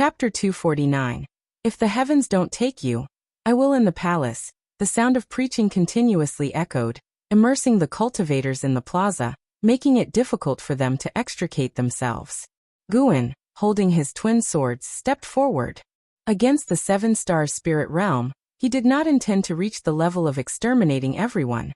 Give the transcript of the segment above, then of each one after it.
Chapter 249. If the heavens don't take you, I will. In the palace, the sound of preaching continuously echoed, immersing the cultivators in the plaza, making it difficult for them to extricate themselves. Guan, holding his twin swords, stepped forward. Against the seven-star spirit realm, he did not intend to reach the level of exterminating everyone.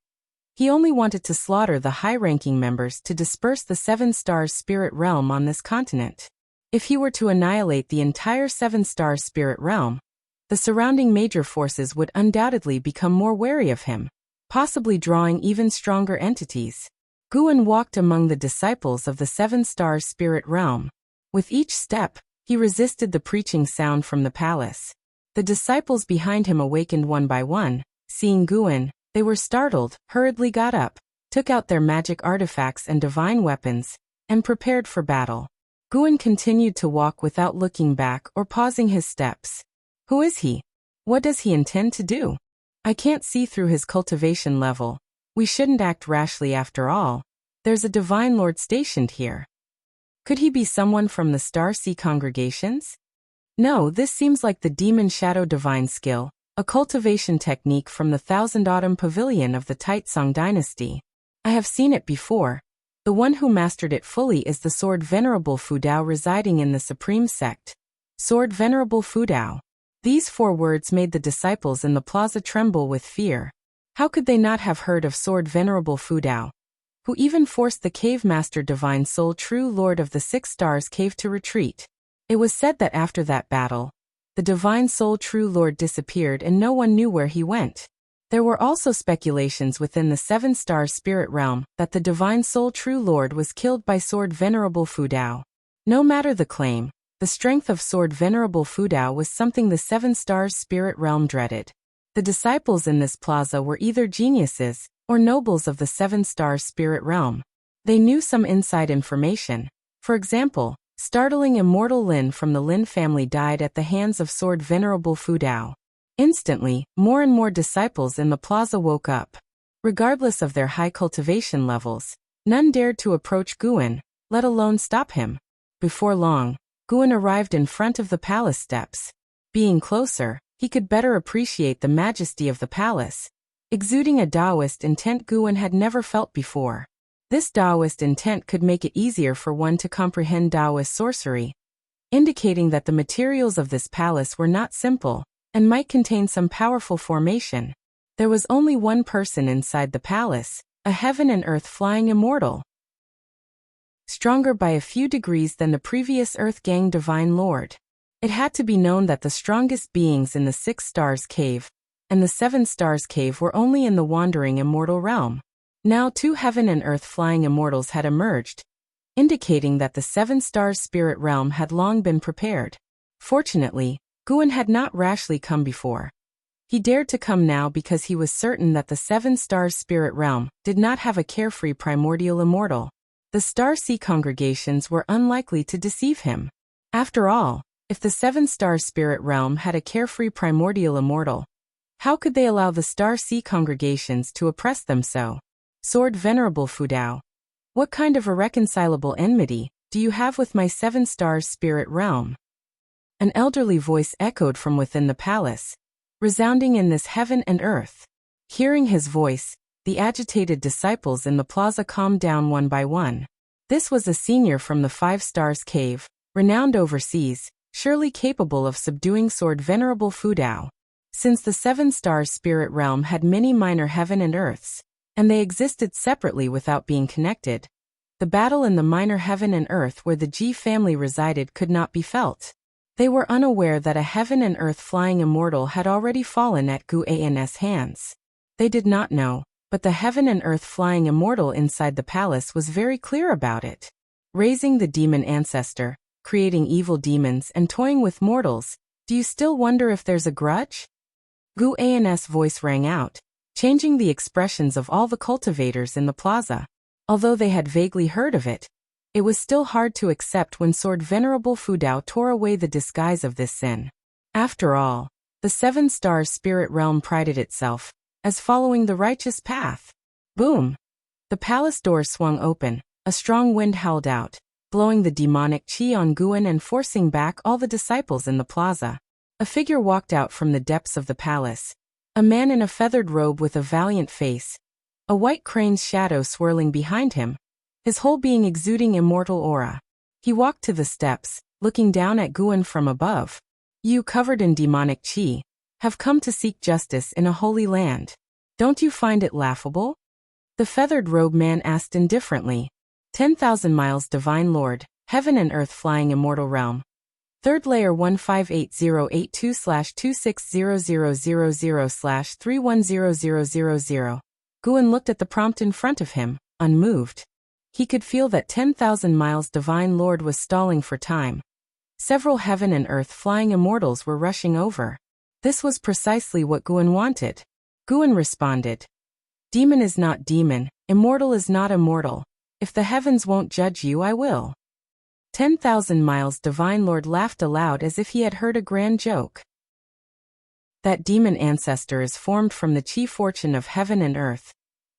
He only wanted to slaughter the high-ranking members to disperse the seven-star spirit realm on this continent. If he were to annihilate the entire seven-star spirit realm, the surrounding major forces would undoubtedly become more wary of him, possibly drawing even stronger entities. Guan walked among the disciples of the seven-star spirit realm. With each step, he resisted the preaching sound from the palace. The disciples behind him awakened one by one. Seeing Guan, they were startled, hurriedly got up, took out their magic artifacts and divine weapons, and prepared for battle. Guan continued to walk without looking back or pausing his steps. Who is he? What does he intend to do? I can't see through his cultivation level. We shouldn't act rashly after all. There's a divine lord stationed here. Could he be someone from the Star Sea congregations? No, this seems like the Demon Shadow Divine Skill, a cultivation technique from the Thousand Autumn Pavilion of the Taitsong dynasty. I have seen it before. The one who mastered it fully is the Sword Venerable Fudao residing in the Supreme Sect. Sword Venerable Fudao. These 4 words made the disciples in the plaza tremble with fear. How could they not have heard of Sword Venerable Fudao, who even forced the Cave Master Divine Soul True Lord of the 6 Stars Cave to retreat? It was said that after that battle, the Divine Soul True Lord disappeared and no one knew where he went. There were also speculations within the 7-star spirit realm that the Divine Soul True Lord was killed by Sword Venerable Fudao. No matter the claim, the strength of Sword Venerable Fudao was something the 7-star spirit realm dreaded. The disciples in this plaza were either geniuses or nobles of the 7-star spirit realm. They knew some inside information. For example, startling immortal Lin from the Lin family died at the hands of Sword Venerable Fudao. Instantly, more and more disciples in the plaza woke up. Regardless of their high cultivation levels, none dared to approach Guan, let alone stop him. Before long, Guan arrived in front of the palace steps. Being closer, he could better appreciate the majesty of the palace, exuding a Taoist intent Guan had never felt before. This Taoist intent could make it easier for one to comprehend Taoist sorcery, indicating that the materials of this palace were not simple and might contain some powerful formation. There was only one person inside the palace, a heaven and earth flying immortal. Stronger by a few degrees than the previous Earth Gang Divine Lord. It had to be known that the strongest beings in the 6 Stars Cave and the 7 Stars Cave were only in the wandering immortal realm. Now 2 heaven and earth flying immortals had emerged, indicating that the 7 Stars spirit realm had long been prepared. Fortunately, Guan had not rashly come before. He dared to come now because he was certain that the 7 Stars spirit realm did not have a carefree primordial immortal. The Star Sea congregations were unlikely to deceive him. After all, if the 7 Stars spirit realm had a carefree primordial immortal, how could they allow the Star Sea congregations to oppress them so? Sword Venerable Fudao. What kind of irreconcilable enmity do you have with my 7 Stars spirit realm? An elderly voice echoed from within the palace, resounding in this heaven and earth. Hearing his voice, the agitated disciples in the plaza calmed down one by one. This was a senior from the 5 Stars Cave, renowned overseas, surely capable of subduing Sword Venerable Fudao. Since the 7 Stars spirit realm had many minor heaven and earths, and they existed separately without being connected, the battle in the minor heaven and earth where the Ji family resided could not be felt. They were unaware that a heaven and earth flying immortal had already fallen at Guan's hands. They did not know, but the heaven and earth flying immortal inside the palace was very clear about it. Raising the demon ancestor, creating evil demons and toying with mortals, do you still wonder if there's a grudge? Guan's voice rang out, changing the expressions of all the cultivators in the plaza. Although they had vaguely heard of it, it was still hard to accept when Sword Venerable Fudao tore away the disguise of this sin. After all, the 7 Stars spirit realm prided itself as following the righteous path. Boom! The palace doors swung open, a strong wind howled out, blowing the demonic chi on Guan and forcing back all the disciples in the plaza. A figure walked out from the depths of the palace. A man in a feathered robe with a valiant face. A white crane's shadow swirling behind him. His whole being exuding immortal aura. He walked to the steps, looking down at Guan from above. You, covered in demonic chi, have come to seek justice in a holy land. Don't you find it laughable? The feathered robe man asked indifferently. 10,000 miles, Divine Lord, heaven and earth flying immortal realm. Third layer 158082/260000/310000. Guan looked at the prompt in front of him, unmoved. He could feel that 10,000 miles Divine Lord was stalling for time. Several heaven and earth flying immortals were rushing over. This was precisely what Guan wanted. Guan responded. Demon is not demon, immortal is not immortal. If the heavens won't judge you, I will. 10,000 miles Divine Lord laughed aloud as if he had heard a grand joke. That demon ancestor is formed from the chi fortune of heaven and earth.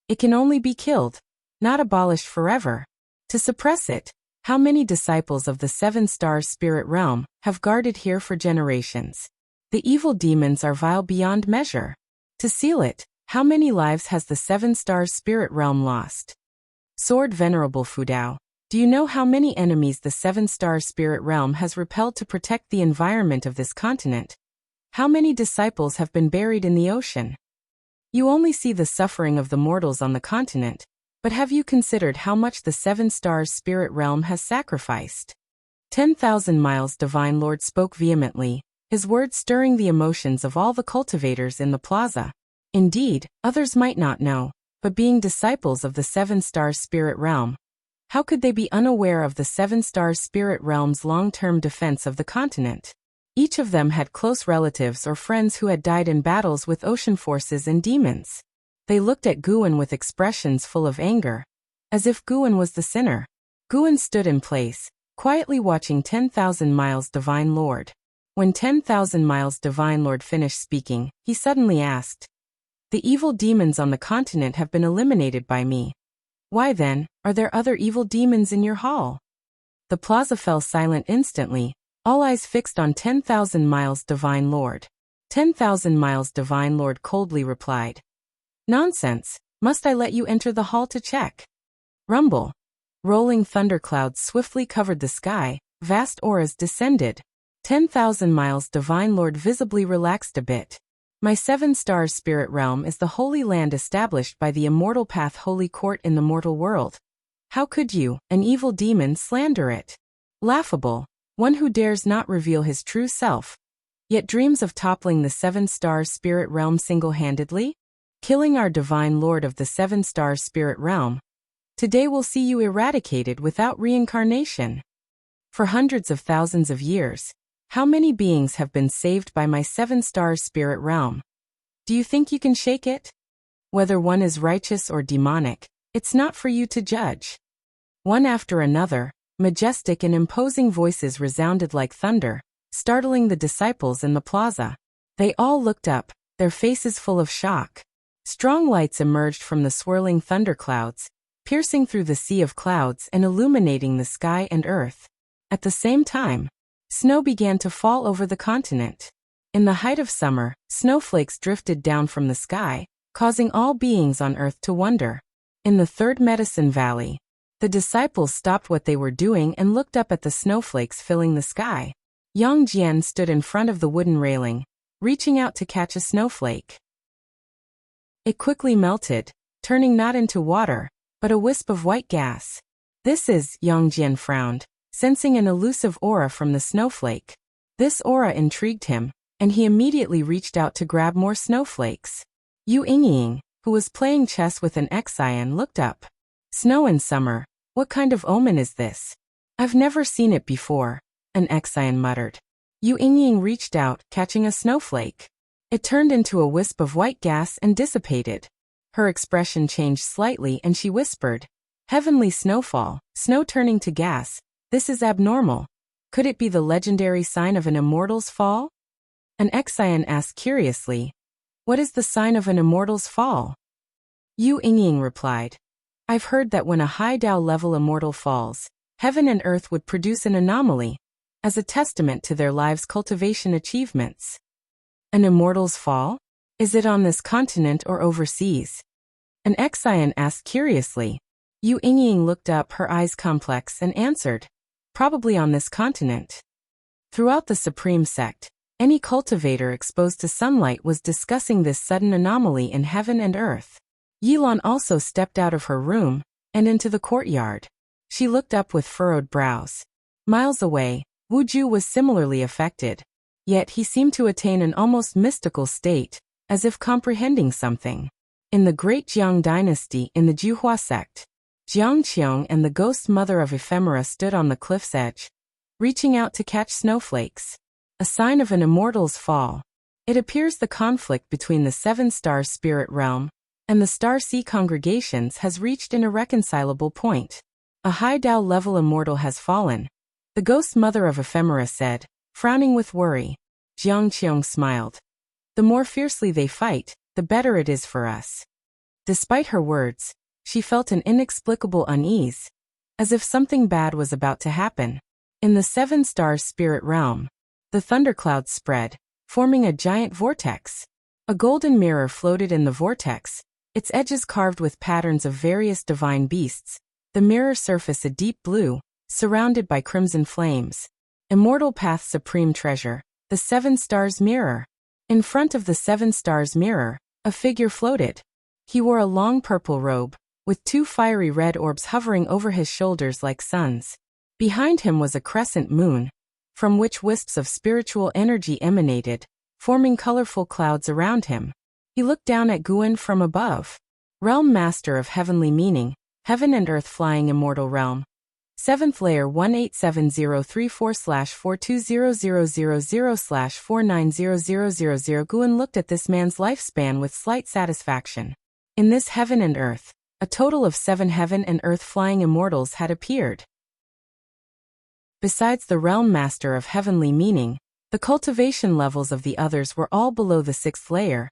It can only be killed, not abolished forever. To suppress it, how many disciples of the 7 stars spirit realm have guarded here for generations? The evil demons are vile beyond measure. To seal it, how many lives has the 7 stars spirit realm lost? Sword Venerable Fudao, do you know how many enemies the 7 stars spirit realm has repelled to protect the environment of this continent? How many disciples have been buried in the ocean? You only see the suffering of the mortals on the continent, but have you considered how much the 7 stars spirit realm has sacrificed? 10,000 miles Divine Lord spoke vehemently, his words stirring the emotions of all the cultivators in the plaza. Indeed, others might not know, but being disciples of the 7 stars spirit realm, how could they be unaware of the 7 stars spirit realm's long-term defense of the continent? Each of them had close relatives or friends who had died in battles with ocean forces and demons. They looked at Guan with expressions full of anger, as if Guan was the sinner. Guan stood in place, quietly watching 10,000 miles Divine Lord. When 10,000 miles Divine Lord finished speaking, he suddenly asked, The evil demons on the continent have been eliminated by me. Why then, are there other evil demons in your hall? The plaza fell silent instantly, all eyes fixed on 10,000 miles Divine Lord. 10,000 miles Divine Lord coldly replied. Nonsense, must I let you enter the hall to check? Rumble. Rolling thunderclouds swiftly covered the sky, vast auras descended. 10,000 miles Divine Lord visibly relaxed a bit. My 7 stars spirit realm is the holy land established by the immortal path holy court in the mortal world. How could you, an evil demon, slander it? Laughable, one who dares not reveal his true self, yet dreams of toppling the 7 stars spirit realm single-handedly? Killing our Divine Lord of the 7 stars spirit realm. Today we'll see you eradicated without reincarnation. For hundreds of thousands of years, how many beings have been saved by my 7 stars spirit realm? Do you think you can shake it? Whether one is righteous or demonic, it's not for you to judge. One after another, majestic and imposing voices resounded like thunder, startling the disciples in the plaza. They all looked up, their faces full of shock. Strong lights emerged from the swirling thunderclouds, piercing through the sea of clouds and illuminating the sky and earth. At the same time, snow began to fall over the continent. In the height of summer, snowflakes drifted down from the sky, causing all beings on earth to wonder. In the third medicine valley, the disciples stopped what they were doing and looked up at the snowflakes filling the sky. Yang Jian stood in front of the wooden railing, reaching out to catch a snowflake. It quickly melted, turning not into water, but a wisp of white gas. This is, Yang Jian frowned, sensing an elusive aura from the snowflake. This aura intrigued him, and he immediately reached out to grab more snowflakes. Yu Yingying, who was playing chess with an Xian, looked up. Snow in summer, what kind of omen is this? I've never seen it before, an Xian muttered. Yu Yingying reached out, catching a snowflake. It turned into a wisp of white gas and dissipated. Her expression changed slightly and she whispered, Heavenly snowfall, snow turning to gas, this is abnormal. Could it be the legendary sign of an immortal's fall? An Xian asked curiously, What is the sign of an immortal's fall? Yu Yingying replied, I've heard that when a high Dao level immortal falls, heaven and earth would produce an anomaly, as a testament to their lives' cultivation achievements. An immortal's fall? Is it on this continent or overseas? An Exian asked curiously. Yu Yingying looked up, her eyes complex, and answered, probably on this continent. Throughout the Supreme Sect, any cultivator exposed to sunlight was discussing this sudden anomaly in heaven and earth. Yilan also stepped out of her room and into the courtyard. She looked up with furrowed brows. Miles away, Wu Ju was similarly affected. Yet he seemed to attain an almost mystical state, as if comprehending something. In the Great Jiang dynasty in the Juhua sect, Jiang Qiong and the ghost mother of ephemera stood on the cliff's edge, reaching out to catch snowflakes. A sign of an immortal's fall. It appears the conflict between the seven-star spirit realm and the star sea congregations has reached an irreconcilable point. A high Tao level immortal has fallen, the ghost mother of ephemera said, frowning with worry. Jiang Qiong smiled. The more fiercely they fight, the better it is for us. Despite her words, she felt an inexplicable unease, as if something bad was about to happen. In the seven-star spirit realm, the thunderclouds spread, forming a giant vortex. A golden mirror floated in the vortex, its edges carved with patterns of various divine beasts, the mirror surface a deep blue, surrounded by crimson flames. Immortal Path's supreme treasure, the Seven Stars Mirror. In front of the Seven Stars Mirror, a figure floated. He wore a long purple robe, with two fiery red orbs hovering over his shoulders like suns. Behind him was a crescent moon, from which wisps of spiritual energy emanated, forming colorful clouds around him. He looked down at Guan from above. Realm Master of Heavenly Meaning, Heaven and Earth Flying Immortal Realm. 7th Layer 187034/42000/4900000. Guan looked at this man's lifespan with slight satisfaction. In this Heaven and Earth, a total of 7 Heaven and Earth Flying Immortals had appeared. Besides the Realm Master of Heavenly Meaning, the cultivation levels of the others were all below the 6th layer,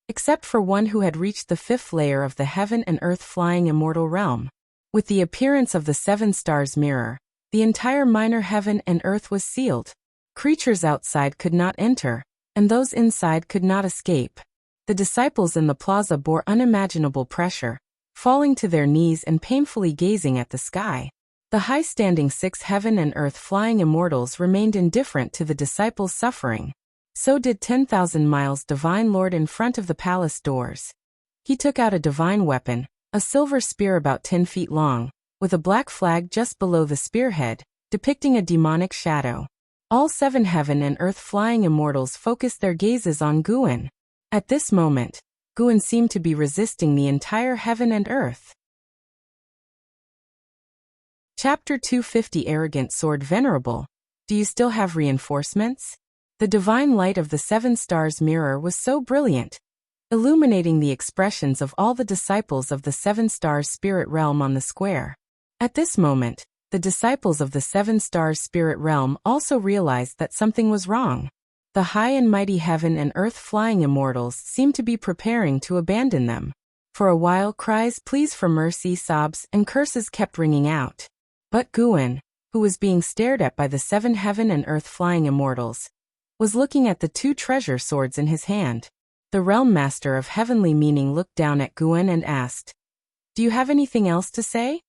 except for one who had reached the 5th layer of the Heaven and Earth Flying Immortal Realm. With the appearance of the Seven Stars Mirror, the entire minor heaven and earth was sealed. Creatures outside could not enter, and those inside could not escape. The disciples in the plaza bore unimaginable pressure, falling to their knees and painfully gazing at the sky. The high-standing 6 Heaven and Earth Flying Immortals remained indifferent to the disciples' suffering. So did 10,000 Miles Divine Lord in front of the palace doors. He took out a divine weapon, a silver spear about 10 feet long, with a black flag just below the spearhead, depicting a demonic shadow. All 7 Heaven and Earth Flying Immortals focused their gazes on Guan. At this moment, Guan seemed to be resisting the entire heaven and earth. Chapter 250. Arrogant Sword. Venerable, do you still have reinforcements? The divine light of the Seven Stars Mirror was so brilliant, illuminating the expressions of all the disciples of the Seven Stars Spirit Realm on the square. At this moment, the disciples of the Seven Stars Spirit Realm also realized that something was wrong. The high and mighty Heaven and Earth Flying Immortals seemed to be preparing to abandon them. For a while, cries, pleas for mercy, sobs, and curses kept ringing out. But Guan, who was being stared at by the 7 Heaven and Earth Flying Immortals, was looking at the 2 treasure swords in his hand. The Realm Master of Heavenly Meaning looked down at Guan and asked, "Do you have anything else to say?"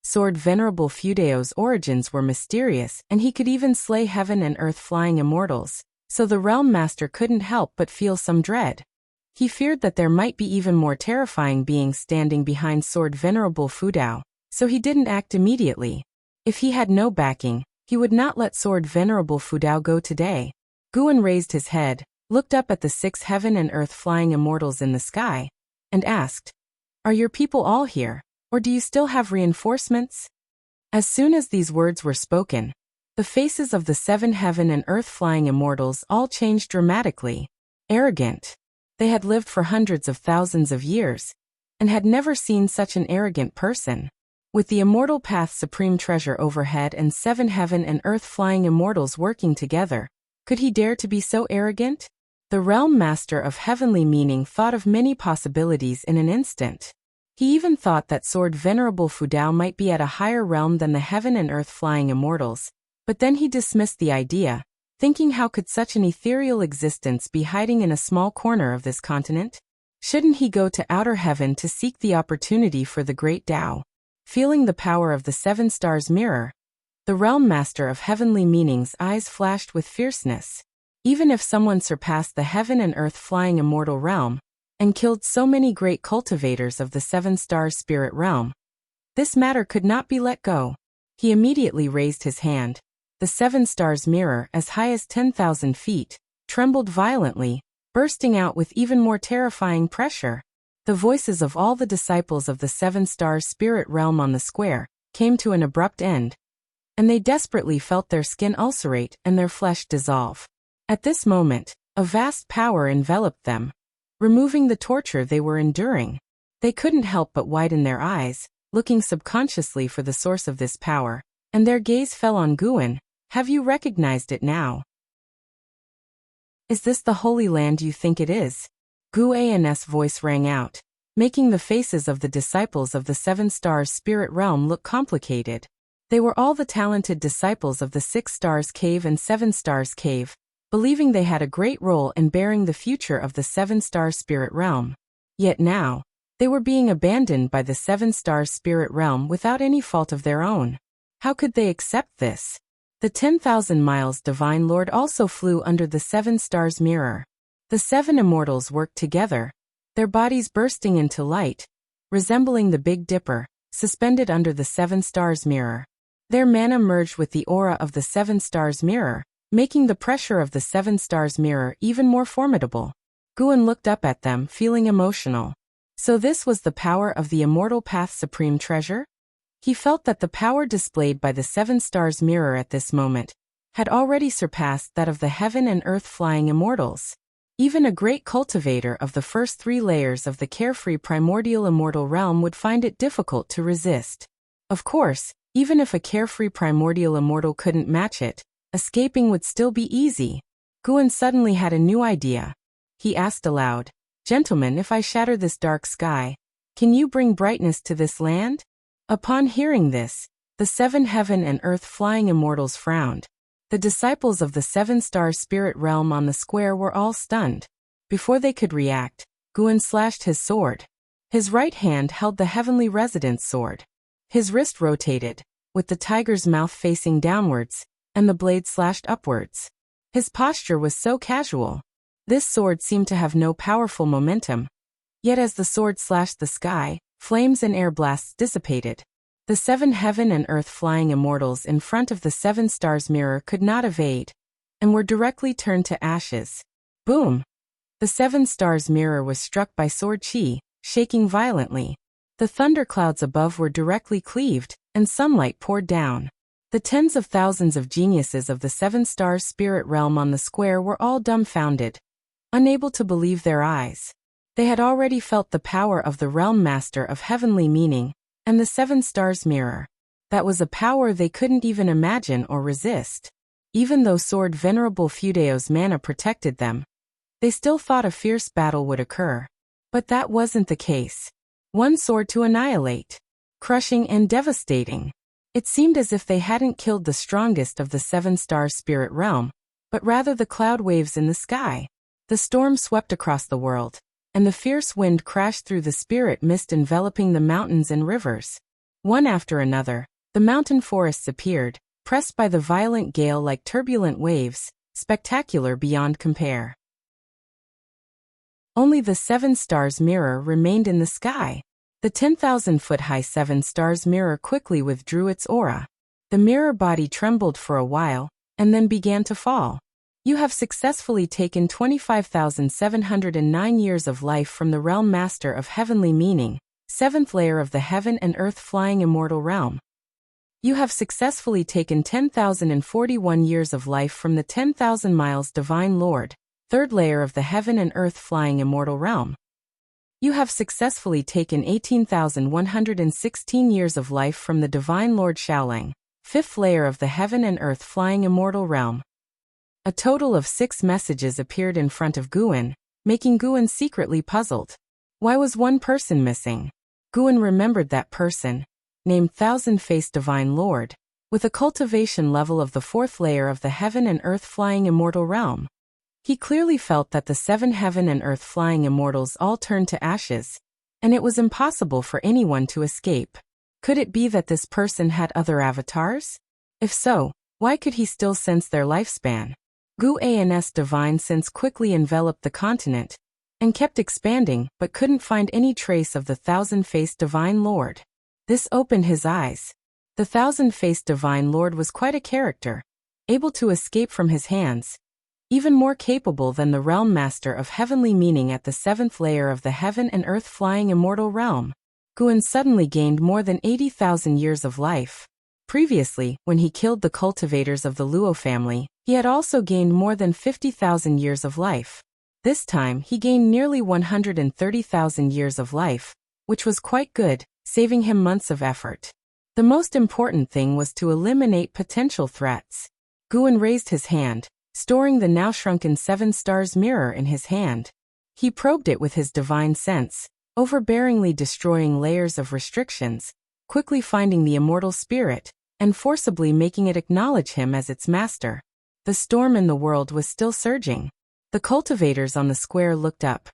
Sword. Venerable Fudeo's origins were mysterious, and he could even slay Heaven and Earth Flying Immortals, so the Realm Master couldn't help but feel some dread. He feared that there might be even more terrifying beings standing behind Sword. Venerable Fudao, so he didn't act immediately. If he had no backing, he would not let Sword. Venerable Fudao go today. Guan raised his head, looked up at the 6 Heaven and Earth Flying Immortals in the sky, and asked, "Are your people all here, or do you still have reinforcements?" As soon as these words were spoken, the faces of the 7 Heaven and Earth Flying Immortals all changed dramatically. Arrogant. They had lived for hundreds of thousands of years, and had never seen such an arrogant person. With the Immortal Path's supreme treasure overhead and 7 Heaven and Earth Flying Immortals working together, could he dare to be so arrogant? The Realm Master of Heavenly Meaning thought of many possibilities in an instant. He even thought that Sword Venerable Fudao might be at a higher realm than the heaven and earth flying immortals, but then he dismissed the idea, thinking how could such an ethereal existence be hiding in a small corner of this continent? Shouldn't he go to outer heaven to seek the opportunity for the great Tao? Feeling the power of the seven stars mirror, the realm master of heavenly meaning's eyes flashed with fierceness. Even if someone surpassed the heaven and earth flying immortal realm, and killed so many great cultivators of the seven stars spirit realm, this matter could not be let go. He immediately raised his hand. The seven stars mirror, as high as 10,000 feet, trembled violently, bursting out with even more terrifying pressure. The voices of all the disciples of the seven stars spirit realm on the square came to an abrupt end, and they desperately felt their skin ulcerate and their flesh dissolve. At this moment, a vast power enveloped them, removing the torture they were enduring. They couldn't help but widen their eyes, looking subconsciously for the source of this power, and their gaze fell on Guan. Have you recognized it now? Is this the Holy Land you think it is? Guan's voice rang out, making the faces of the disciples of the Seven Stars Spirit Realm look complicated. They were all the talented disciples of the Six Stars Cave and Seven Stars Cave, believing they had a great role in bearing the future of the Seven Stars Spirit Realm. Yet now, they were being abandoned by the Seven Stars Spirit Realm without any fault of their own. How could they accept this? The 10,000 miles Divine Lord also flew under the Seven Stars Mirror. The seven immortals worked together, their bodies bursting into light, resembling the Big Dipper, suspended under the Seven Stars Mirror. Their mana merged with the aura of the Seven Stars Mirror, making the pressure of the Seven Stars Mirror even more formidable. Guan looked up at them, feeling emotional. So this was the power of the Immortal Path's supreme treasure? He felt that the power displayed by the Seven Stars Mirror at this moment had already surpassed that of the heaven and earth flying immortals. Even a great cultivator of the first three layers of the carefree primordial immortal realm would find it difficult to resist. Of course, even if a carefree primordial immortal couldn't match it, escaping would still be easy. Guan suddenly had a new idea. He asked aloud, "Gentlemen, if I shatter this dark sky, can you bring brightness to this land?" Upon hearing this, the seven heaven and earth flying immortals frowned. The disciples of the Seven Star Spirit Realm on the square were all stunned. Before they could react, Guan slashed his sword. His right hand held the heavenly residence sword. His wrist rotated, with the tiger's mouth facing downwards, and the blade slashed upwards. His posture was so casual. This sword seemed to have no powerful momentum. Yet as the sword slashed the sky, flames and air blasts dissipated. The seven heaven and earth flying immortals in front of the Seven Stars Mirror could not evade, and were directly turned to ashes. Boom! The Seven Stars Mirror was struck by sword chi, shaking violently. The thunderclouds above were directly cleaved, and sunlight poured down. The tens of thousands of geniuses of the Seven Stars Spirit Realm on the square were all dumbfounded, unable to believe their eyes. They had already felt the power of the Realm Master of Heavenly Meaning, and the Seven Stars Mirror. That was a power they couldn't even imagine or resist. Even though Sword Venerable Fudao's mana protected them, they still thought a fierce battle would occur. But that wasn't the case. One sword to annihilate. Crushing and devastating. It seemed as if they hadn't killed the strongest of the Seven Stars Spirit Realm, but rather the cloud waves in the sky. The storm swept across the world, and the fierce wind crashed through the spirit mist enveloping the mountains and rivers. One after another, the mountain forests appeared, pressed by the violent gale like turbulent waves, spectacular beyond compare. Only the Seven Stars Mirror remained in the sky. The 10,000-foot-high Seven Stars Mirror quickly withdrew its aura. The mirror body trembled for a while, and then began to fall. You have successfully taken 25,709 years of life from the Realm Master of Heavenly Meaning, seventh layer of the Heaven and Earth Flying Immortal Realm. You have successfully taken 10,041 years of life from the 10,000 miles Divine Lord, third layer of the Heaven and Earth Flying Immortal Realm. You have successfully taken 18,116 years of life from the Divine Lord Shaoling, fifth layer of the Heaven and Earth Flying Immortal Realm. A total of 6 messages appeared in front of Guan, making Guan secretly puzzled. Why was one person missing? Guan remembered that person, named Thousand-Faced Divine Lord, with a cultivation level of the 4th layer of the heaven and earth flying immortal realm. He clearly felt that the 7 heaven and earth flying immortals all turned to ashes, and it was impossible for anyone to escape. Could it be that this person had other avatars? If so, why could he still sense their lifespan? Guan's divine sense quickly enveloped the continent, and kept expanding but couldn't find any trace of the Thousand-Faced Divine Lord. This opened his eyes. The Thousand-Faced Divine Lord was quite a character, able to escape from his hands, even more capable than the Realm Master of heavenly meaning at the 7th layer of the heaven and earth flying immortal realm. Guan suddenly gained more than 80,000 years of life. Previously, when he killed the cultivators of the Luo family, he had also gained more than 50,000 years of life. This time he gained nearly 130,000 years of life, which was quite good, saving him months of effort. The most important thing was to eliminate potential threats. Guan raised his hand, storing the now shrunken 7 stars mirror in his hand. He probed it with his divine sense, overbearingly destroying layers of restrictions, quickly finding the immortal spirit, and forcibly making it acknowledge him as its master. The storm in the world was still surging. The cultivators on the square looked up,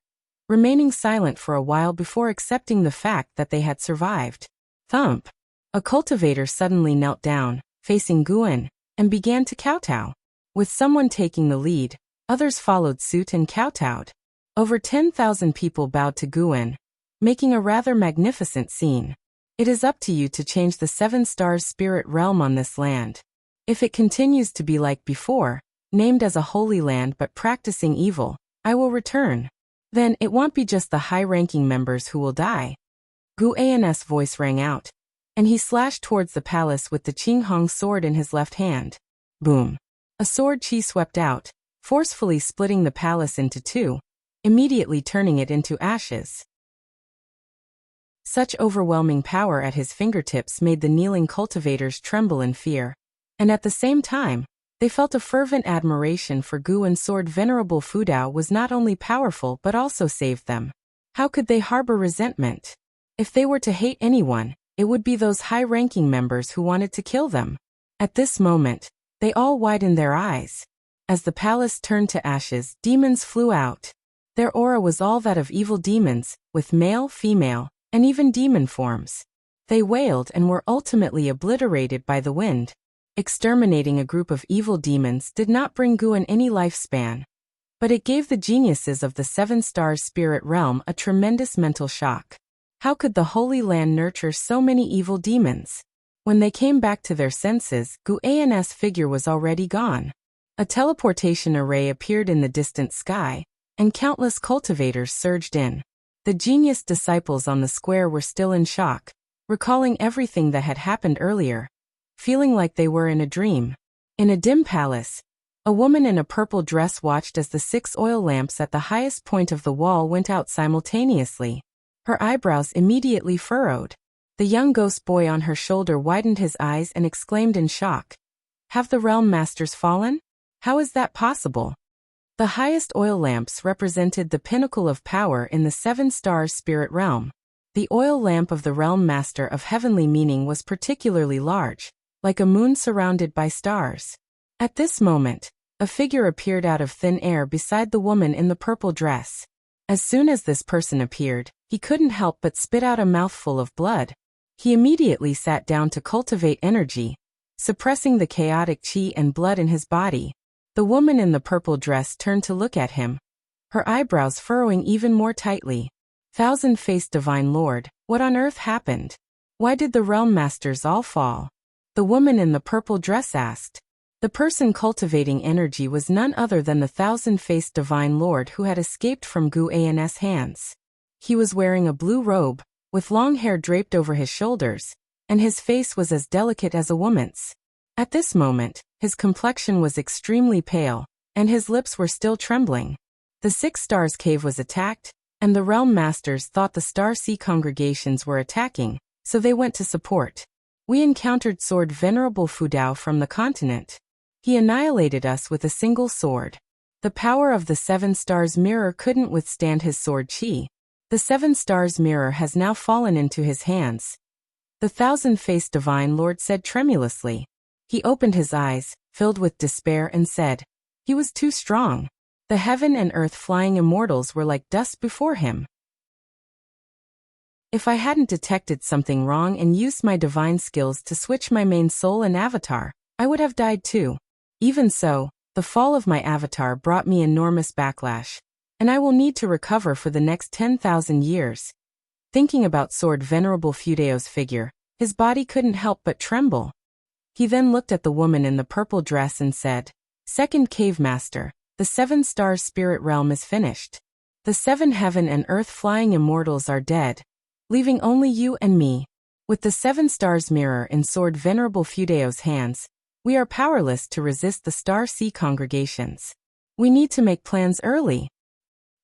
remaining silent for a while before accepting the fact that they had survived. Thump! A cultivator suddenly knelt down, facing Guan, and began to kowtow. With someone taking the lead, others followed suit and kowtowed. Over 10,000 people bowed to Guan, making a rather magnificent scene. It is up to you to change the 7 stars spirit realm on this land. If it continues to be like before, named as a holy land but practicing evil, I will return. Then it won't be just the high-ranking members who will die. Guan's voice rang out, and he slashed towards the palace with the Qinghong sword in his left hand. Boom! A sword chi swept out, forcefully splitting the palace into 2, immediately turning it into ashes. Such overwhelming power at his fingertips made the kneeling cultivators tremble in fear, and at the same time, they felt a fervent admiration for Guan's sword. Venerable Fudao was not only powerful but also saved them. How could they harbor resentment? If they were to hate anyone, it would be those high-ranking members who wanted to kill them. At this moment, they all widened their eyes. As the palace turned to ashes, demons flew out. Their aura was all that of evil demons, with male, female, and even demon forms. They wailed and were ultimately obliterated by the wind. Exterminating a group of evil demons did not bring Guan any lifespan, but it gave the geniuses of the 7 stars spirit realm a tremendous mental shock. How could the Holy Land nurture so many evil demons? When they came back to their senses, Guan's figure was already gone. A teleportation array appeared in the distant sky, and countless cultivators surged in. The genius disciples on the square were still in shock, recalling everything that had happened earlier, feeling like they were in a dream. In a dim palace, a woman in a purple dress watched as the 6 oil lamps at the highest point of the wall went out simultaneously. Her eyebrows immediately furrowed. The young ghost boy on her shoulder widened his eyes and exclaimed in shock. Have the realm masters fallen? How is that possible? The highest oil lamps represented the pinnacle of power in the 7 stars spirit realm. The oil lamp of the realm master of heavenly meaning was particularly large, like a moon surrounded by stars. At this moment, a figure appeared out of thin air beside the woman in the purple dress. As soon as this person appeared, he couldn't help but spit out a mouthful of blood. He immediately sat down to cultivate energy, suppressing the chaotic chi and blood in his body. The woman in the purple dress turned to look at him, her eyebrows furrowing even more tightly. Thousand-Faced Divine Lord, what on earth happened? Why did the realm masters all fall? The woman in the purple dress asked. The person cultivating energy was none other than the Thousand-Faced Divine Lord who had escaped from Guan's hands. He was wearing a blue robe, with long hair draped over his shoulders, and his face was as delicate as a woman's. At this moment, his complexion was extremely pale, and his lips were still trembling. The 6 Stars Cave was attacked, and the realm masters thought the Star Sea congregations were attacking, so they went to support. We encountered Sword Venerable Fudao from the continent. He annihilated us with a single sword. The power of the 7 stars mirror couldn't withstand his sword chi. The 7 stars mirror has now fallen into his hands. The thousand-faced divine lord said tremulously. He opened his eyes, filled with despair, and said, he was too strong. The heaven and earth flying immortals were like dust before him. If I hadn't detected something wrong and used my divine skills to switch my main soul and avatar, I would have died too. Even so, the fall of my avatar brought me enormous backlash, and I will need to recover for the next 10,000 years. Thinking about Sword Venerable Fudeo's figure, his body couldn't help but tremble. He then looked at the woman in the purple dress and said, Second Cave Master, the 7 stars spirit realm is finished. The 7 heaven and earth flying immortals are dead, leaving only you and me. With the 7 stars mirror in Sword Venerable Fudeo's hands, we are powerless to resist the Star Sea congregations. We need to make plans early.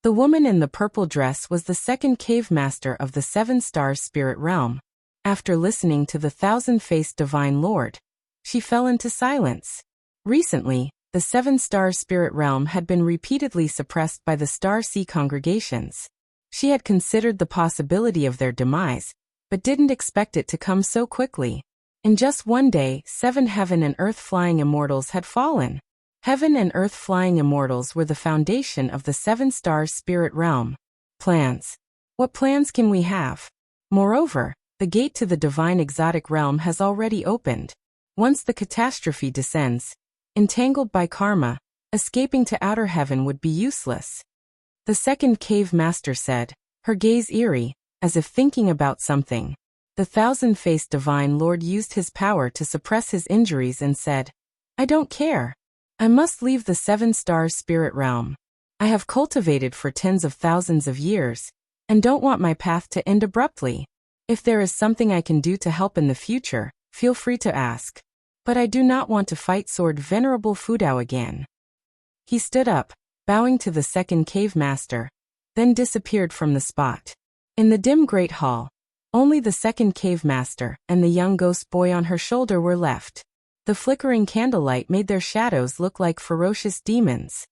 The woman in the purple dress was the 2nd cave master of the 7 stars spirit realm. After listening to the thousand-faced divine lord, she fell into silence. Recently, the 7 stars spirit realm had been repeatedly suppressed by the Star Sea congregations. She had considered the possibility of their demise, but didn't expect it to come so quickly. In just one day, 7 heaven and earth flying immortals had fallen. Heaven and earth flying immortals were the foundation of the 7 stars spirit realm. Plans. What plans can we have? Moreover, the gate to the divine exotic realm has already opened. Once the catastrophe descends, entangled by karma, escaping to outer heaven would be useless. The 2nd cave master said, her gaze eerie, as if thinking about something. The thousand-faced divine lord used his power to suppress his injuries and said, I don't care. I must leave the 7 stars spirit realm. I have cultivated for tens of thousands of years, and don't want my path to end abruptly. If there is something I can do to help in the future, feel free to ask. But I do not want to fight Sword Venerable Fudao again. He stood up, bowing to the 2nd cave master, then disappeared from the spot. In the dim great hall, only the 2nd cave master and the young ghost boy on her shoulder were left. The flickering candlelight made their shadows look like ferocious demons.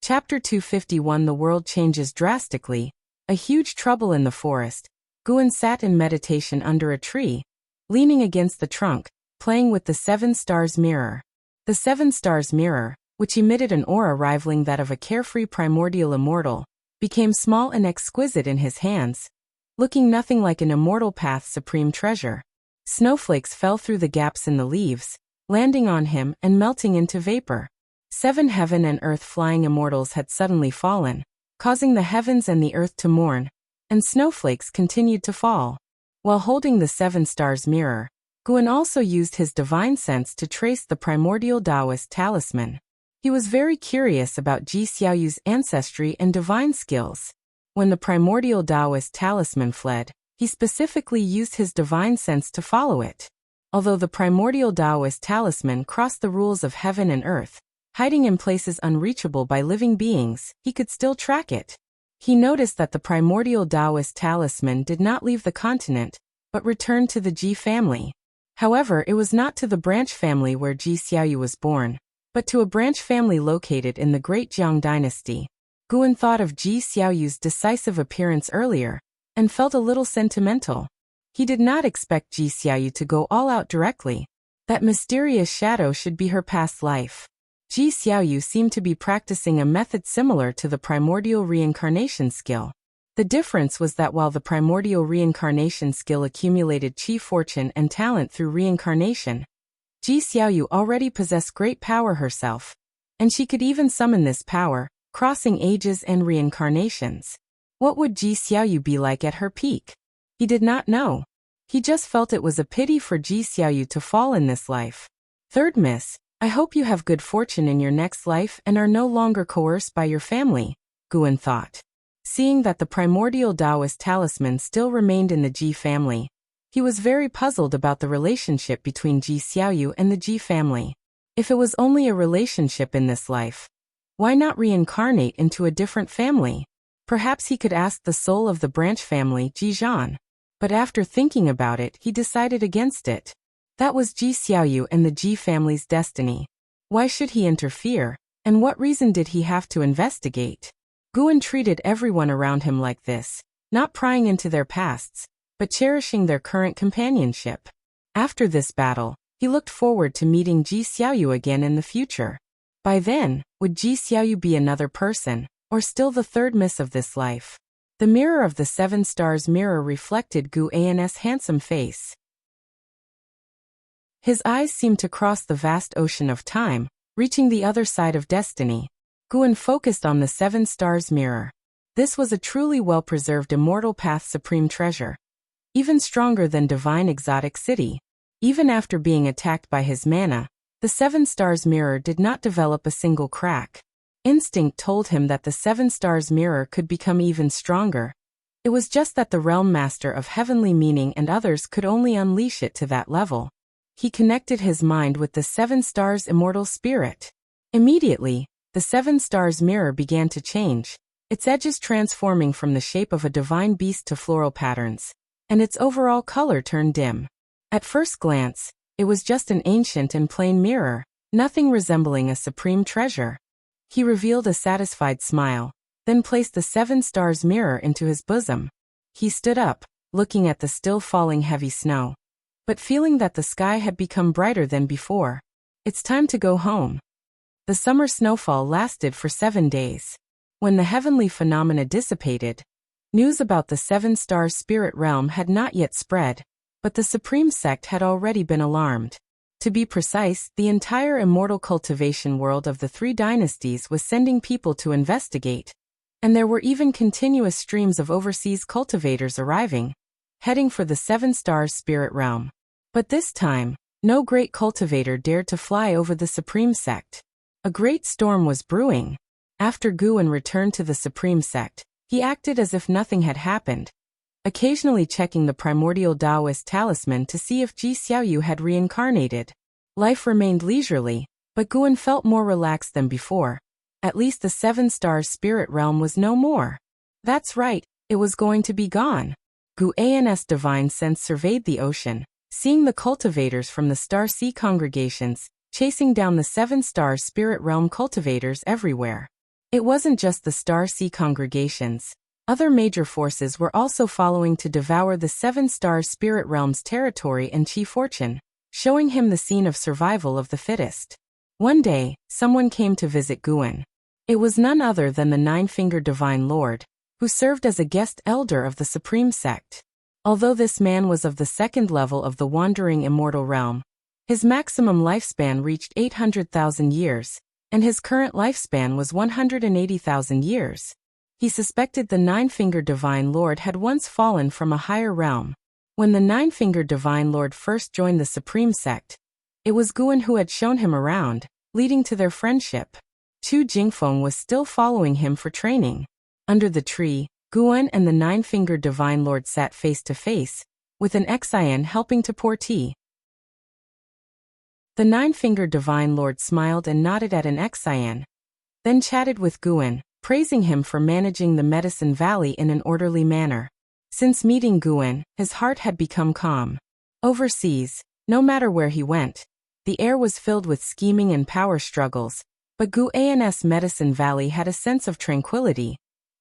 Chapter 251. The world changes drastically. A huge trouble in the forest. Guan sat in meditation under a tree, leaning against the trunk, playing with the 7 stars mirror. The 7 stars mirror, which emitted an aura rivaling that of a carefree primordial immortal, became small and exquisite in his hands, looking nothing like an immortal path's supreme treasure. Snowflakes fell through the gaps in the leaves, landing on him and melting into vapor. 7 heaven and earth flying immortals had suddenly fallen, causing the heavens and the earth to mourn, and snowflakes continued to fall. While holding the 7 stars mirror, Guan also used his divine sense to trace the primordial Taoist talisman. He was very curious about Ji Xiaoyu's ancestry and divine skills. When the primordial Taoist talisman fled, he specifically used his divine sense to follow it. Although the primordial Taoist talisman crossed the rules of heaven and earth, hiding in places unreachable by living beings, he could still track it. He noticed that the primordial Taoist talisman did not leave the continent, but returned to the Ji family. However, it was not to the branch family where Ji Xiaoyu was born, but to a branch family located in the Great Jiang dynasty. Guan thought of Ji Xiaoyu's decisive appearance earlier, and felt a little sentimental. He did not expect Ji Xiaoyu to go all out directly. That mysterious shadow should be her past life. Ji Xiaoyu seemed to be practicing a method similar to the primordial reincarnation skill. The difference was that while the primordial reincarnation skill accumulated qi fortune and talent through reincarnation, Ji Xiaoyu already possessed great power herself, and she could even summon this power, crossing ages and reincarnations. What would Ji Xiaoyu be like at her peak? He did not know. He just felt it was a pity for Ji Xiaoyu to fall in this life. Third miss, I hope you have good fortune in your next life and are no longer coerced by your family, Guan thought. Seeing that the primordial Taoist talisman still remained in the Ji family, he was very puzzled about the relationship between Ji Xiaoyu and the Ji family. If it was only a relationship in this life, why not reincarnate into a different family? Perhaps he could ask the soul of the branch family, Ji Zhan. But after thinking about it, he decided against it. That was Ji Xiaoyu and the Ji family's destiny. Why should he interfere, and what reason did he have to investigate? Guan treated everyone around him like this, not prying into their pasts, but cherishing their current companionship. After this battle, he looked forward to meeting Ji Xiaoyu again in the future. By then, would Ji Xiaoyu be another person, or still the third miss of this life? The mirror of the 7 stars mirror reflected Gu An's handsome face. His eyes seemed to cross the vast ocean of time, reaching the other side of destiny. Guan focused on the 7 stars mirror. This was a truly well-preserved immortal path supreme treasure. Even stronger than divine exotic city. Even after being attacked by his mana, the 7 stars mirror did not develop a single crack. Instinct told him that the 7 stars mirror could become even stronger. It was just that the realm master of heavenly meaning and others could only unleash it to that level. He connected his mind with the 7 stars immortal spirit. Immediately, the 7 stars mirror began to change, its edges transforming from the shape of a divine beast to floral patterns, and its overall color turned dim. At first glance, it was just an ancient and plain mirror, nothing resembling a supreme treasure. He revealed a satisfied smile, then placed the 7 stars mirror into his bosom. He stood up, looking at the still falling heavy snow, but feeling that the sky had become brighter than before. It's time to go home. The summer snowfall lasted for 7 days. When the heavenly phenomena dissipated, news about the 7 star spirit realm had not yet spread, but the supreme sect had already been alarmed. To be precise, the entire immortal cultivation world of the 3 dynasties was sending people to investigate, and there were even continuous streams of overseas cultivators arriving, heading for the 7 stars spirit realm. But this time, no great cultivator dared to fly over the supreme sect. A great storm was brewing. After Guan returned to the supreme sect, he acted as if nothing had happened, occasionally checking the primordial Taoist talisman to see if Ji Xiaoyu had reincarnated. Life remained leisurely, but Guan felt more relaxed than before. At least the 7 stars spirit realm was no more. That's right, it was going to be gone. Gu An's divine sense surveyed the ocean, seeing the cultivators from the Star Sea congregations, chasing down the 7 star spirit realm cultivators everywhere. It wasn't just the Star Sea congregations. Other major forces were also following to devour the 7 star spirit realm's territory and chi fortune, showing him the scene of survival of the fittest. One day, someone came to visit Guan. It was none other than the 9-fingered Divine Lord, who served as a guest elder of the Supreme Sect. Although this man was of the 2nd level of the wandering immortal realm, his maximum lifespan reached 800,000 years, and his current lifespan was 180,000 years. He suspected the 9-fingered Divine Lord had once fallen from a higher realm. When the 9-fingered Divine Lord first joined the Supreme Sect, it was Guan who had shown him around, leading to their friendship. Chu Jingfeng was still following him for training. Under the tree, Guan and the 9-fingered Divine Lord sat face to face, with an Xian helping to pour tea. The 9-fingered Divine Lord smiled and nodded at an Xian, then chatted with Guan, praising him for managing the Medicine Valley in an orderly manner. Since meeting Guan, his heart had become calm. Overseas, no matter where he went, the air was filled with scheming and power struggles, but Gu An's Medicine Valley had a sense of tranquility,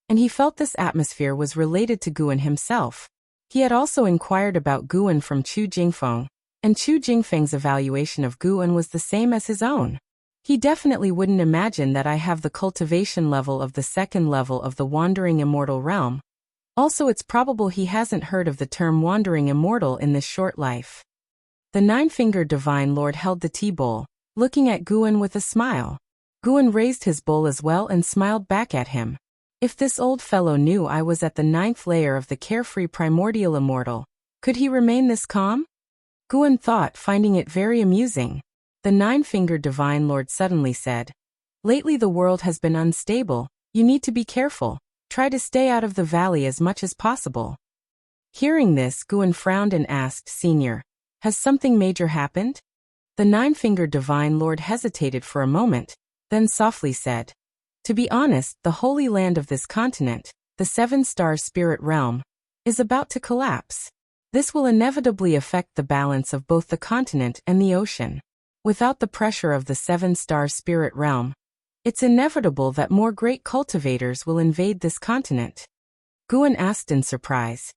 and he felt this atmosphere was related to Guan himself. He had also inquired about Guan from Chu Jingfeng, and Chu Jingfeng's evaluation of Guan was the same as his own. He definitely wouldn't imagine that I have the cultivation level of the 2nd level of the wandering immortal realm. Also, it's probable he hasn't heard of the term wandering immortal in this short life. The 9-fingered Divine Lord held the tea bowl, looking at Guan with a smile. Guan raised his bowl as well and smiled back at him. If this old fellow knew I was at the 9th layer of the carefree primordial immortal, could he remain this calm? Guan thought, finding it very amusing. The 9-fingered Divine Lord suddenly said, "Lately the world has been unstable, you need to be careful, try to stay out of the valley as much as possible." Hearing this, Guan frowned and asked, "Senior, has something major happened?" The 9-fingered Divine Lord hesitated for a moment, then softly said, "To be honest, the holy land of this continent, the 7 star spirit realm, is about to collapse. This will inevitably affect the balance of both the continent and the ocean. Without the pressure of the 7 star spirit realm, It's inevitable that more great cultivators will invade this continent. Guan asked in surprise.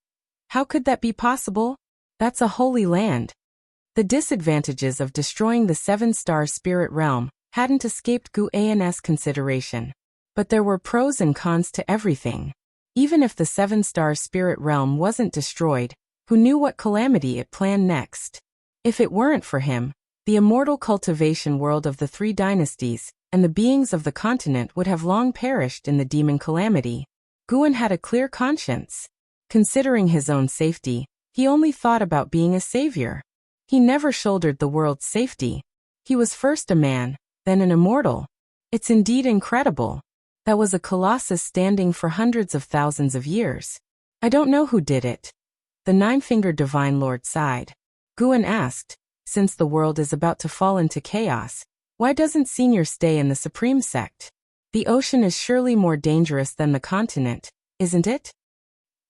How could that be possible? That's a holy land. The disadvantages of destroying the 7-star spirit realm hadn't escaped Guan's consideration. But there were pros and cons to everything. Even if the 7-star spirit realm wasn't destroyed, who knew what calamity it planned next? If it weren't for him, the immortal cultivation world of the 3 dynasties and the beings of the continent would have long perished in the demon calamity. Guan had a clear conscience. Considering his own safety, he only thought about being a savior. He never shouldered the world's safety. He was first a man, then an immortal. It's indeed incredible. That was a colossus standing for hundreds of thousands of years. I don't know who did it. The 9-fingered Divine Lord sighed. Guan asked, since the world is about to fall into chaos, why doesn't Senior stay in the Supreme Sect? The ocean is surely more dangerous than the continent, isn't it?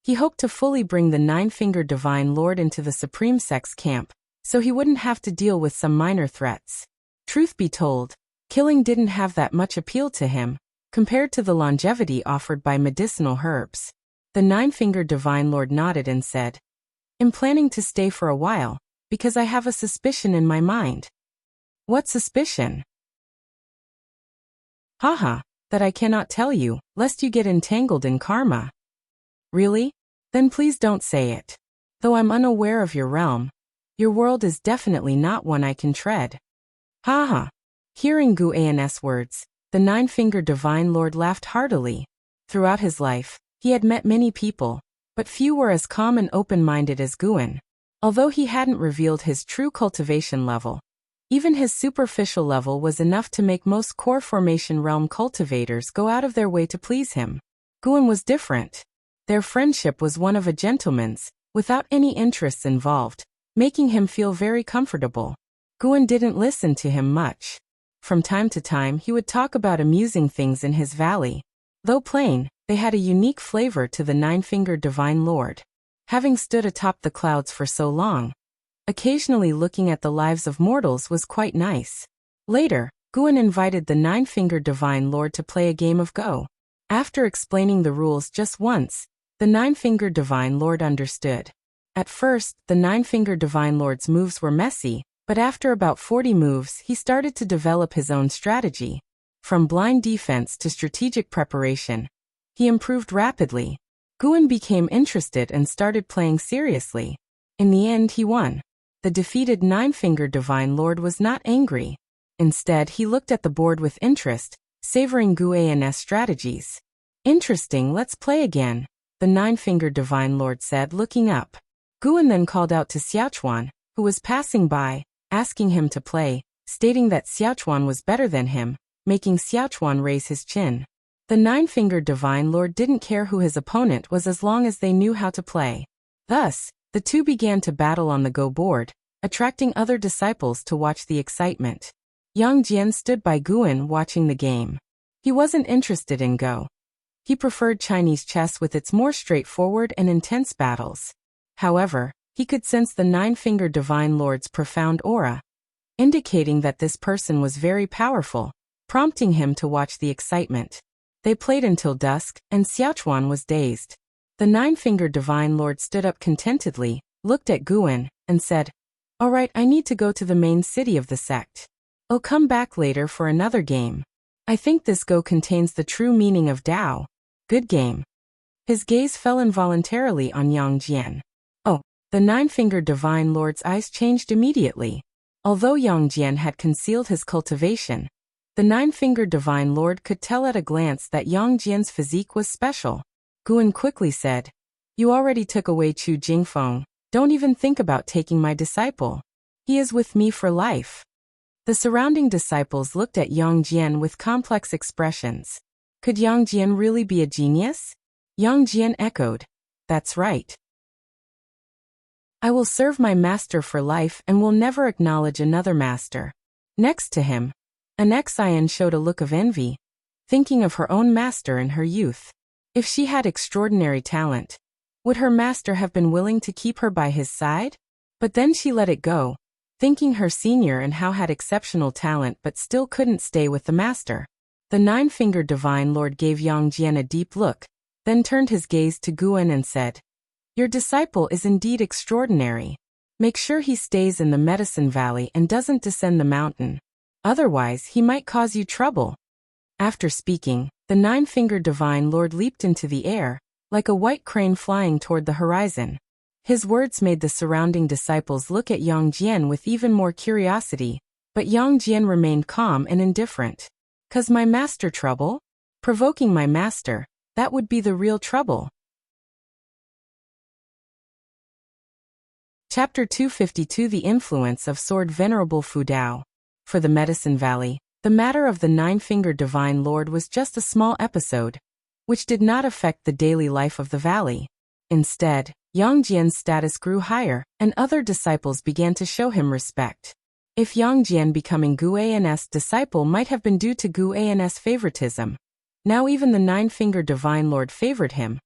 He hoped to fully bring the 9-fingered Divine Lord into the Supreme Sect's camp, so he wouldn't have to deal with some minor threats. Truth be told, killing didn't have that much appeal to him, compared to the longevity offered by medicinal herbs. The 9-fingered Divine Lord nodded and said, I'm planning to stay for a while, because I have a suspicion in my mind. What suspicion? Haha, that I cannot tell you, lest you get entangled in karma. Really? Then please don't say it. Though I'm unaware of your realm, your world is definitely not one I can tread. Haha. Hearing Guan's words, the 9-fingered Divine Lord laughed heartily. Throughout his life, he had met many people, but few were as calm and open-minded as Guan. Although he hadn't revealed his true cultivation level, even his superficial level was enough to make most core formation realm cultivators go out of their way to please him. Guan was different. Their friendship was one of a gentleman's, without any interests involved, making him feel very comfortable. Guan didn't listen to him much. From time to time he would talk about amusing things in his valley. Though plain, they had a unique flavor to the 9-fingered Divine Lord. Having stood atop the clouds for so long, occasionally looking at the lives of mortals was quite nice. Later, Guan invited the 9-fingered Divine Lord to play a game of Go. After explaining the rules just once, the 9-fingered Divine Lord understood. At first, the 9-fingered Divine Lord's moves were messy, but after about 40 moves he started to develop his own strategy. From blind defense to strategic preparation, he improved rapidly. Guan became interested and started playing seriously. In the end he won. The defeated 9-fingered Divine Lord was not angry. Instead he looked at the board with interest, savoring Guan's strategies. Interesting, let's play again, the 9-fingered Divine Lord said, looking up. Guan then called out to Xiaochuan, who was passing by, asking him to play, stating that Xiaochuan was better than him, making Xiaochuan raise his chin. The 9-fingered Divine Lord didn't care who his opponent was as long as they knew how to play. Thus, the two began to battle on the Go board, attracting other disciples to watch the excitement. Yang Jian stood by Guan watching the game. He wasn't interested in Go. He preferred Chinese chess with its more straightforward and intense battles. However, he could sense the 9-fingered Divine Lord's profound aura, indicating that this person was very powerful, prompting him to watch the excitement. They played until dusk, and Xiaochuan was dazed. The 9-fingered Divine Lord stood up contentedly, looked at Guan, and said, All right, I need to go to the main city of the sect. I'll come back later for another game. I think this Go contains the true meaning of Tao. Good game. His gaze fell involuntarily on Yang Jian. Oh, the 9-fingered Divine Lord's eyes changed immediately. Although Yang Jian had concealed his cultivation, the 9-fingered Divine Lord could tell at a glance that Yang Jian's physique was special. Guan quickly said, You already took away Chu Jingfeng. Don't even think about taking my disciple. He is with me for life. The surrounding disciples looked at Yang Jian with complex expressions. Could Yang Jian really be a genius? Yang Jian echoed, That's right. I will serve my master for life and will never acknowledge another master. Next to him, an Xian showed a look of envy, thinking of her own master in her youth. If she had extraordinary talent, would her master have been willing to keep her by his side? But then she let it go, thinking her senior and how had exceptional talent but still couldn't stay with the master. The nine-fingered divine lord gave Yang Jian a deep look, then turned his gaze to Guan and said, "Your disciple is indeed extraordinary. Make sure he stays in the Medicine Valley and doesn't descend the mountain. Otherwise, he might cause you trouble." After speaking, the nine-fingered divine lord leaped into the air, like a white crane flying toward the horizon. His words made the surrounding disciples look at Yang Jian with even more curiosity, but Yang Jian remained calm and indifferent. "'Cause my master trouble? Provoking my master, that would be the real trouble." Chapter 252 The Influence of Sword Venerable Fu Dao. For the Medicine Valley, the matter of the nine-fingered divine lord was just a small episode, which did not affect the daily life of the valley. Instead, Yang Jian's status grew higher, and other disciples began to show him respect. If Yang Jian becoming Gu An's disciple might have been due to Gu An's favoritism, now even the nine-fingered divine lord favored him,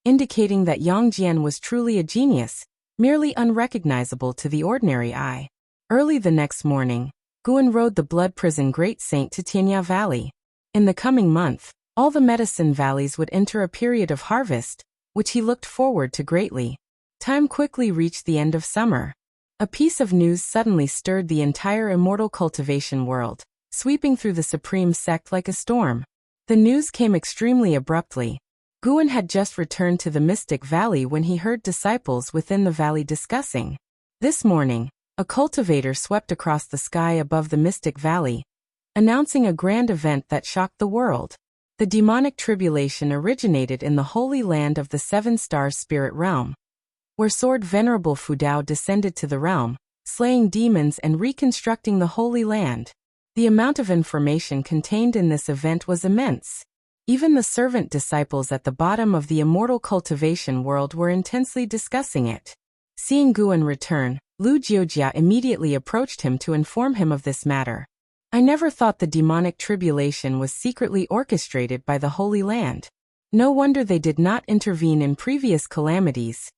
indicating that Yang Jian was truly a genius, merely unrecognizable to the ordinary eye. Early the next morning, Guan rode the Blood Prison Great Saint to Tianya Valley. In the coming month, all the medicine valleys would enter a period of harvest, which he looked forward to greatly. Time quickly reached the end of summer. A piece of news suddenly stirred the entire immortal cultivation world, sweeping through the supreme sect like a storm. The news came extremely abruptly. Guan had just returned to the Mystic Valley when he heard disciples within the valley discussing. This morning, a cultivator swept across the sky above the Mystic Valley, announcing a grand event that shocked the world. The demonic tribulation originated in the holy land of the Seven-Star Spirit Realm, where Sword Venerable Fu Dao descended to the realm, slaying demons and reconstructing the Holy Land. The amount of information contained in this event was immense. Even the servant disciples at the bottom of the immortal cultivation world were intensely discussing it. Seeing Guan return, Lu Jiujia immediately approached him to inform him of this matter. "I never thought the demonic tribulation was secretly orchestrated by the Holy Land. No wonder they did not intervene in previous calamities,"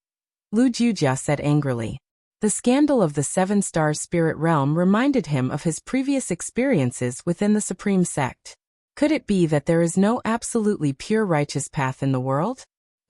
Lu Jiujia said angrily. The scandal of the Seven-Star Spirit Realm reminded him of his previous experiences within the Supreme Sect. Could it be that there is no absolutely pure righteous path in the world?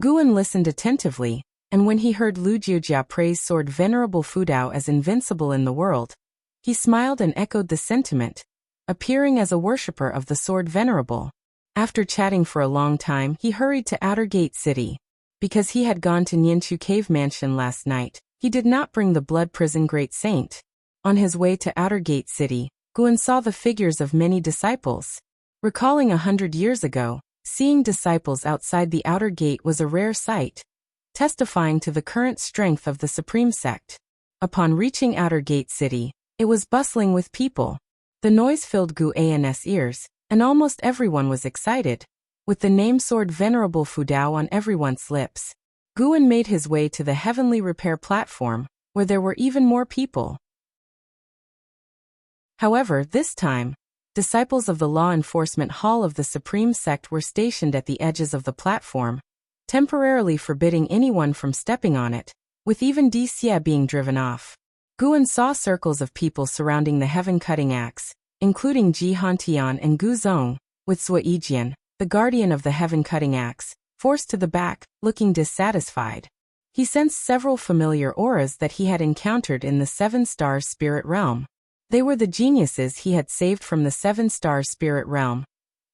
Guan listened attentively, and when he heard Lu Jiujia praise Sword Venerable Fu Dao as invincible in the world, he smiled and echoed the sentiment, appearing as a worshipper of the Sword Venerable. After chatting for a long time, he hurried to Outer Gate City. Because he had gone to Nianchu Cave Mansion last night, he did not bring the Blood Prison Great Saint. On his way to Outer Gate City, Guan saw the figures of many disciples. Recalling 100 years ago, seeing disciples outside the outer gate was a rare sight, testifying to the current strength of the Supreme Sect. Upon reaching Outer Gate City, it was bustling with people. The noise filled Gu An's ears, and almost everyone was excited. With the name Sword Venerable Fu Dao on everyone's lips, Guan made his way to the Heavenly Repair platform, where there were even more people. However, this time, disciples of the Law Enforcement Hall of the Supreme Sect were stationed at the edges of the platform, temporarily forbidding anyone from stepping on it, with even Dixia being driven off. Guan saw circles of people surrounding the heaven-cutting axe, including Ji Hantian and Gu Zong, with Zhuo Yijian, the guardian of the heaven-cutting axe, forced to the back, looking dissatisfied. He sensed several familiar auras that he had encountered in the Seven-Star Spirit Realm. They were the geniuses he had saved from the Seven-Star Spirit Realm,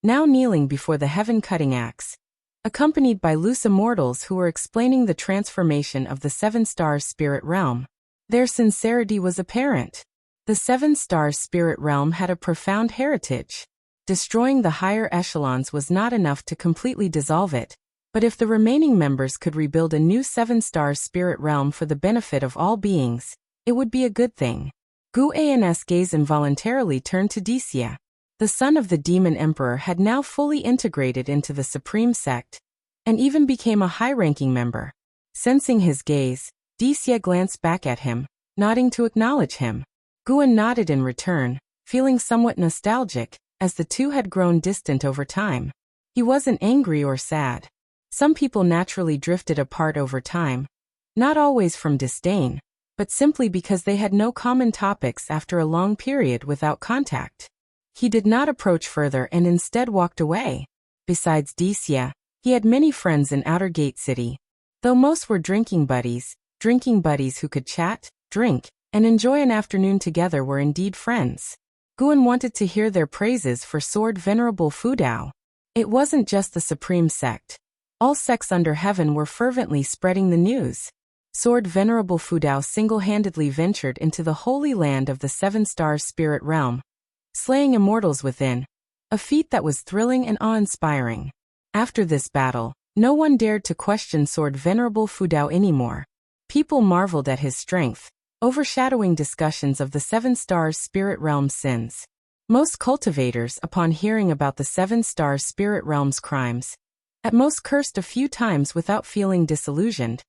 now kneeling before the heaven-cutting axe, accompanied by loose immortals who were explaining the transformation of the Seven-Star Spirit Realm. Their sincerity was apparent. The Seven-Star Spirit Realm had a profound heritage. Destroying the higher echelons was not enough to completely dissolve it, but if the remaining members could rebuild a new Seven-Star Spirit Realm for the benefit of all beings, it would be a good thing. Gu An's gaze involuntarily turned to Dixia. The son of the Demon Emperor had now fully integrated into the Supreme Sect, and even became a high-ranking member. Sensing his gaze, Dixia glanced back at him, nodding to acknowledge him. Guan nodded in return, feeling somewhat nostalgic, as the two had grown distant over time. He wasn't angry or sad. Some people naturally drifted apart over time, not always from disdain, but simply because they had no common topics after a long period without contact. He did not approach further and instead walked away. Besides Wuxia, he had many friends in Outer Gate City. Though most were drinking buddies who could chat, drink, and enjoy an afternoon together were indeed friends. Guan wanted to hear their praises for Sword Venerable Fudao. It wasn't just the supreme sect. All sects under heaven were fervently spreading the news. Sword Venerable Fudao single-handedly ventured into the holy land of the Seven Stars Spirit Realm, slaying immortals within, a feat that was thrilling and awe-inspiring. After this battle, no one dared to question Sword Venerable Fudao anymore. People marveled at his strength, overshadowing discussions of the Seven Stars Spirit Realm's sins. Most cultivators, upon hearing about the Seven Stars Spirit Realm's crimes, at most cursed a few times without feeling disillusioned,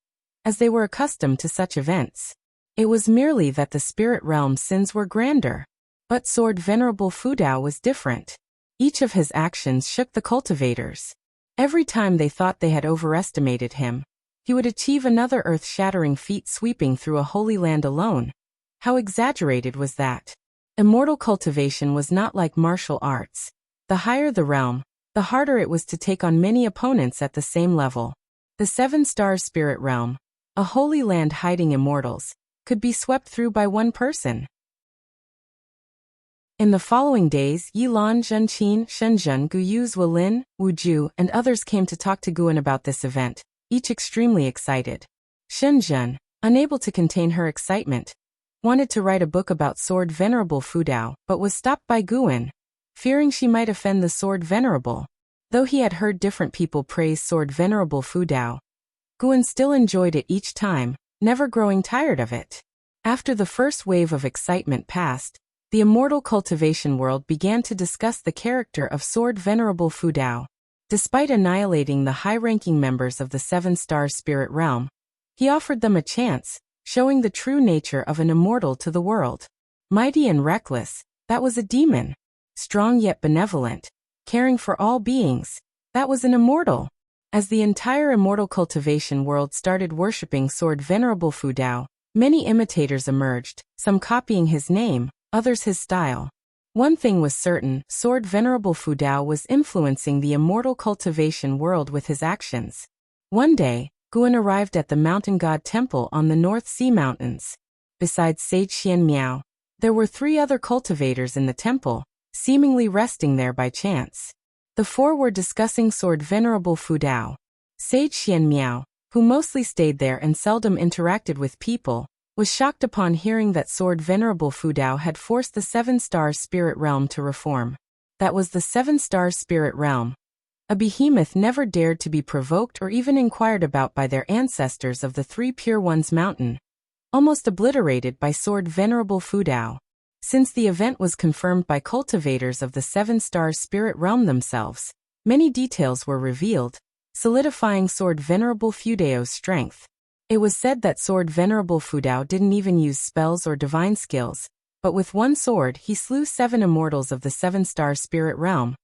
as they were accustomed to such events. It was merely that the Spirit Realm's sins were grander. But Sword Venerable Fudao was different. Each of his actions shook the cultivators. Every time they thought they had overestimated him, he would achieve another earth-shattering feat sweeping through a holy land alone. How exaggerated was that? Immortal cultivation was not like martial arts. The higher the realm, the harder it was to take on many opponents at the same level. The Seven Stars Spirit Realm, a holy land hiding immortals, could be swept through by one person. In the following days, Yilan, Zhenqin, Shenzhen, Guyu, Zuolin, Wuzhu, and others came to talk to Guan about this event, each extremely excited. Shenzhen, unable to contain her excitement, wanted to write a book about Sword Venerable Fudao, but was stopped by Guan, fearing she might offend the Sword Venerable. Though he had heard different people praise Sword Venerable Fudao, Guan still enjoyed it each time, never growing tired of it. After the first wave of excitement passed, the immortal cultivation world began to discuss the character of Sword Venerable Fudao. Despite annihilating the high-ranking members of the Seven Stars Spirit Realm, he offered them a chance, showing the true nature of an immortal to the world. Mighty and reckless, that was a demon. Strong yet benevolent, caring for all beings, that was an immortal. As the entire immortal cultivation world started worshipping Sword Venerable Fudao, many imitators emerged, some copying his name, others his style. One thing was certain, Sword Venerable Fudao was influencing the immortal cultivation world with his actions. One day, Guan arrived at the Mountain God Temple on the North Sea Mountains. Besides Sage Xian Miao, there were 3 other cultivators in the temple, seemingly resting there by chance. The 4 were discussing Sword Venerable Fudao. Sage Xian Miao, who mostly stayed there and seldom interacted with people, was shocked upon hearing that Sword Venerable Fudao had forced the Seven Stars Spirit Realm to reform. That was the Seven Stars Spirit Realm. A behemoth never dared to be provoked or even inquired about by their ancestors of the 3 Pure Ones Mountain, almost obliterated by Sword Venerable Fudao. Since the event was confirmed by cultivators of the Seven Stars Spirit Realm themselves, many details were revealed, solidifying Sword Venerable Fudao's strength. It was said that Sword Venerable Fudao didn't even use spells or divine skills, but with one sword he slew 7 immortals of the Seven Stars Spirit Realm.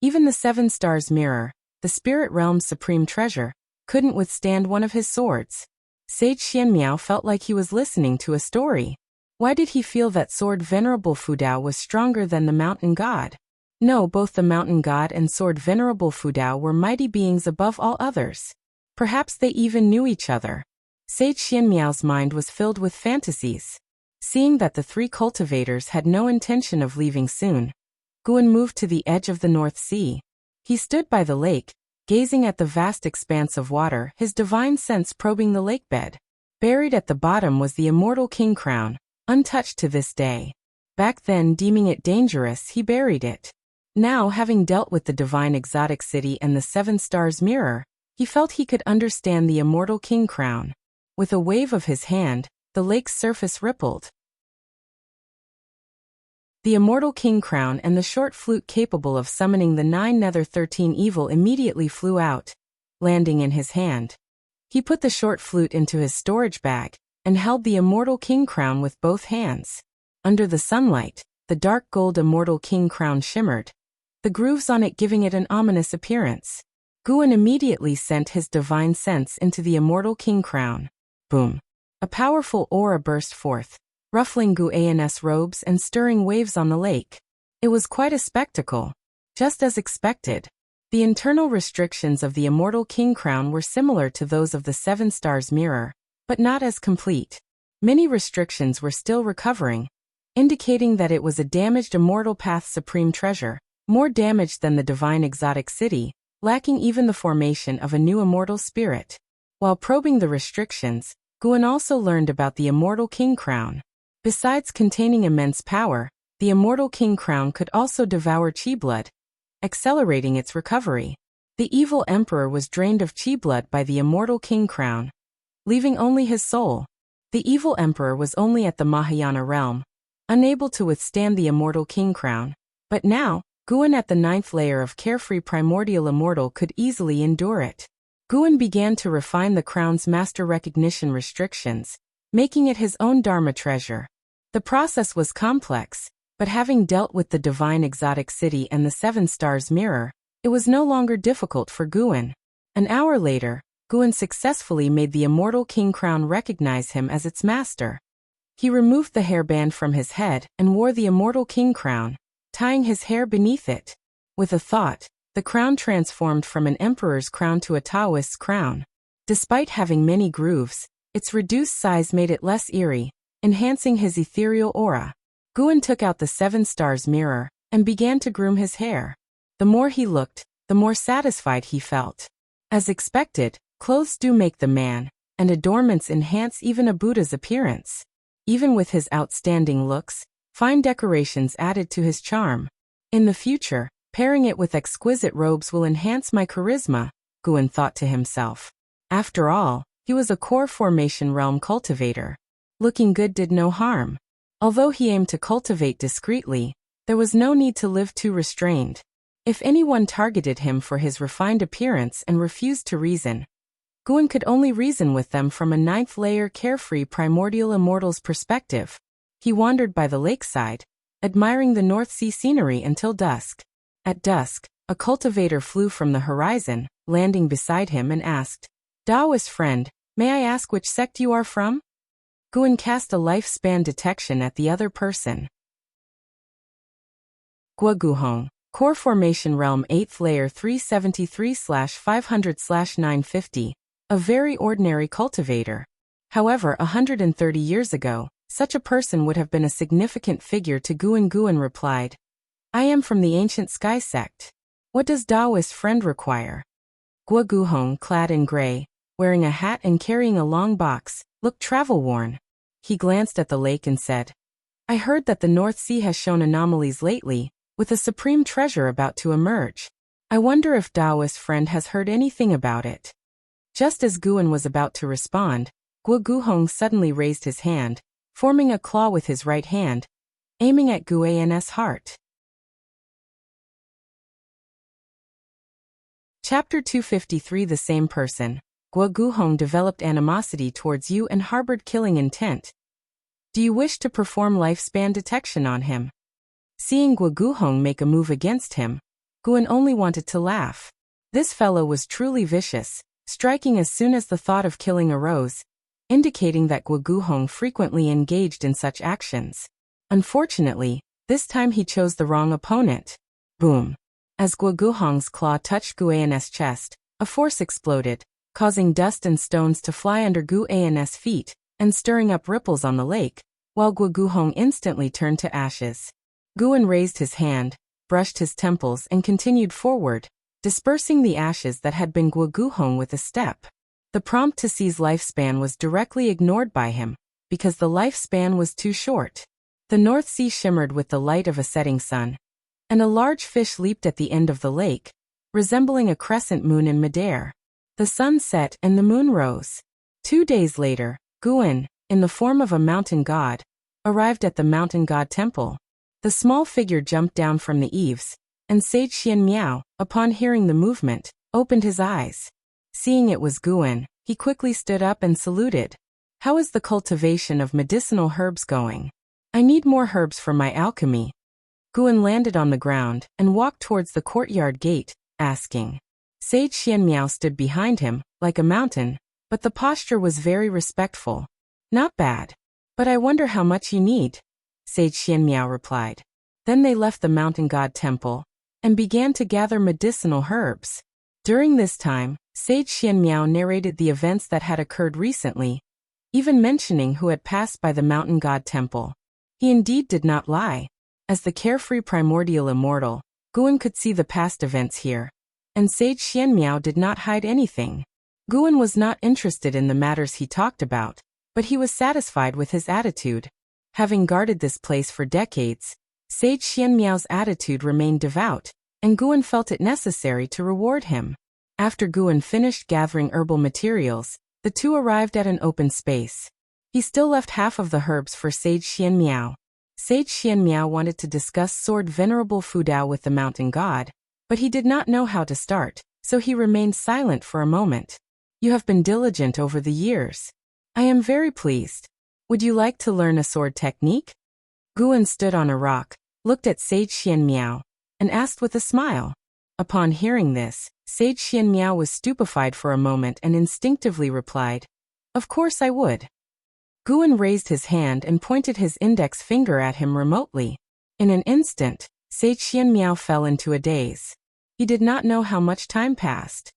Even the Seven Stars Mirror, the Spirit Realm's supreme treasure, couldn't withstand one of his swords. Sage Xianmiao felt like he was listening to a story. Why did he feel that Sword Venerable Fudao was stronger than the Mountain God? No, both the Mountain God and Sword Venerable Fudao were mighty beings above all others. Perhaps they even knew each other. Sage Xianmiao's mind was filled with fantasies. Seeing that the 3 cultivators had no intention of leaving soon, Guan moved to the edge of the North Sea. He stood by the lake, gazing at the vast expanse of water, his divine sense probing the lakebed. Buried at the bottom was the immortal king crown, untouched to this day. Back then, deeming it dangerous, he buried it. Now, having dealt with the divine exotic city and the Seven Stars Mirror, he felt he could understand the immortal king crown. With a wave of his hand, the lake's surface rippled. The immortal king crown and the short flute capable of summoning the 9 Nether 13 evil immediately flew out, landing in his hand. He put the short flute into his storage bag, and held the immortal king crown with both hands. Under the sunlight, the dark gold immortal king crown shimmered, the grooves on it giving it an ominous appearance. Guan immediately sent his divine sense into the immortal king crown. Boom! A powerful aura burst forth, ruffling Guan's robes and stirring waves on the lake. It was quite a spectacle. Just as expected. The internal restrictions of the immortal king crown were similar to those of the Seven Stars mirror, but not as complete. Many restrictions were still recovering, indicating that it was a damaged immortal path supreme treasure, more damaged than the divine exotic city, lacking even the formation of a new immortal spirit. While probing the restrictions, Guan also learned about the immortal king crown. Besides containing immense power, the immortal king crown could also devour chi blood, accelerating its recovery. The evil emperor was drained of chi blood by the immortal king crown, leaving only his soul. The evil emperor was only at the Mahayana realm, unable to withstand the immortal king crown. But now, Guan at the 9th layer of carefree primordial immortal could easily endure it. Guan began to refine the crown's master recognition restrictions, making it his own dharma treasure. The process was complex, but having dealt with the divine exotic city and the Seven Stars mirror, it was no longer difficult for Guan. An hour later, Guan successfully made the immortal king crown recognize him as its master. He removed the hairband from his head and wore the immortal king crown, tying his hair beneath it. With a thought, the crown transformed from an emperor's crown to a Taoist's crown. Despite having many grooves, its reduced size made it less eerie, enhancing his ethereal aura. Guan took out the Seven Stars mirror and began to groom his hair. The more he looked, the more satisfied he felt. As expected, clothes do make the man, and adornments enhance even a Buddha's appearance. Even with his outstanding looks, fine decorations added to his charm. In the future, pairing it with exquisite robes will enhance my charisma, Guan thought to himself. After all, he was a core formation realm cultivator. Looking good did no harm. Although he aimed to cultivate discreetly, there was no need to live too restrained. If anyone targeted him for his refined appearance and refused to reason, Guan could only reason with them from a 9th layer carefree primordial immortal's perspective. He wandered by the lakeside, admiring the North Sea scenery until dusk. At dusk, a cultivator flew from the horizon, landing beside him and asked, "Taoist friend, may I ask which sect you are from?" Guan cast a lifespan detection at the other person. Guoguhong, Core Formation Realm 8th Layer 373/500/950, a very ordinary cultivator. However, 130 years ago, such a person would have been a significant figure to Guan. Guan replied, "I am from the ancient sky sect. What does Taoist friend require?" Guoguhong, clad in gray, wearing a hat and carrying a long box, looked travel-worn. He glanced at the lake and said, "I heard that the North Sea has shown anomalies lately, with a supreme treasure about to emerge. I wonder if Taoist friend has heard anything about it." Just as Guan was about to respond, Guoguhong suddenly raised his hand, forming a claw with his right hand, aiming at Guan's heart. Chapter 253. The same person. Guoguhong developed animosity towards you and harbored killing intent. Do you wish to perform lifespan detection on him? Seeing Guoguhong make a move against him, Guan only wanted to laugh. This fellow was truly vicious, striking as soon as the thought of killing arose, indicating that Guoguhong frequently engaged in such actions. Unfortunately, this time he chose the wrong opponent. Boom! As Guoguhong's claw touched Guan's chest, a force exploded, causing dust and stones to fly under Guan's feet, and stirring up ripples on the lake, while Guoguhong instantly turned to ashes. Guan raised his hand, brushed his temples and continued forward, dispersing the ashes that had been Guoguhong with a step. The prompt to seize lifespan was directly ignored by him, because the lifespan was too short. The North Sea shimmered with the light of a setting sun, and a large fish leaped at the end of the lake, resembling a crescent moon in midair. The sun set and the moon rose. 2 days later, Guan, in the form of a mountain god, arrived at the mountain god temple. The small figure jumped down from the eaves, and Sage Xian Miao, upon hearing the movement, opened his eyes. Seeing it was Guan, he quickly stood up and saluted. "How is the cultivation of medicinal herbs going? I need more herbs for my alchemy." Guan landed on the ground and walked towards the courtyard gate, asking. Sage Xian Miao stood behind him, like a mountain, but the posture was very respectful. "Not bad. But I wonder how much you need," Sage Xian Miao replied. Then they left the mountain god temple and began to gather medicinal herbs. During this time, Sage Xianmiao narrated the events that had occurred recently, even mentioning who had passed by the mountain god temple. He indeed did not lie. As the carefree primordial immortal, Guan could see the past events here. And Sage Xianmiao did not hide anything. Guan was not interested in the matters he talked about, but he was satisfied with his attitude. Having guarded this place for decades, Sage Xianmiao's attitude remained devout, and Guan felt it necessary to reward him. After Guan finished gathering herbal materials, the two arrived at an open space. He still left half of the herbs for Sage Xianmiao. Sage Xianmiao wanted to discuss Sword Venerable Fudao with the mountain god, but he did not know how to start, so he remained silent for a moment. You have been diligent over the years. I am very pleased. Would you like to learn a sword technique? Guan stood on a rock, looked at Sage Xianmiao, and asked with a smile. Upon hearing this, Sage Xianmiao was stupefied for a moment and instinctively replied, "Of course I would." Guan raised his hand and pointed his index finger at him remotely. In an instant, Sage Xianmiao fell into a daze. He did not know how much time passed.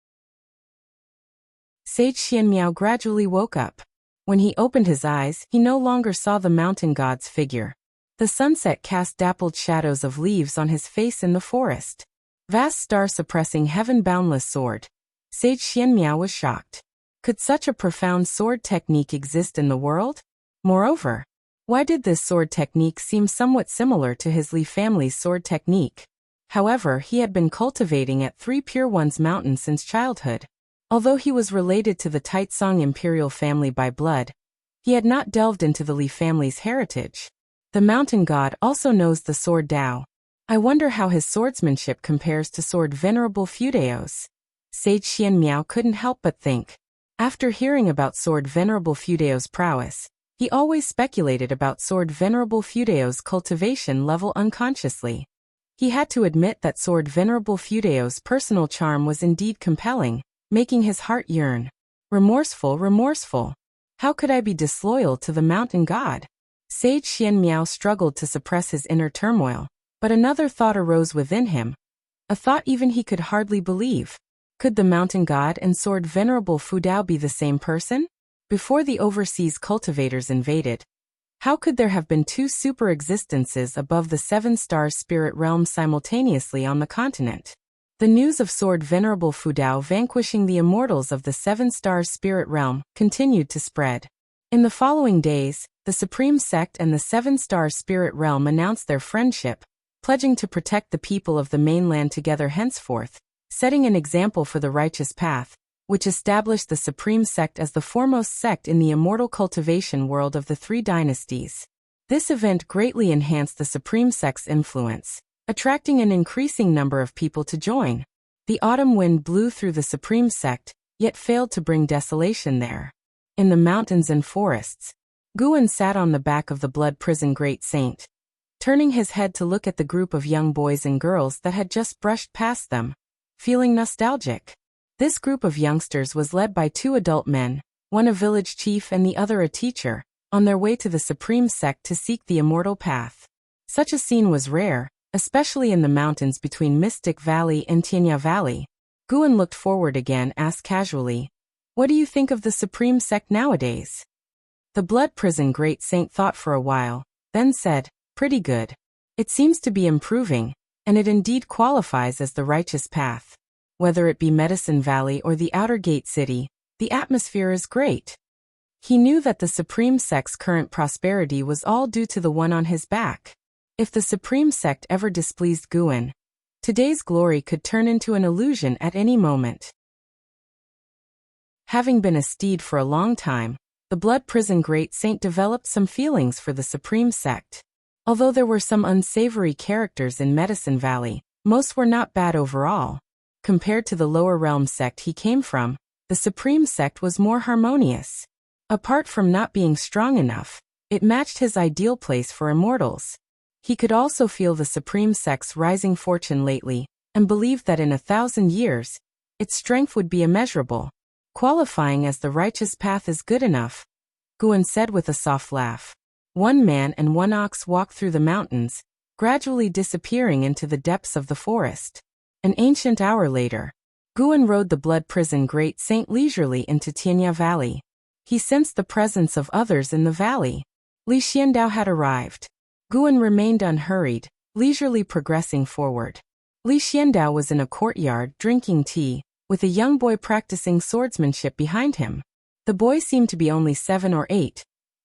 Sage Xianmiao gradually woke up. When he opened his eyes, he no longer saw the mountain god's figure. The sunset cast dappled shadows of leaves on his face in the forest. Vast star-suppressing heaven-boundless sword. Sage Xianmiao was shocked. Could such a profound sword technique exist in the world? Moreover, why did this sword technique seem somewhat similar to his Li family's sword technique? However, he had been cultivating at Three Pure Ones Mountain since childhood. Although he was related to the Taitsong imperial family by blood, he had not delved into the Li family's heritage. The mountain god also knows the sword Dao. I wonder how his swordsmanship compares to Sword Venerable Fudao's. Sage Xianmiao couldn't help but think. After hearing about Sword Venerable Fudao's prowess, he always speculated about Sword Venerable Fudao's cultivation level unconsciously. He had to admit that Sword Venerable Fudao's personal charm was indeed compelling, making his heart yearn. Remorseful. How could I be disloyal to the mountain god? Sage Xianmiao struggled to suppress his inner turmoil, but another thought arose within him. A thought even he could hardly believe. Could the mountain god and Sword Venerable Fudao be the same person? Before the overseas cultivators invaded, how could there have been two super existences above the seven-star spirit realm simultaneously on the continent? The news of Sword Venerable Fudao vanquishing the immortals of the seven-star spirit realm continued to spread. In the following days, the Supreme Sect and the seven-star spirit realm announced their friendship, pledging to protect the people of the mainland together henceforth, setting an example for the righteous path, which established the Supreme Sect as the foremost sect in the immortal cultivation world of the three dynasties. This event greatly enhanced the Supreme Sect's influence, attracting an increasing number of people to join. The autumn wind blew through the Supreme Sect, yet failed to bring desolation there. In the mountains and forests, Guan sat on the back of the blood prison Great Saint, turning his head to look at the group of young boys and girls that had just brushed past them, feeling nostalgic. This group of youngsters was led by two adult men, one a village chief and the other a teacher, on their way to the Supreme Sect to seek the immortal path. Such a scene was rare, especially in the mountains between Mystic Valley and Tianya Valley. Guan looked forward again, asked casually, "What do you think of the Supreme Sect nowadays?" The blood prison Great Saint thought for a while, then said, "Pretty good. It seems to be improving, and it indeed qualifies as the righteous path. Whether it be Medicine Valley or the Outer Gate City, the atmosphere is great." He knew that the Supreme Sect's current prosperity was all due to the one on his back. If the Supreme Sect ever displeased Guan, today's glory could turn into an illusion at any moment. Having been a steed for a long time, the blood prison Great Saint developed some feelings for the Supreme Sect. Although there were some unsavory characters in Medicine Valley, most were not bad overall. Compared to the lower realm sect he came from, the Supreme Sect was more harmonious. Apart from not being strong enough, it matched his ideal place for immortals. He could also feel the Supreme Sect's rising fortune lately, and believed that in 1,000 years, its strength would be immeasurable. Qualifying as the righteous path is good enough, Guan said with a soft laugh. One man and one ox walked through the mountains, gradually disappearing into the depths of the forest. An ancient hour later, Guan rode the blood prison Great Saint leisurely into Tianya Valley. He sensed the presence of others in the valley. Li Xiandao had arrived. Guan remained unhurried, leisurely progressing forward. Li Xiandao was in a courtyard drinking tea, with a young boy practicing swordsmanship behind him. The boy seemed to be only 7 or 8,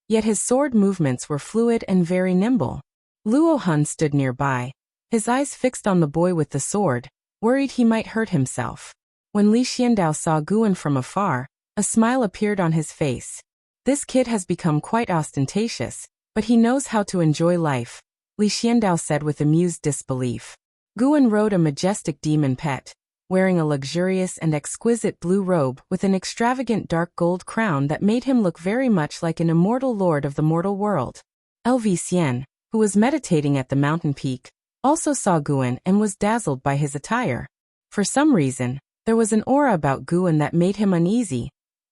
yet his sword movements were fluid and very nimble. Luo Hun stood nearby, his eyes fixed on the boy with the sword, worried he might hurt himself. When Li Xiandao saw Guan from afar, a smile appeared on his face. This kid has become quite ostentatious, but he knows how to enjoy life, Li Xiandao said with amused disbelief. Guan rode a majestic demon pet, wearing a luxurious and exquisite blue robe with an extravagant dark gold crown that made him look very much like an immortal lord of the mortal world. LV Xian, who was meditating at the mountain peak, also saw Guan and was dazzled by his attire. For some reason, there was an aura about Guan that made him uneasy,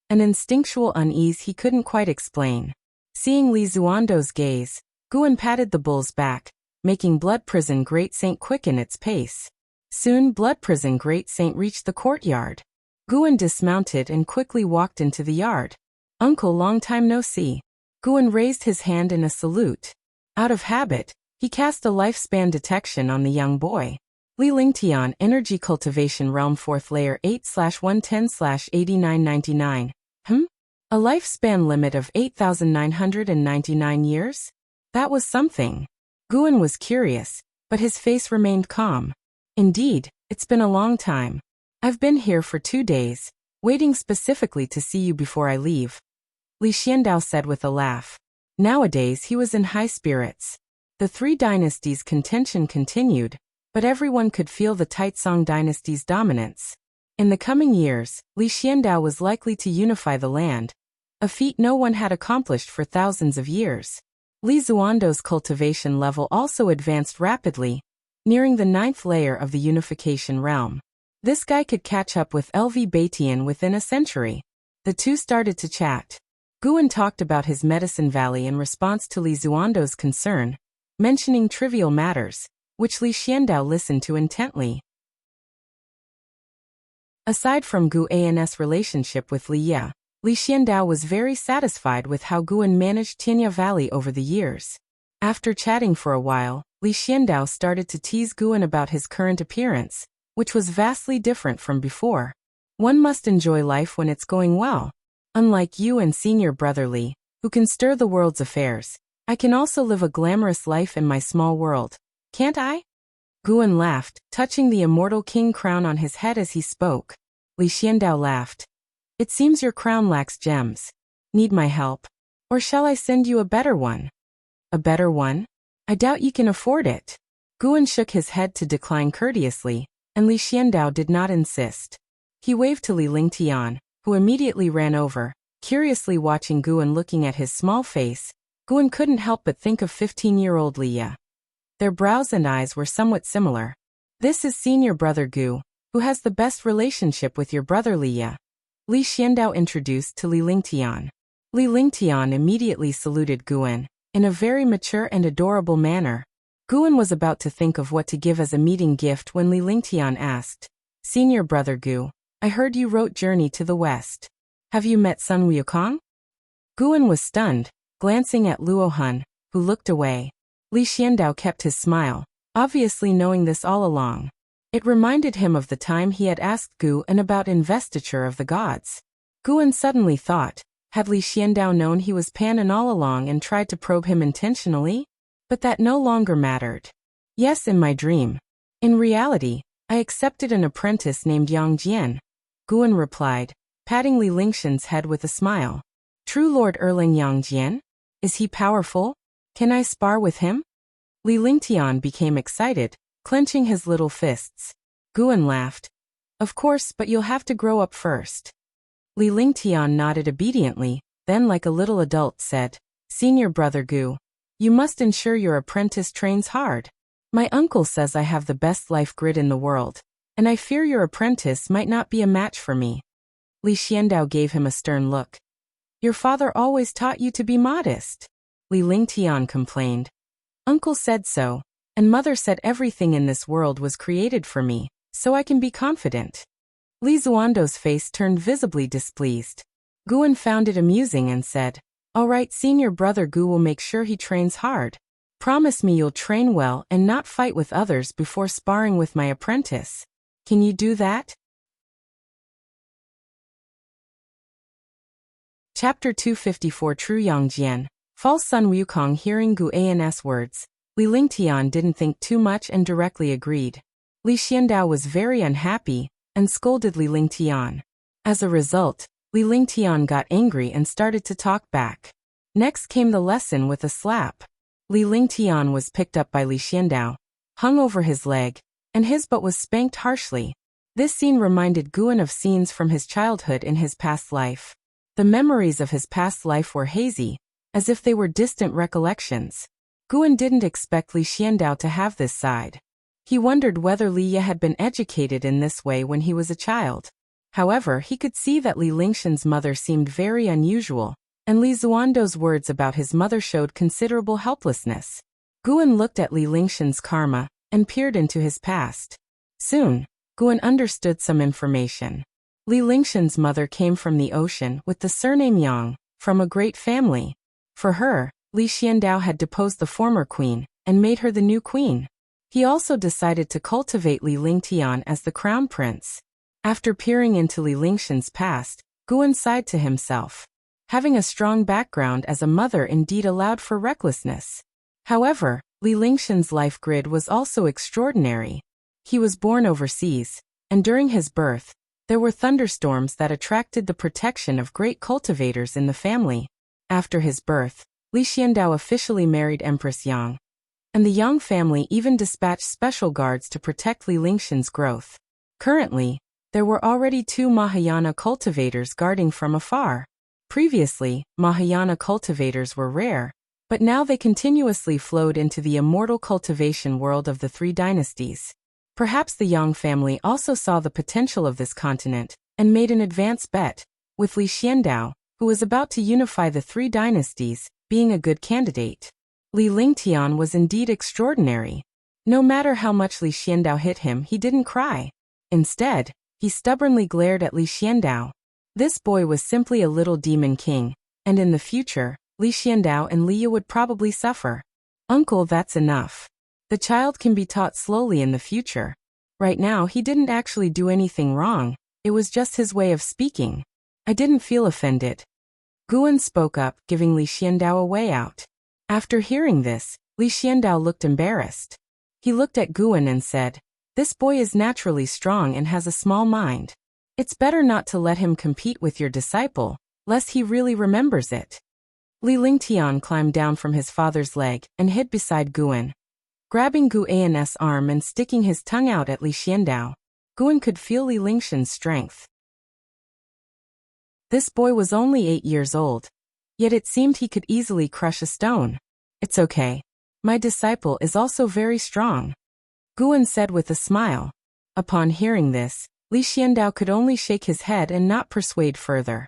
an instinctual unease he couldn't quite explain. Seeing Li Zuando's gaze, Guan patted the bull's back, making Blood Prison Great Saint quicken its pace. Soon Blood Prison Great Saint reached the courtyard. Guan dismounted and quickly walked into the yard. "Uncle, long time no see." Guan raised his hand in a salute. Out of habit, he cast a lifespan detection on the young boy. Li Lingtian, Energy Cultivation Realm 4th Layer 8/110/8999. A lifespan limit of 8,999 years? That was something. Guan was curious, but his face remained calm. "Indeed, it's been a long time. I've been here for 2 days, waiting specifically to see you before I leave," Li Xiandao said with a laugh. Nowadays he was in high spirits. The 3 dynasties' contention continued, but everyone could feel the Taizong dynasty's dominance. In the coming years, Li Xiandao was likely to unify the land, a feat no one had accomplished for thousands of years. Li Zuando's cultivation level also advanced rapidly, nearing the 9th layer of the unification realm. This guy could catch up with LV Baitian within a century. The two started to chat. Guan talked about his medicine valley in response to Li Zuando's concern, mentioning trivial matters, which Li Xiandao listened to intently. Aside from Gu An's relationship with Li Ye, Li Xiandao was very satisfied with how Guan managed Tianya Valley over the years. After chatting for a while, Li Xiandao started to tease Guan about his current appearance, which was vastly different from before. "One must enjoy life when it's going well. Unlike you and senior brother Li, who can stir the world's affairs, I can also live a glamorous life in my small world. Can't I?" Guan laughed, touching the immortal king crown on his head as he spoke. Li Xiandao laughed. "It seems your crown lacks gems. Need my help? Or shall I send you a better one?" "A better one? I doubt you can afford it." Guan shook his head to decline courteously, and Li Xiandao did not insist. He waved to Li Lingtian, who immediately ran over, curiously watching Guan looking at his small face. Guan couldn't help but think of 15-year-old Li Ye. Their brows and eyes were somewhat similar. "This is senior brother Gu, who has the best relationship with your brother Li Ye," Li Xiandao introduced to Li Lingtian. Li Lingtian immediately saluted Guan, in a very mature and adorable manner. Guan was about to think of what to give as a meeting gift when Li Lingtian asked, "Senior brother Gu, I heard you wrote Journey to the West. Have you met Sun Wukong?" Guan was stunned, glancing at Luo Hun, who looked away. Li Xiandao kept his smile, obviously knowing this all along. It reminded him of the time he had asked Guan about investiture of the gods. Guan suddenly thought, had Li Xiandao known he was Panan all along and tried to probe him intentionally? But that no longer mattered. "Yes, in my dream. In reality, I accepted an apprentice named Yang Jian," Guan replied, patting Li Lingtian's head with a smile. "True Lord Erling Yang Jian? Is he powerful? Can I spar with him?" Li Lingtian became excited, clenching his little fists. Guan laughed. "Of course, but you'll have to grow up first." Li Lingtian nodded obediently, then like a little adult said, "Senior brother Gu, you must ensure your apprentice trains hard. My uncle says I have the best life grid in the world, and I fear your apprentice might not be a match for me." Li Xiandao gave him a stern look. "Your father always taught you to be modest," Li Lingtian complained. "Uncle said so, And mother said everything in this world was created for me, so I can be confident. Li Xuando's face turned visibly displeased. Guan found it amusing and said, "All right, senior brother Gu will make sure he trains hard. Promise me you'll train well and not fight with others before sparring with my apprentice. Can you do that?" Chapter 254 True Yangjian. False Sun Wukong. Hearing Gu An's words, Li Lingtian didn't think too much and directly agreed. Li Xiandao was very unhappy and scolded Li Lingtian. As a result, Li Lingtian got angry and started to talk back. Next came the lesson with a slap. Li Lingtian was picked up by Li Xiandao, hung over his leg, and his butt was spanked harshly. This scene reminded Guan of scenes from his childhood in his past life. The memories of his past life were hazy, as if they were distant recollections. Guan didn't expect Li Xiandao to have this side. He wondered whether Li Ye had been educated in this way when he was a child. However, he could see that Li Lingshan's mother seemed very unusual, and Li Xuando's words about his mother showed considerable helplessness. Guan looked at Li Lingshan's karma and peered into his past. Soon, Guan understood some information. Li Lingshan's mother came from the ocean with the surname Yang, from a great family. For her, Li Xiandao had deposed the former queen and made her the new queen. He also decided to cultivate Li Lingtian as the crown prince. After peering into Li Lingshan's past, Guan sighed to himself. Having a strong background as a mother indeed allowed for recklessness. However, Li Lingshan's life grid was also extraordinary. He was born overseas, and during his birth, there were thunderstorms that attracted the protection of great cultivators in the family. After his birth, Li Xiandao officially married Empress Yang, and the Yang family even dispatched special guards to protect Li Lingshan's growth. Currently, there were already 2 Mahayana cultivators guarding from afar. Previously, Mahayana cultivators were rare, but now they continuously flowed into the immortal cultivation world of the 3 dynasties. Perhaps the Yang family also saw the potential of this continent and made an advance bet, with Li Xiandao, who was about to unify the 3 dynasties, being a good candidate. Li Lingtian was indeed extraordinary. No matter how much Li Xiandao hit him, he didn't cry. Instead, he stubbornly glared at Li Xiandao. This boy was simply a little demon king, and in the future, Li Xiandao and Li Ye would probably suffer. "Uncle, that's enough. The child can be taught slowly in the future. Right now he didn't actually do anything wrong, it was just his way of speaking. I didn't feel offended." Guan spoke up, giving Li Xiandao a way out. After hearing this, Li Xiandao looked embarrassed. He looked at Guan and said, "This boy is naturally strong and has a small mind. It's better not to let him compete with your disciple, lest he really remembers it." Li Lingtian climbed down from his father's leg and hid beside Guan. Grabbing Gu An's arm and sticking his tongue out at Li Xiandao, Guan could feel Li Lingshan's strength. This boy was only 8 years old, yet it seemed he could easily crush a stone. "It's okay. My disciple is also very strong," Guan said with a smile. Upon hearing this, Li Xiandao could only shake his head and not persuade further.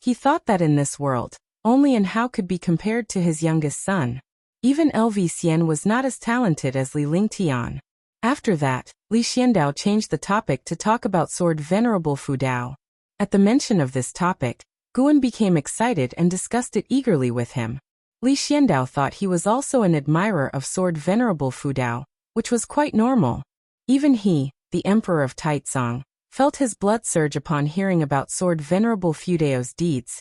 He thought that in this world, only An Hao could be compared to his youngest son. Even LV Xian was not as talented as Li Lingtian. After that, Li Xiandao changed the topic to talk about Sword Venerable Fu Dao. At the mention of this topic, Guan became excited and discussed it eagerly with him. Li Xiandao thought he was also an admirer of Sword Venerable Fu Dao, which was quite normal. Even he, the Emperor of Taizong, felt his blood surge upon hearing about Sword Venerable Fu Dao's deeds.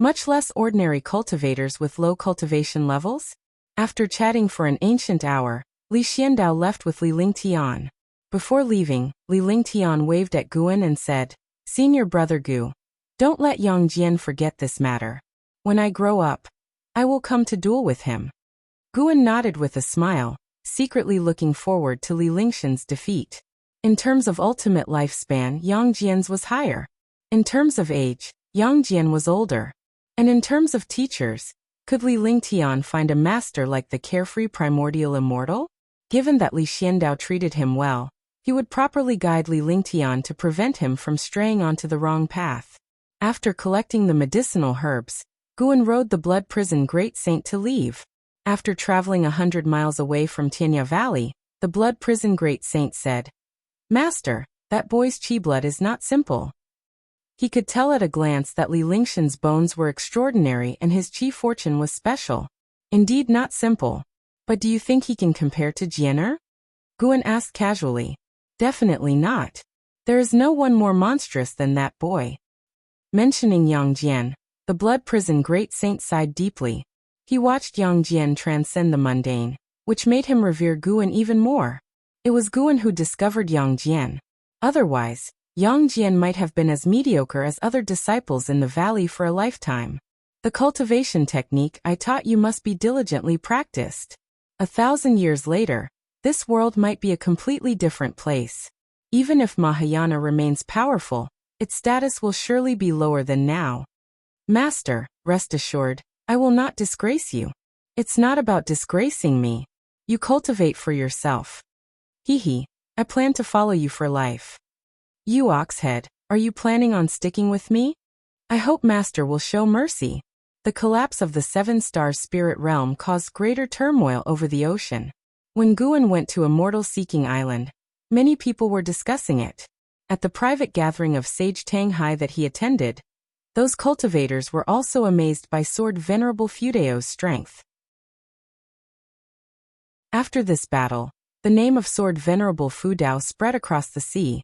Much less ordinary cultivators with low cultivation levels? After chatting for an ancient hour, Li Xiandao left with Li Lingtian. Before leaving, Li Lingtian waved at Guan and said, "Senior brother Gu, don't let Yang Jian forget this matter. When I grow up, I will come to duel with him." Guan nodded with a smile, secretly looking forward to Li Lingshan's defeat. In terms of ultimate lifespan, Yang Jian's was higher. In terms of age, Yang Jian was older. And in terms of teachers, could Li Lingtian find a master like the carefree primordial immortal? Given that Li Xiandao treated him well, he would properly guide Li Lingtian to prevent him from straying onto the wrong path. After collecting the medicinal herbs, Guan rode the blood prison great saint to leave. After traveling 100 miles away from Tianya Valley, the blood prison great saint said, "Master, that boy's chi blood is not simple." He could tell at a glance that Li Lingshan's bones were extraordinary and his chi fortune was special. Indeed not simple. But do you think he can compare to Jianer? Guan asked casually. Definitely not. There is no one more monstrous than that boy. Mentioning Yang Jian, the blood prison great saint sighed deeply. He watched Yang Jian transcend the mundane, which made him revere Guan even more. It was Guan who discovered Yang Jian. Otherwise, Yang Jian might have been as mediocre as other disciples in the valley for a lifetime. The cultivation technique I taught you must be diligently practiced. 1,000 years later, this world might be a completely different place. Even if Mahayana remains powerful, its status will surely be lower than now. Master, rest assured, I will not disgrace you. It's not about disgracing me. You cultivate for yourself. Hee, I plan to follow you for life. You Oxhead, are you planning on sticking with me? I hope Master will show mercy. The collapse of the 7-star spirit realm caused greater turmoil over the ocean. When Guan went to a mortal-seeking island, many people were discussing it. At the private gathering of Sage Tanghai that he attended, those cultivators were also amazed by Sword Venerable Fudeo's strength. After this battle, the name of Sword Venerable Fudao spread across the sea,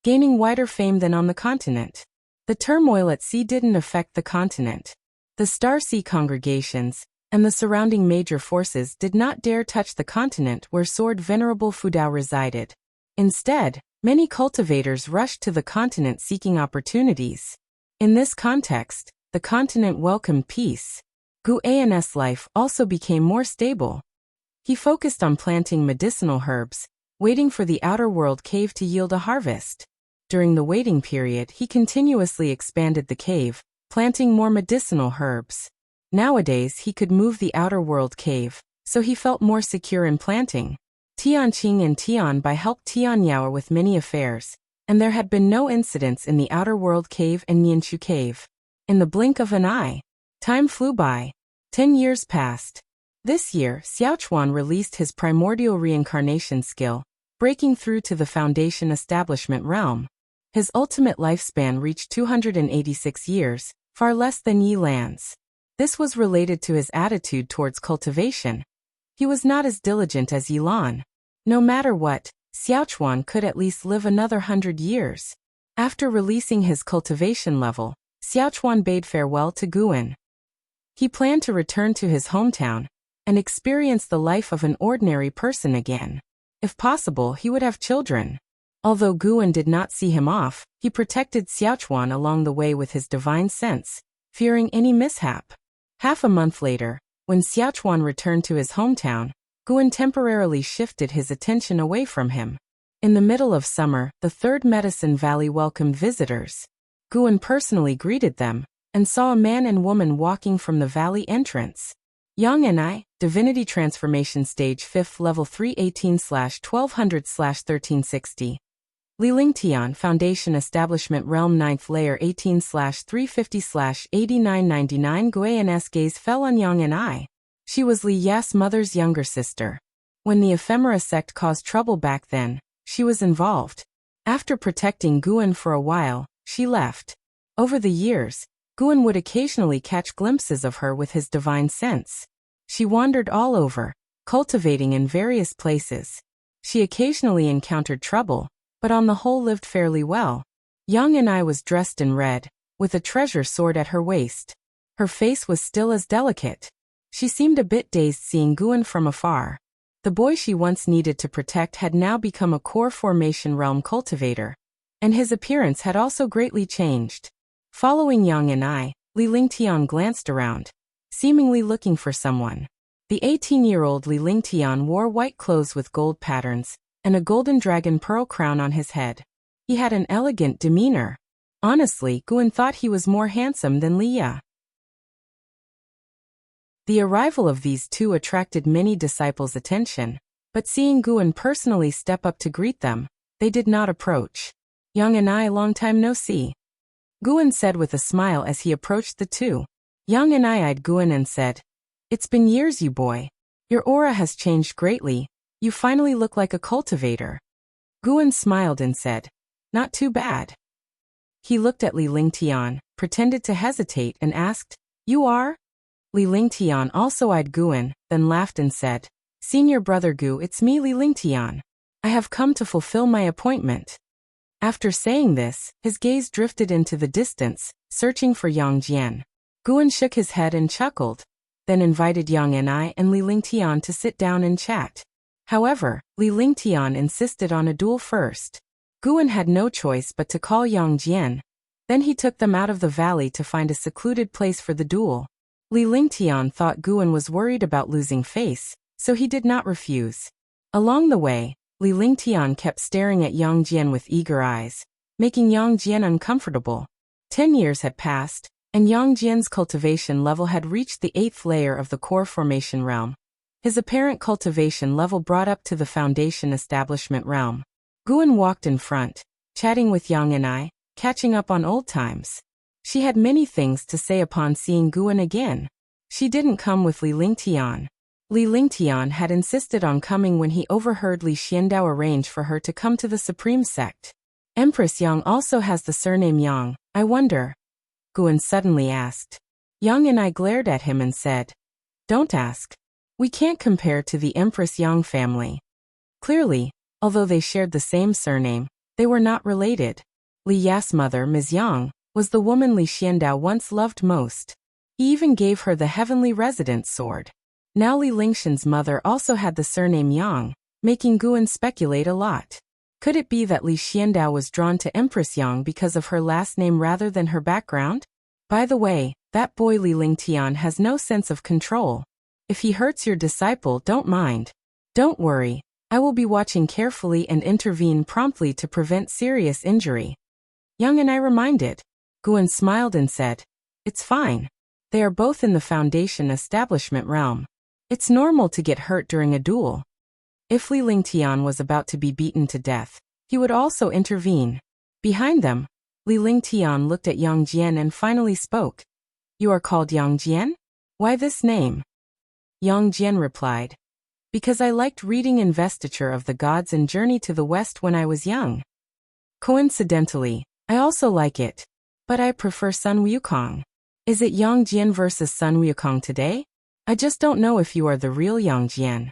gaining wider fame than on the continent. The turmoil at sea didn't affect the continent. The Star Sea congregations and the surrounding major forces did not dare touch the continent where Sword Venerable Fudao resided. Instead, many cultivators rushed to the continent seeking opportunities. In this context, the continent welcomed peace. Gu An's life also became more stable. He focused on planting medicinal herbs, waiting for the outer world cave to yield a harvest. During the waiting period, he continuously expanded the cave, planting more medicinal herbs. Nowadays he could move the outer world cave, so he felt more secure in planting. Tianqing and Tian Bai helped Tianyao with many affairs, and there had been no incidents in the outer world cave and Nianshu cave. In the blink of an eye, time flew by. 10 years passed. This year, Xiaochuan released his primordial reincarnation skill, breaking through to the foundation establishment realm. His ultimate lifespan reached 286 years, far less than Yi Lan's. This was related to his attitude towards cultivation. He was not as diligent as Yi Lan. No matter what, Xiaochuan could at least live another 100 years. After releasing his cultivation level, Xiaochuan bade farewell to Guan. He planned to return to his hometown and experience the life of an ordinary person again. If possible, he would have children. Although Guan did not see him off, he protected Xiaochuan along the way with his divine sense, fearing any mishap. Half a month later, when Xiaochuan returned to his hometown, Guan temporarily shifted his attention away from him. In the middle of summer, the Third Medicine Valley welcomed visitors. Guan personally greeted them, and saw a man and woman walking from the valley entrance. Yang and I, Divinity Transformation Stage 5th Level 318/1200/1360. Li Lingtian Foundation Establishment Realm 9th Layer 18/350/8999. Guan's gaze fell on Yang and I. She was Li Ya's mother's younger sister. When the ephemera sect caused trouble back then, she was involved. After protecting Guan for a while, she left. Over the years, Guan would occasionally catch glimpses of her with his divine sense. She wandered all over, cultivating in various places. She occasionally encountered trouble, but on the whole lived fairly well. Yang and I was dressed in red, with a treasure sword at her waist. Her face was still as delicate. She seemed a bit dazed seeing Guan from afar. The boy she once needed to protect had now become a core formation realm cultivator, and his appearance had also greatly changed. Following Yang and I, Li Lingtian glanced around, seemingly looking for someone. The 18-year-old Li Lingtian wore white clothes with gold patterns, and a golden dragon pearl crown on his head. He had an elegant demeanor. Honestly, Guan thought he was more handsome than Li Ya. The arrival of these two attracted many disciples' attention, but seeing Guan personally step up to greet them, they did not approach. Yang and I, long time no see. Guan said with a smile as he approached the two. Yang and I eyed Guan and said, "It's been years, you boy. Your aura has changed greatly. You finally look like a cultivator. Guan smiled and said, not too bad. He looked at Li Lingtian, pretended to hesitate and asked, you are? Li Lingtian also eyed Guan, then laughed and said, Senior brother Gu, it's me Li Lingtian. I have come to fulfill my appointment. After saying this, his gaze drifted into the distance, searching for Yang Jian. Guan shook his head and chuckled, then invited Yang Anai and Li Lingtian to sit down and chat. However, Li Lingtian insisted on a duel first. Guan had no choice but to call Yang Jian. Then he took them out of the valley to find a secluded place for the duel. Li Lingtian thought Guan was worried about losing face, so he did not refuse. Along the way, Li Lingtian kept staring at Yang Jian with eager eyes, making Yang Jian uncomfortable. 10 years had passed, and Yang Jian's cultivation level had reached the 8th layer of the core formation realm. His apparent cultivation level brought up to the foundation establishment realm. Guan walked in front, chatting with Yang Anai, catching up on old times. She had many things to say upon seeing Guan again. She didn't come with Li Lingtian. Li Lingtian had insisted on coming when he overheard Li Xiandao arrange for her to come to the Supreme Sect. Empress Yang also has the surname Yang, I wonder? Guan suddenly asked. Yang and I glared at him and said, don't ask. We can't compare to the Empress Yang family. Clearly, although they shared the same surname, they were not related. Li Ya's mother, Ms. Yang, was the woman Li Xiandao once loved most. He even gave her the heavenly residence sword. Now Li Lingshan's mother also had the surname Yang, making Guan speculate a lot. Could it be that Li Xiandao was drawn to Empress Yang because of her last name rather than her background? By the way, that boy Li Lingtian has no sense of control. If he hurts your disciple, don't mind. Don't worry, I will be watching carefully and intervene promptly to prevent serious injury. Yang and I reminded. Guan smiled and said, it's fine. They are both in the Foundation establishment realm. It's normal to get hurt during a duel. If Li Lingtian was about to be beaten to death, he would also intervene. Behind them, Li Lingtian looked at Yang Jian and finally spoke. You are called Yang Jian? Why this name? Yang Jian replied. Because I liked reading Investiture of the Gods and Journey to the West when I was young. Coincidentally, I also like it. But I prefer Sun Wukong. Is it Yang Jian versus Sun Wukong today? I just don't know if you are the real Yang Jian.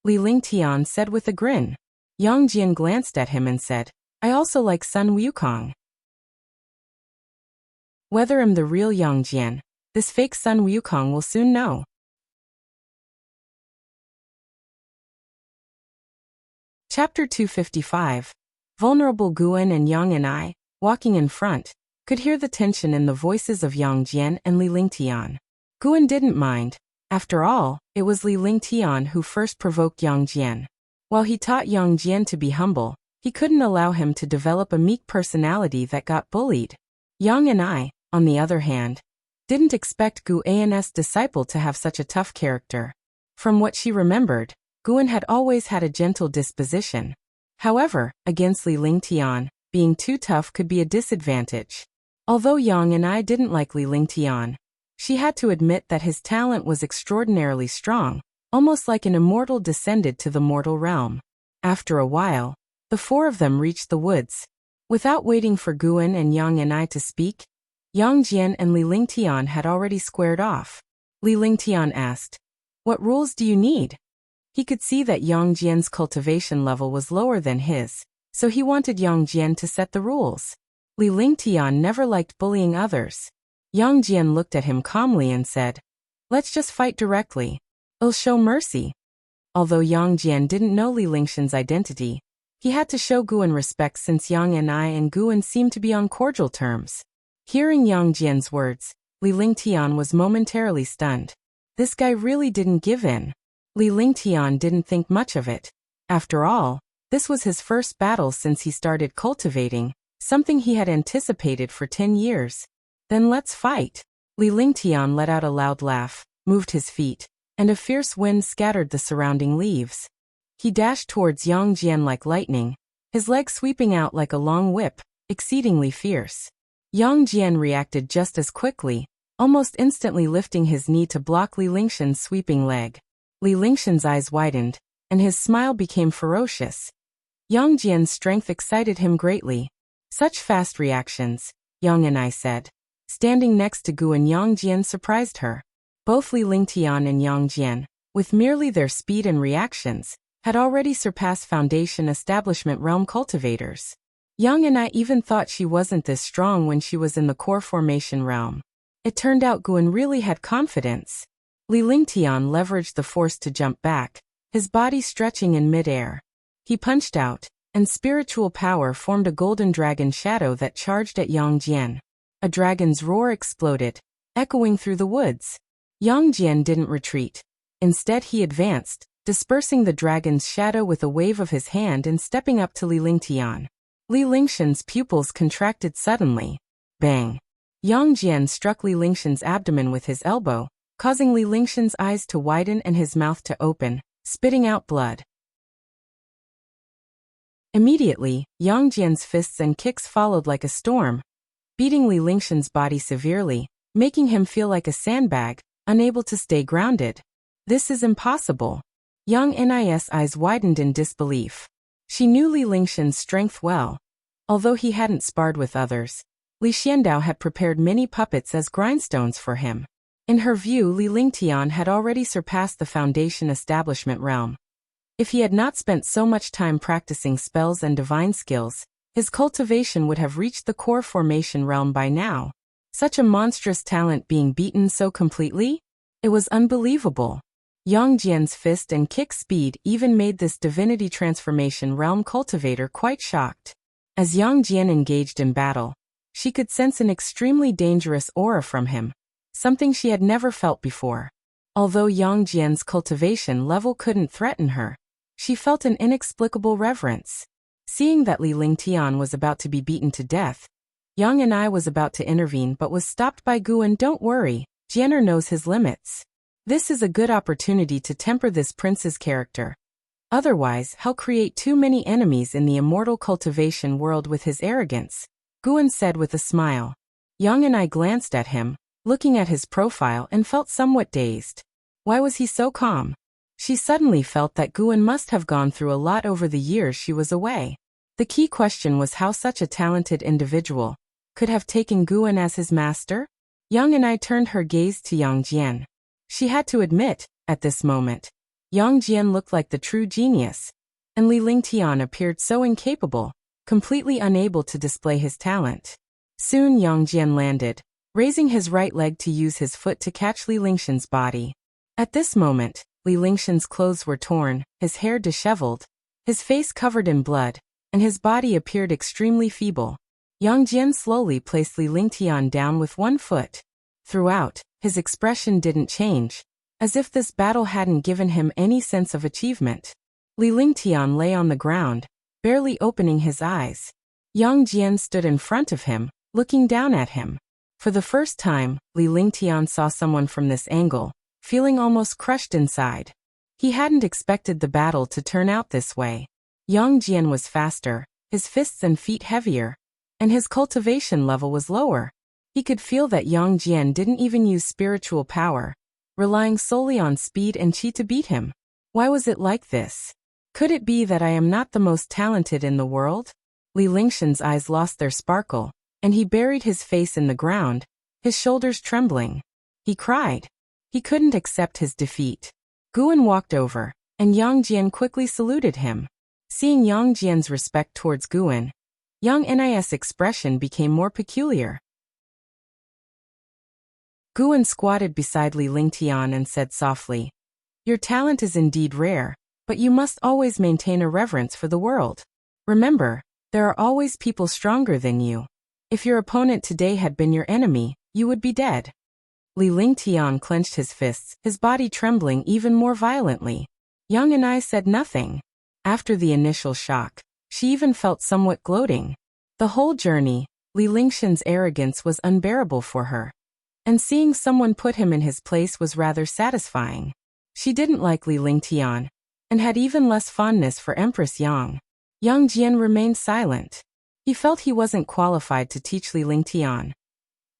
Li Lingtian said with a grin. Yang Jian glanced at him and said, I also like Sun Wukong. Whether I'm the real Yang Jian, this fake Sun Wukong will soon know. Chapter 255. Vulnerable Guan and Yang and I, walking in front, could hear the tension in the voices of Yang Jian and Li Lingtian. Guan didn't mind. After all, it was Li Lingtian who first provoked Yang Jian. While he taught Yang Jian to be humble, he couldn't allow him to develop a meek personality that got bullied. Yang and I, on the other hand, didn't expect Gu An's disciple to have such a tough character. From what she remembered, Guan had always had a gentle disposition. However, against Li Lingtian, being too tough could be a disadvantage. Although Yang and I didn't like Li Lingtian, she had to admit that his talent was extraordinarily strong, almost like an immortal descended to the mortal realm. After a while, the four of them reached the woods. Without waiting for Guan and Yang and I to speak, Yang Jian and Li Lingtian had already squared off. Li Lingtian asked, what rules do you need? He could see that Yang Jian's cultivation level was lower than his, so he wanted Yang Jian to set the rules. Li Lingtian never liked bullying others. Yang Jian looked at him calmly and said, let's just fight directly. I'll show mercy. Although Yang Jian didn't know Li Lingshan's identity, he had to show Guan respect since Yang and I and Guan seemed to be on cordial terms. Hearing Yang Jian's words, Li Lingtian was momentarily stunned. This guy really didn't give in. Li Lingtian didn't think much of it. After all, this was his first battle since he started cultivating, something he had anticipated for 10 years. Then let's fight. Li Lingtian let out a loud laugh, moved his feet, and a fierce wind scattered the surrounding leaves. He dashed towards Yang Jian like lightning, his leg sweeping out like a long whip, exceedingly fierce. Yang Jian reacted just as quickly, almost instantly lifting his knee to block Li Lingshan's sweeping leg. Li Lingshan's eyes widened, and his smile became ferocious. Yang Jian's strength excited him greatly. Such fast reactions, Yang Anai said. Standing next to Guan, Yang Jian surprised her. Both Li Lingtian and Yang Jian, with merely their speed and reactions, had already surpassed Foundation Establishment Realm cultivators. Yang Anai even thought she wasn't this strong when she was in the Core Formation Realm. It turned out Guan really had confidence. Li Lingtian leveraged the force to jump back, his body stretching in midair. He punched out, and spiritual power formed a golden dragon shadow that charged at Yang Jian. A dragon's roar exploded, echoing through the woods. Yang Jian didn't retreat. Instead he advanced, dispersing the dragon's shadow with a wave of his hand and stepping up to Li Lingtian. Li Lingshan's pupils contracted suddenly. Bang! Yang Jian struck Li Lingshan's abdomen with his elbow, causing Li Lingshan's eyes to widen and his mouth to open, spitting out blood. Immediately, Yang Jian's fists and kicks followed like a storm, beating Li Lingshan's body severely, making him feel like a sandbag, unable to stay grounded. This is impossible. Yang Ni's eyes widened in disbelief. She knew Li Lingshan's strength well. Although he hadn't sparred with others, Li Xiandao had prepared many puppets as grindstones for him. In her view, Li Lingtian had already surpassed the Foundation Establishment realm. If he had not spent so much time practicing spells and divine skills, his cultivation would have reached the Core Formation realm by now. Such a monstrous talent being beaten so completely? It was unbelievable. Yang Jian's fist and kick speed even made this divinity transformation realm cultivator quite shocked. As Yang Jian engaged in battle, she could sense an extremely dangerous aura from him, something she had never felt before. Although Yang Jian's cultivation level couldn't threaten her, she felt an inexplicable reverence. Seeing that Li Lingtian was about to be beaten to death, Yang Anai was about to intervene but was stopped by Guan. Don't worry, Jianer knows his limits. This is a good opportunity to temper this prince's character. Otherwise, he'll create too many enemies in the immortal cultivation world with his arrogance, Guan said with a smile. Yang Anai glanced at him, looking at his profile, and felt somewhat dazed. Why was he so calm? She suddenly felt that Guan must have gone through a lot over the years she was away. The key question was how such a talented individual could have taken Guan as his master? Yang Anai turned her gaze to Yang Jian. She had to admit, at this moment, Yang Jian looked like the true genius, and Li Lingtian appeared so incapable, completely unable to display his talent. Soon Yang Jian landed, raising his right leg to use his foot to catch Li Lingshan's body. At this moment, Li Lingshan's clothes were torn, his hair disheveled, his face covered in blood, and his body appeared extremely feeble. Yang Jian slowly placed Li Lingtian down with one foot. Throughout, his expression didn't change, as if this battle hadn't given him any sense of achievement. Li Lingtian lay on the ground, barely opening his eyes. Yang Jian stood in front of him, looking down at him. For the first time, Li Lingtian saw someone from this angle, feeling almost crushed inside. He hadn't expected the battle to turn out this way. Yang Jian was faster, his fists and feet heavier, and his cultivation level was lower. He could feel that Yang Jian didn't even use spiritual power, relying solely on speed and chi to beat him. Why was it like this? Could it be that I am not the most talented in the world? Li Lingshan's eyes lost their sparkle, and he buried his face in the ground, his shoulders trembling. He cried. He couldn't accept his defeat. Guan walked over, and Yang Jian quickly saluted him. Seeing Yang Jian's respect towards Guan, Yang Ni's expression became more peculiar. Guan squatted beside Li Lingtian and said softly, "Your talent is indeed rare, but you must always maintain a reverence for the world. Remember, there are always people stronger than you. If your opponent today had been your enemy, you would be dead." Li Lingtian clenched his fists, his body trembling even more violently. Yang Anai said nothing. After the initial shock, she even felt somewhat gloating. The whole journey, Li Lingshan's arrogance was unbearable for her, and seeing someone put him in his place was rather satisfying. She didn't like Li Lingtian, and had even less fondness for Empress Yang. Yang Jian remained silent. He felt he wasn't qualified to teach Li Lingtian.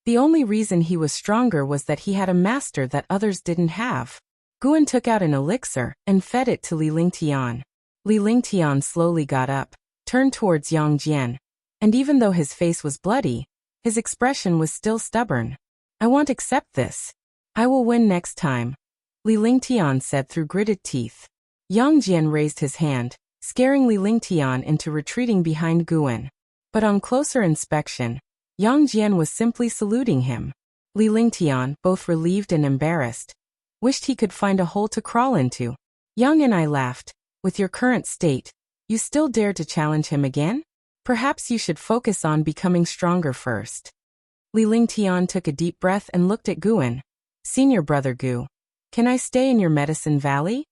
The only reason he was stronger was that he had a master that others didn't have. Guan took out an elixir and fed it to Li Lingtian. Li Lingtian slowly got up, turned towards Yang Jian, and even though his face was bloody, his expression was still stubborn. I won't accept this. I will win next time, Li Lingtian said through gritted teeth. Yang Jian raised his hand, scaring Li Lingtian into retreating behind Guan. But on closer inspection, Yang Jian was simply saluting him. Li Lingtian, both relieved and embarrassed, wished he could find a hole to crawl into. Yang and I laughed. With your current state, you still dare to challenge him again? Perhaps you should focus on becoming stronger first. Li Lingtian took a deep breath and looked at Guan. Senior brother Gu, can I stay in your medicine valley?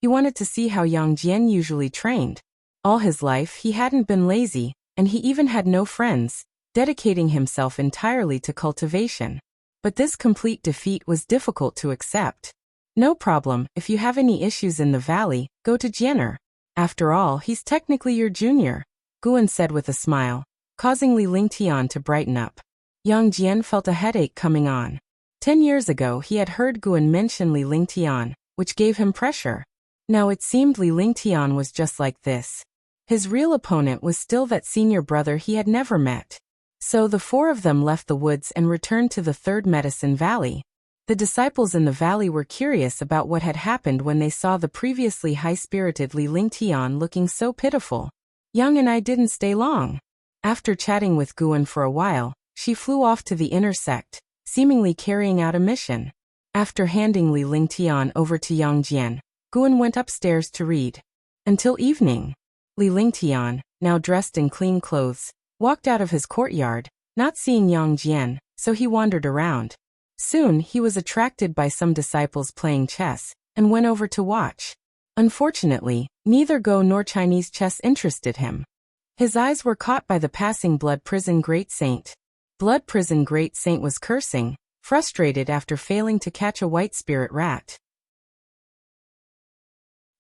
He wanted to see how Yang Jian usually trained. All his life he hadn't been lazy, and he even had no friends, dedicating himself entirely to cultivation. But this complete defeat was difficult to accept. No problem, if you have any issues in the valley, go to Jianer. After all, he's technically your junior, Guan said with a smile, causing Li Lingtian to brighten up. Yang Jian felt a headache coming on. 10 years ago he had heard Guan mention Li Lingtian, which gave him pressure. Now it seemed Li Lingtian was just like this. His real opponent was still that senior brother he had never met. So the four of them left the woods and returned to the third medicine valley. The disciples in the valley were curious about what had happened when they saw the previously high-spirited Li Lingtian looking so pitiful. Yang and I didn't stay long. After chatting with Guan for a while, she flew off to the inner sect, seemingly carrying out a mission. After handing Li Lingtian over to Yang Jian, Guan went upstairs to read. Until evening. Li Lingtian, now dressed in clean clothes, walked out of his courtyard, not seeing Yang Jian, so he wandered around. Soon he was attracted by some disciples playing chess, and went over to watch. Unfortunately, neither Go nor Chinese chess interested him. His eyes were caught by the passing Blood Prison Great Saint. Blood Prison Great Saint was cursing, frustrated after failing to catch a white spirit rat.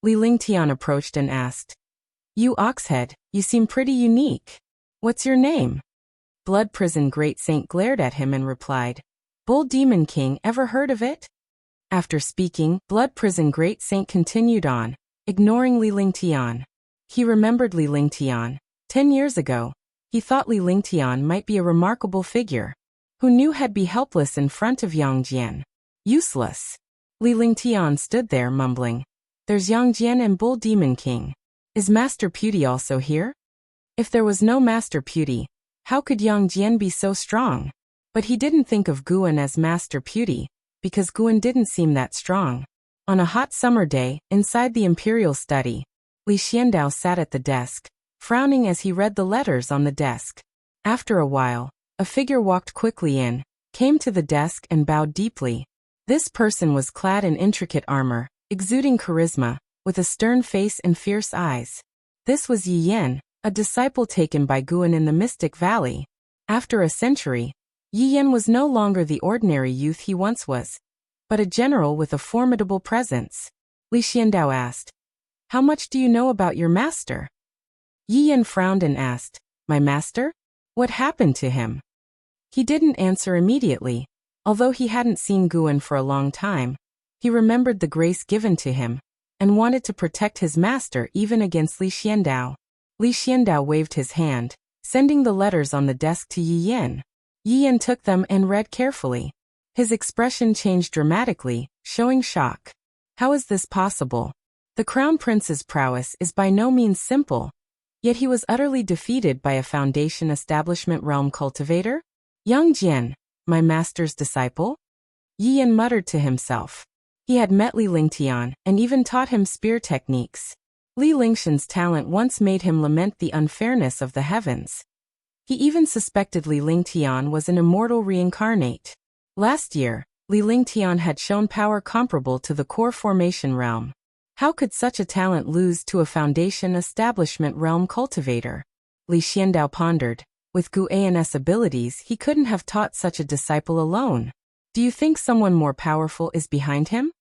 Li Lingtian approached and asked, You Oxhead, you seem pretty unique. What's your name? Blood Prison Great Saint glared at him and replied, Bull Demon King, ever heard of it? After speaking, Blood Prison Great Saint continued on, ignoring Li Lingtian. He remembered Li Lingtian. 10 years ago, he thought Li Lingtian might be a remarkable figure. Who knew had be helpless in front of Yang Jian. Useless. Li Lingtian stood there mumbling, There's Yang Jian and Bull Demon King. Is Master Pewdie also here? If there was no Master Pewdie, how could Yang Jian be so strong? But he didn't think of Guan as Master Pewdie, because Guan didn't seem that strong. On a hot summer day, inside the imperial study, Li Xiandao sat at the desk, frowning as he read the letters on the desk. After a while, a figure walked quickly in, came to the desk and bowed deeply. This person was clad in intricate armor, exuding charisma, with a stern face and fierce eyes. This was Yi Yan, a disciple taken by Guan in the Mystic Valley. After a century, Yi Yan was no longer the ordinary youth he once was, but a general with a formidable presence. Li Xiandao asked, How much do you know about your master? Yi Yan frowned and asked, My master? What happened to him? He didn't answer immediately. Although he hadn't seen Guan for a long time, he remembered the grace given to him, and wanted to protect his master even against Li Xiandao. Li Xiandao waved his hand, sending the letters on the desk to Yi Yan. Yi Yan took them and read carefully. His expression changed dramatically, showing shock. How is this possible? The Crown Prince's prowess is by no means simple, yet he was utterly defeated by a Foundation Establishment realm cultivator? Yang Jian, my master's disciple? Yi Yan muttered to himself. He had met Li Lingtian and even taught him spear techniques. Li Lingshan's talent once made him lament the unfairness of the heavens. He even suspected Li Lingtian was an immortal reincarnate. Last year, Li Lingtian had shown power comparable to the core formation realm. How could such a talent lose to a Foundation Establishment realm cultivator? Li Xiandao pondered. With Gu An's abilities, he couldn't have taught such a disciple alone. Do you think someone more powerful is behind him?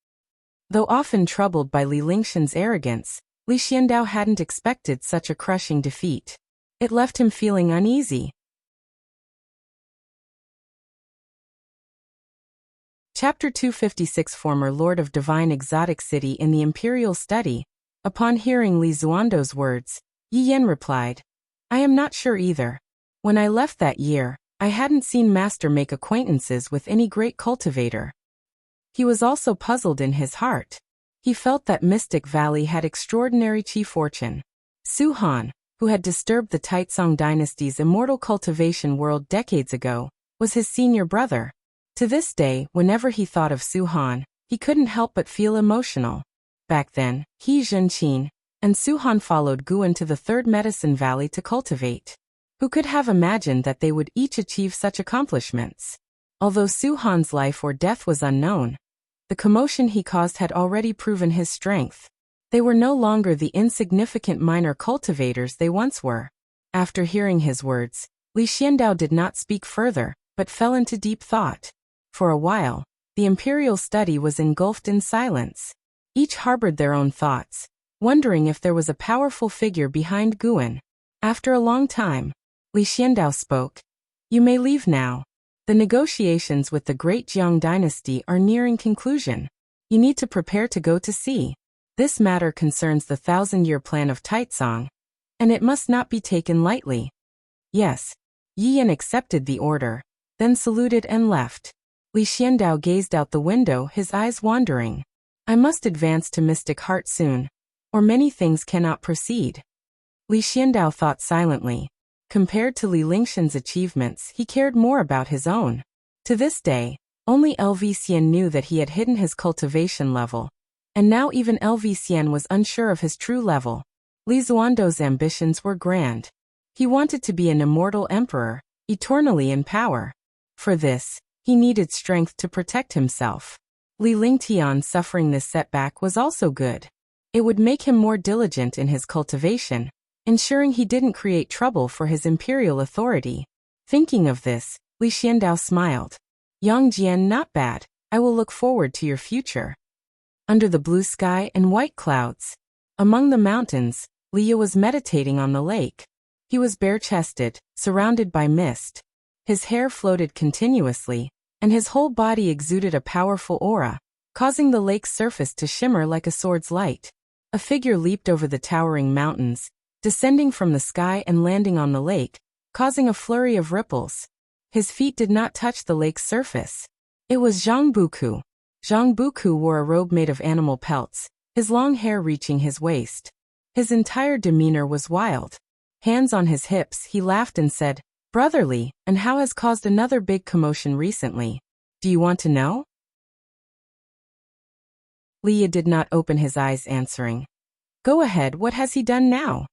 Though often troubled by Li Lingshan's arrogance, Li Xiandao hadn't expected such a crushing defeat. It left him feeling uneasy. Chapter 256 Former Lord of Divine Exotic City in the Imperial Study. Upon hearing Li Zuando's words, Yi Yan replied, I am not sure either. When I left that year, I hadn't seen Master make acquaintances with any great cultivator. He was also puzzled in his heart. He felt that Mystic Valley had extraordinary chi fortune. Su Han, who had disturbed the Taizong dynasty's immortal cultivation world decades ago, was his senior brother. To this day, whenever he thought of Su Han, he couldn't help but feel emotional. Back then, He Zhenqin and Su Han followed Guan to the Third Medicine Valley to cultivate. Who could have imagined that they would each achieve such accomplishments? Although Su Han's life or death was unknown, the commotion he caused had already proven his strength. They were no longer the insignificant minor cultivators they once were. After hearing his words, Li Xiandao did not speak further, but fell into deep thought. For a while, the imperial study was engulfed in silence. Each harbored their own thoughts, wondering if there was a powerful figure behind Guan. After a long time, Li Xiandao spoke. You may leave now. The negotiations with the Great Jiang dynasty are nearing conclusion. You need to prepare to go to sea. This matter concerns the 1,000-year plan of Taizong, and it must not be taken lightly. Yes. Yi Yan accepted the order, then saluted and left. Li Xiandao gazed out the window, his eyes wandering. I must advance to Mystic Heart soon, or many things cannot proceed. Li Xiandao thought silently. Compared to Li Lingxian's achievements, he cared more about his own. To this day, only LV Xian knew that he had hidden his cultivation level, and now even LV Xian was unsure of his true level. Li Zuando's ambitions were grand. He wanted to be an immortal emperor, eternally in power. For this, he needed strength to protect himself. Li Lingtian's suffering this setback was also good. It would make him more diligent in his cultivation, ensuring he didn't create trouble for his imperial authority. Thinking of this, Li Xiandao smiled. Yang Jian, not bad. I will look forward to your future. Under the blue sky and white clouds, among the mountains, Liya was meditating on the lake. He was bare-chested, surrounded by mist. His hair floated continuously, and his whole body exuded a powerful aura, causing the lake's surface to shimmer like a sword's light. A figure leaped over the towering mountains, descending from the sky and landing on the lake, causing a flurry of ripples. His feet did not touch the lake's surface. It was Zhang Buku. Zhang Buku wore a robe made of animal pelts, his long hair reaching his waist. His entire demeanor was wild. Hands on his hips, he laughed and said, Brotherly, and how has caused another big commotion recently? Do you want to know? Liya did not open his eyes, answering. Go ahead, what has he done now?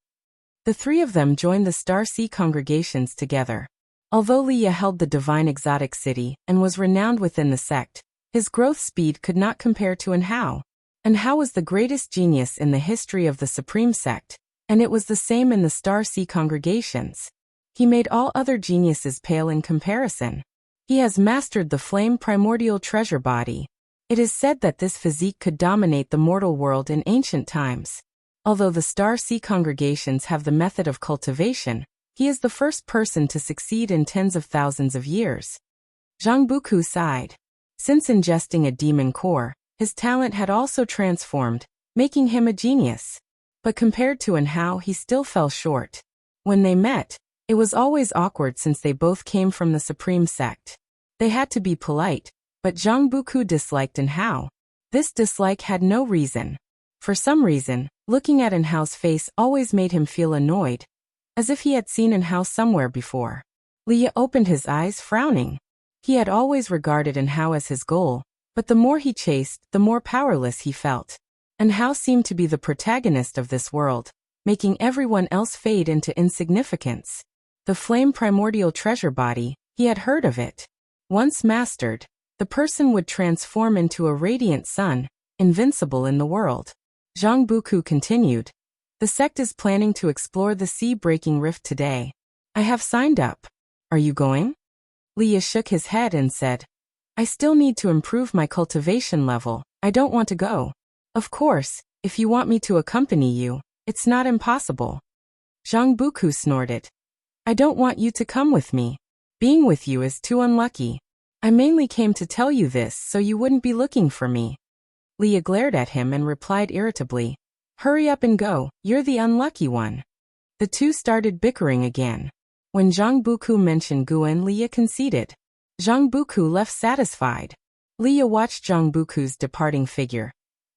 The three of them joined the Star Sea congregations together. Although Liya held the divine exotic city and was renowned within the sect, his growth speed could not compare to Anhao. Anhao was the greatest genius in the history of the Supreme Sect, and it was the same in the Star Sea congregations. He made all other geniuses pale in comparison. He has mastered the flame primordial treasure body. It is said that this physique could dominate the mortal world in ancient times. Although the Star Sea congregations have the method of cultivation, he is the first person to succeed in tens of thousands of years. Zhang Buku sighed. Since ingesting a demon core, his talent had also transformed, making him a genius. But compared to Anhao, he still fell short. When they met, it was always awkward since they both came from the Supreme Sect. They had to be polite, but Zhang Buku disliked Anhao. This dislike had no reason. For some reason, looking at Anhao's face always made him feel annoyed, as if he had seen Anhao somewhere before. Liya opened his eyes, frowning. He had always regarded Anhao as his goal, but the more he chased, the more powerless he felt. Anhao seemed to be the protagonist of this world, making everyone else fade into insignificance. The flame primordial treasure body, he had heard of it. Once mastered, the person would transform into a radiant sun, invincible in the world. Zhang Buku continued. The sect is planning to explore the sea-breaking rift today. I have signed up. Are you going? Liya shook his head and said, I still need to improve my cultivation level. I don't want to go. Of course, if you want me to accompany you, it's not impossible. Zhang Buku snorted. I don't want you to come with me. Being with you is too unlucky. I mainly came to tell you this so you wouldn't be looking for me. Leah glared at him and replied irritably, hurry up and go, you're the unlucky one. The two started bickering again. When Zhang Buku mentioned Guan, Leah conceded. Zhang Buku left satisfied. Leah watched Zhang Buku's departing figure,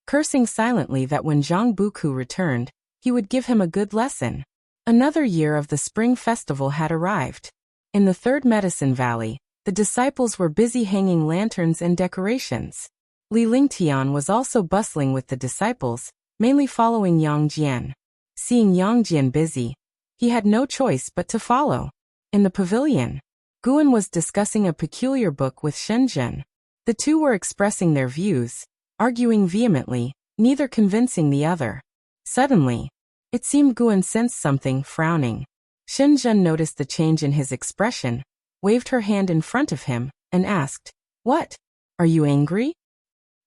cursing silently that when Zhang Buku returned, he would give him a good lesson. Another year of the Spring Festival had arrived. In the Third Medicine Valley, the disciples were busy hanging lanterns and decorations. Li Lingtian was also bustling with the disciples, mainly following Yang Jian. Seeing Yang Jian busy, he had no choice but to follow. In the pavilion, Guan was discussing a peculiar book with Shenzhen. The two were expressing their views, arguing vehemently, neither convincing the other. Suddenly, it seemed Guan sensed something, frowning. Shenzhen noticed the change in his expression, waved her hand in front of him, and asked, what? Are you angry?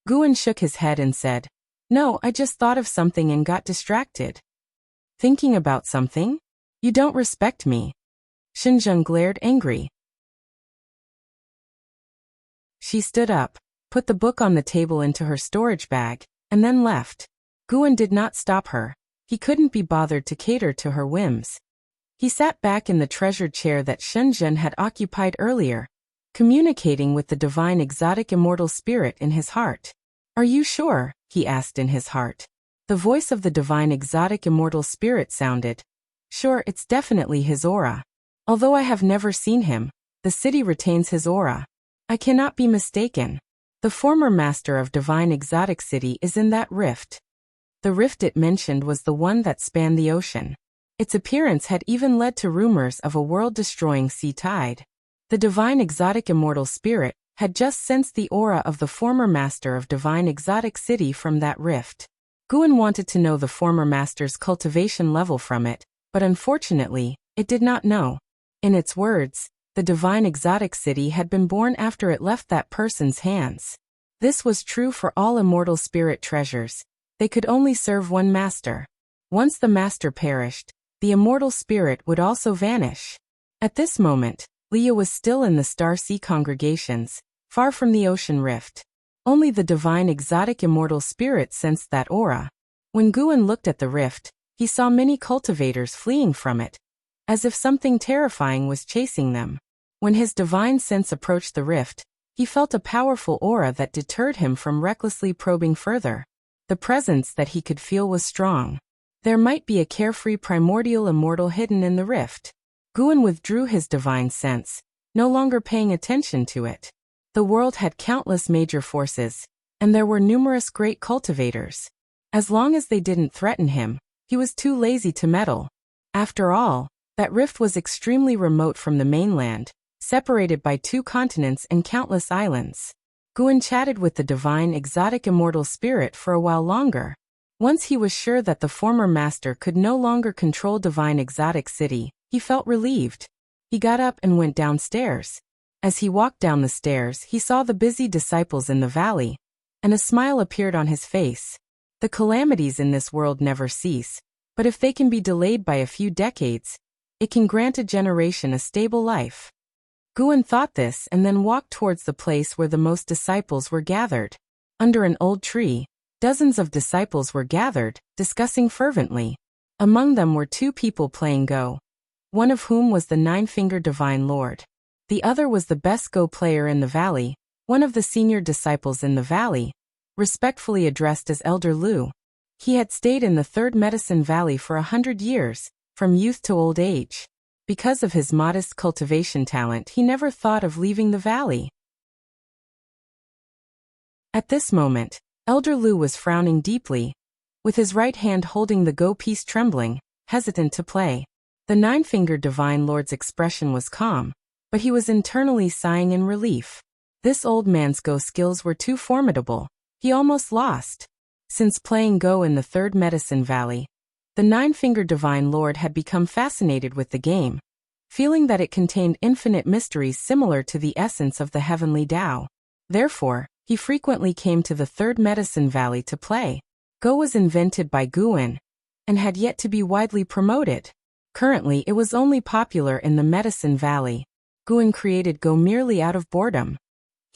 Guan shook his head and said, no, I just thought of something and got distracted. Thinking about something? You don't respect me. Shenzhen glared angry. She stood up, put the book on the table into her storage bag, and then left. Guan did not stop her. He couldn't be bothered to cater to her whims. He sat back in the treasured chair that Shenzhen had occupied earlier, communicating with the divine exotic immortal spirit in his heart. Are you sure? He asked in his heart. The voice of the divine exotic immortal spirit sounded. Sure, it's definitely his aura. Although I have never seen him, the city retains his aura. I cannot be mistaken. The former master of divine exotic city is in that rift. The rift it mentioned was the one that spanned the ocean. Its appearance had even led to rumors of a world-destroying sea tide. The divine exotic immortal spirit had just sensed the aura of the former master of divine exotic city from that rift. Guan wanted to know the former master's cultivation level from it, but unfortunately, it did not know. In its words, the divine exotic city had been born after it left that person's hands. This was true for all immortal spirit treasures. They could only serve one master. Once the master perished, the immortal spirit would also vanish. At this moment, Leah was still in the Star Sea congregations, far from the ocean rift. Only the divine exotic immortal spirit sensed that aura. When Guan looked at the rift, he saw many cultivators fleeing from it, as if something terrifying was chasing them. When his divine sense approached the rift, he felt a powerful aura that deterred him from recklessly probing further. The presence that he could feel was strong. There might be a carefree primordial immortal hidden in the rift. Guan withdrew his divine sense, no longer paying attention to it. The world had countless major forces, and there were numerous great cultivators. As long as they didn't threaten him, he was too lazy to meddle. After all, that rift was extremely remote from the mainland, separated by 2 continents and countless islands. Guan chatted with the divine exotic immortal spirit for a while longer. Once he was sure that the former master could no longer control divine exotic city, he felt relieved. He got up and went downstairs. As he walked down the stairs, he saw the busy disciples in the valley, and a smile appeared on his face. The calamities in this world never cease, but if they can be delayed by a few decades, it can grant a generation a stable life. Guan thought this and then walked towards the place where the most disciples were gathered. Under an old tree, dozens of disciples were gathered, discussing fervently. Among them were 2 people playing Go, one of whom was the 9-fingered Divine Lord. The other was the best Go player in the valley, one of the senior disciples in the valley, respectfully addressed as Elder Lu. He had stayed in the Third Medicine Valley for 100 years, from youth to old age. Because of his modest cultivation talent, he never thought of leaving the valley. At this moment, Elder Lu was frowning deeply, with his right hand holding the Go piece trembling, hesitant to play. The 9-fingered Divine Lord's expression was calm, but he was internally sighing in relief. This old man's Go skills were too formidable. He almost lost. Since playing Go in the Third Medicine Valley, the 9-fingered Divine Lord had become fascinated with the game, feeling that it contained infinite mysteries similar to the essence of the heavenly Tao. Therefore, he frequently came to the Third Medicine Valley to play. Go was invented by Guan, and had yet to be widely promoted. Currently, it was only popular in the Medicine Valley. Guan created Go merely out of boredom.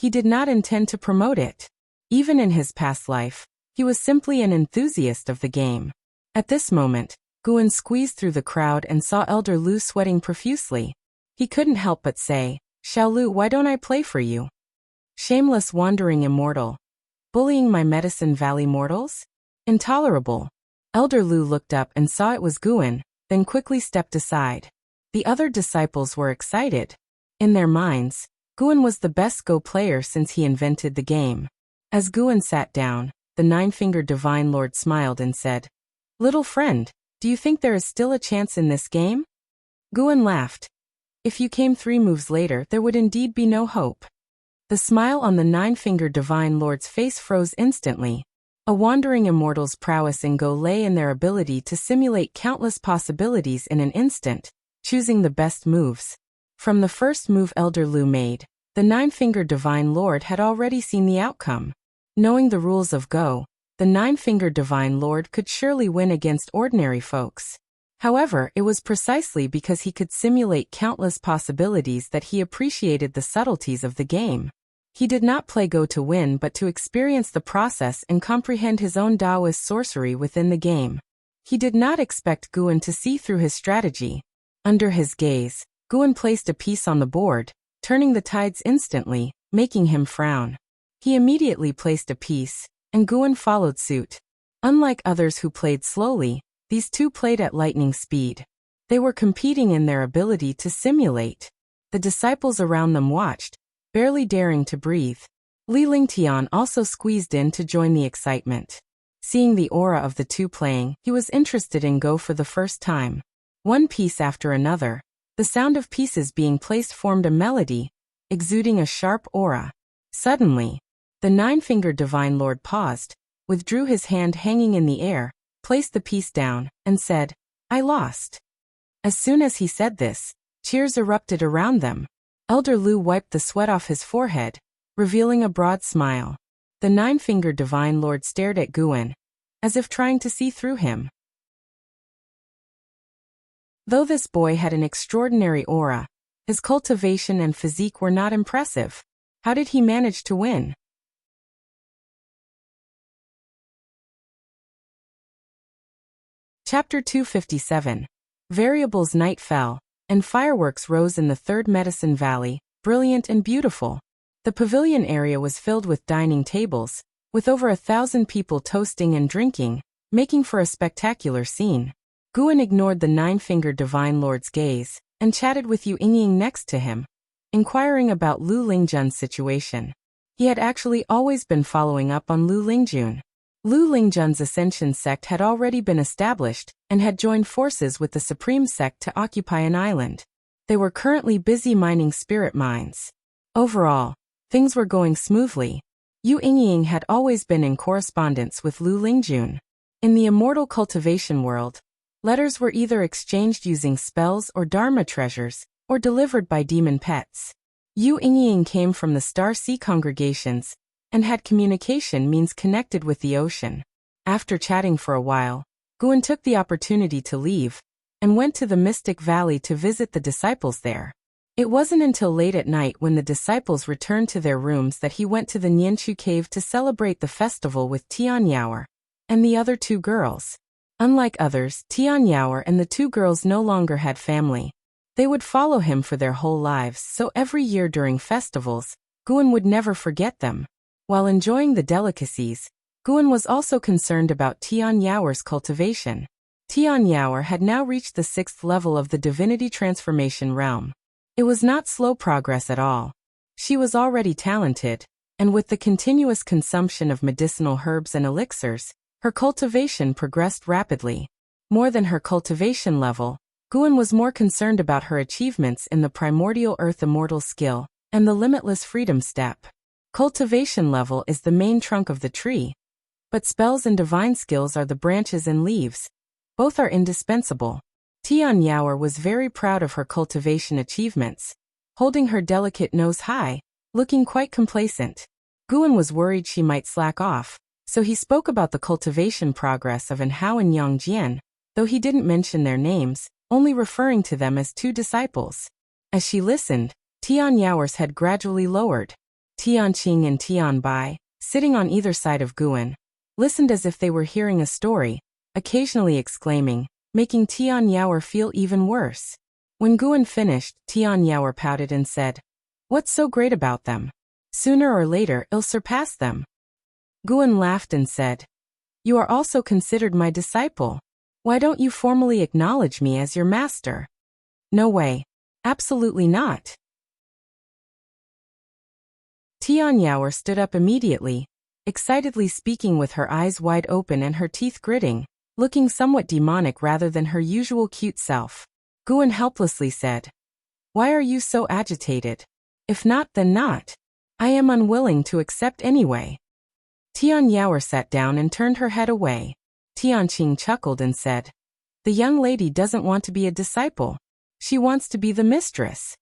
He did not intend to promote it. Even in his past life, he was simply an enthusiast of the game. At this moment, Guan squeezed through the crowd and saw Elder Lu sweating profusely. He couldn't help but say, "Xiao Lu, why don't I play for you? Shameless wandering immortal. Bullying my Medicine Valley mortals? Intolerable." Elder Lu looked up and saw it was Guan, then quickly stepped aside. The other disciples were excited. In their minds, Guan was the best Go player since he invented the game. As Guan sat down, the Nine-Fingered Divine Lord smiled and said, "Little friend, do you think there is still a chance in this game?" Guan laughed. "If you came 3 moves later, there would indeed be no hope." The smile on the Nine-Fingered Divine Lord's face froze instantly. A wandering immortal's prowess in Go lay in their ability to simulate countless possibilities in an instant, choosing the best moves. From the first move Elder Lu made, the Nine-Fingered Divine Lord had already seen the outcome. Knowing the rules of Go, the Nine-Fingered Divine Lord could surely win against ordinary folks. However, it was precisely because he could simulate countless possibilities that he appreciated the subtleties of the game. He did not play Go to win but to experience the process and comprehend his own Taoist sorcery within the game. He did not expect Guan to see through his strategy. Under his gaze, Guan placed a piece on the board, turning the tides instantly, making him frown. He immediately placed a piece, and Guan followed suit. Unlike others who played slowly, these two played at lightning speed. They were competing in their ability to simulate. The disciples around them watched, barely daring to breathe. Li Lingtian also squeezed in to join the excitement. Seeing the aura of the two playing, he was interested in Go for the first time. One piece after another, the sound of pieces being placed formed a melody, exuding a sharp aura. Suddenly, the Nine-Fingered Divine Lord paused, withdrew his hand hanging in the air, placed the piece down, and said, "I lost." As soon as he said this, cheers erupted around them. Elder Lu wiped the sweat off his forehead, revealing a broad smile. The Nine-Fingered Divine Lord stared at Guan, as if trying to see through him. Though this boy had an extraordinary aura, his cultivation and physique were not impressive. How did he manage to win? Chapter 257. Variables. Night fell, and fireworks rose in the Third Medicine Valley, brilliant and beautiful. The pavilion area was filled with dining tables, with over 1,000 people toasting and drinking, making for a spectacular scene. Guan ignored the Nine-Fingered Divine Lord's gaze, and chatted with Yu Yingying next to him, inquiring about Lu Lingjun's situation. He had actually always been following up on Lu Lingjun. Lu Lingjun's Ascension sect had already been established, and had joined forces with the Supreme sect to occupy an island. They were currently busy mining spirit mines. Overall, things were going smoothly. Yu Yingying had always been in correspondence with Lu Lingjun. In the immortal cultivation world, letters were either exchanged using spells or Dharma treasures, or delivered by demon pets. Yu Yingying came from the Star Sea congregations, and had communication means connected with the ocean. After chatting for a while, Guan took the opportunity to leave, and went to the Mystic Valley to visit the disciples there. It wasn't until late at night when the disciples returned to their rooms that he went to the Nianchu cave to celebrate the festival with Tianyao and the other 2 girls. Unlike others, Tianyao and the 2 girls no longer had family. They would follow him for their whole lives, so every year during festivals, Guan would never forget them. While enjoying the delicacies, Guan was also concerned about Tianyao's cultivation. Tianyao had now reached the 6th level of the divinity transformation realm. It was not slow progress at all. She was already talented, and with the continuous consumption of medicinal herbs and elixirs, her cultivation progressed rapidly. More than her cultivation level, Guan was more concerned about her achievements in the primordial earth immortal skill, and the limitless freedom step. Cultivation level is the main trunk of the tree, but spells and divine skills are the branches and leaves. Both are indispensable. Tianyao was very proud of her cultivation achievements, holding her delicate nose high, looking quite complacent. Guan was worried she might slack off, so he spoke about the cultivation progress of An Hao and Yang Jian, though he didn't mention their names, only referring to them as 2 disciples. As she listened, Tianyao's head gradually lowered. Tianqing and Tianbai, sitting on either side of Guan, listened as if they were hearing a story, occasionally exclaiming, making Tian Yaoer feel even worse. When Guan finished, Tian Yaoer pouted and said, "What's so great about them? Sooner or later, I'll surpass them." Guan laughed and said, "You are also considered my disciple. Why don't you formally acknowledge me as your master?" "No way. Absolutely not." Tian Yaoer stood up immediately, excitedly speaking with her eyes wide open and her teeth gritting, looking somewhat demonic rather than her usual cute self. Guan helplessly said, "Why are you so agitated? If not, then not. I am unwilling to accept anyway." Tian Yaoer sat down and turned her head away. Tianqing chuckled and said, "The young lady doesn't want to be a disciple. She wants to be the mistress."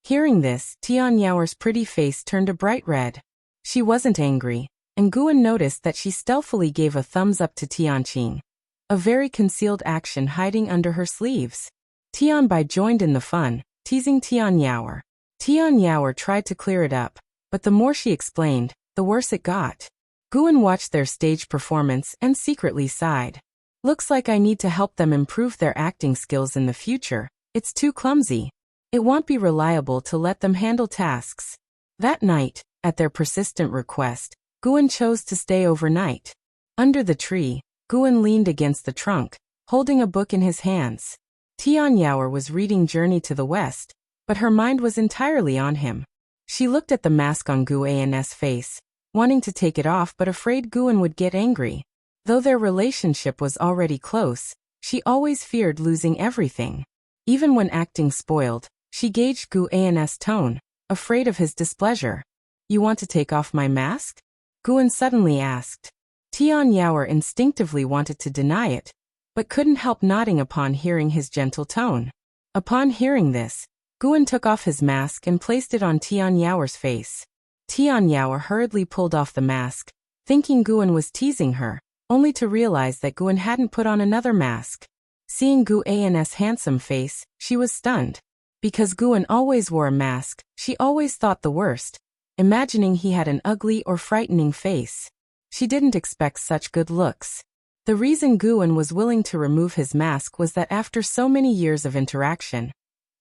Hearing this, Tian Yaoer's pretty face turned a bright red. She wasn't angry, and Guan noticed that she stealthily gave a thumbs up to Tianqing, a very concealed action hiding under her sleeves. Tianbai joined in the fun, teasing Tian Yaoer. Tian Yaoer tried to clear it up, but the more she explained, the worse it got. Guan watched their stage performance and secretly sighed. "Looks like I need to help them improve their acting skills in the future. It's too clumsy. It won't be reliable to let them handle tasks." That night, at their persistent request, Guan chose to stay overnight. Under the tree, Guan leaned against the trunk, holding a book in his hands. Tian Yaoer was reading Journey to the West, but her mind was entirely on him. She looked at the mask on Guan's face, wanting to take it off but afraid Guan would get angry. Though their relationship was already close, she always feared losing everything. Even when acting spoiled, she gauged Guan's tone, afraid of his displeasure. "You want to take off my mask?" Guan suddenly asked. Tian Yaoer instinctively wanted to deny it, but couldn't help nodding upon hearing his gentle tone. Upon hearing this, Guan took off his mask and placed it on Tian Yaoer's face. Tian Yaoer hurriedly pulled off the mask, thinking Guan was teasing her, only to realize that Guan hadn't put on another mask. Seeing Guan's handsome face, she was stunned. Because Guan always wore a mask, she always thought the worst, imagining he had an ugly or frightening face. She didn't expect such good looks. The reason Guan was willing to remove his mask was that after so many years of interaction,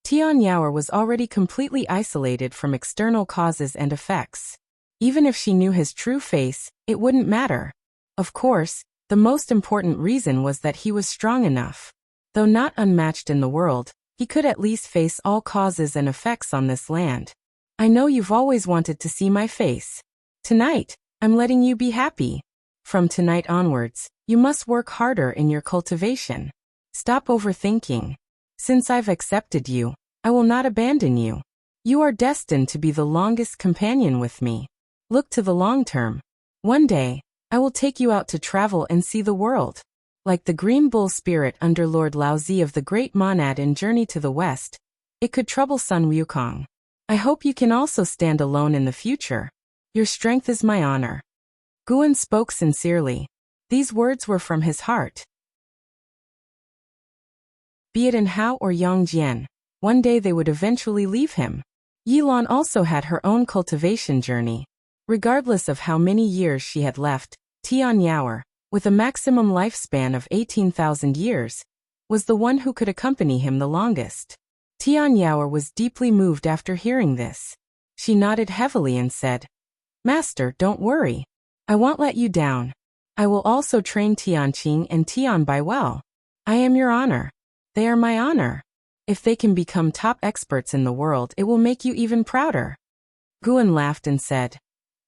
Tian Yaoer was already completely isolated from external causes and effects. Even if she knew his true face, it wouldn't matter. Of course, the most important reason was that he was strong enough. Though not unmatched in the world, he could at least face all causes and effects on this land. "I know you've always wanted to see my face. Tonight, I'm letting you be happy. From tonight onwards, you must work harder in your cultivation. Stop overthinking. Since I've accepted you, I will not abandon you. You are destined to be the longest companion with me. Look to the long term. One day, I will take you out to travel and see the world. Like the green bull spirit under Lord Laozi of the Great Monad in Journey to the West, it could trouble Sun Wukong. I hope you can also stand alone in the future. Your strength is my honor." Guan spoke sincerely. These words were from his heart. Be it in Hao or Yongjian, one day they would eventually leave him. Yilan also had her own cultivation journey. Regardless of how many years she had left, Tian Yaoer, with a maximum lifespan of 18,000 years, was the one who could accompany him the longest. Tian Yaoer was deeply moved after hearing this. She nodded heavily and said, "Master, don't worry. I won't let you down. I will also train Tianqing and Tianbai well. I am your honor. They are my honor. If they can become top experts in the world, it will make you even prouder." Guan laughed and said,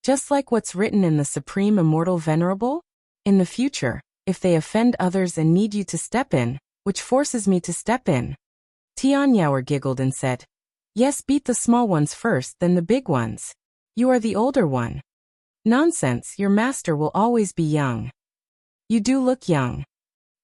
"Just like what's written in the Supreme Immortal Venerable? In the future, if they offend others and need you to step in, which forces me to step in." Tian Yaoer giggled and said, "Yes, beat the small ones first, then the big ones. You are the older one." "Nonsense, your master will always be young. You do look young."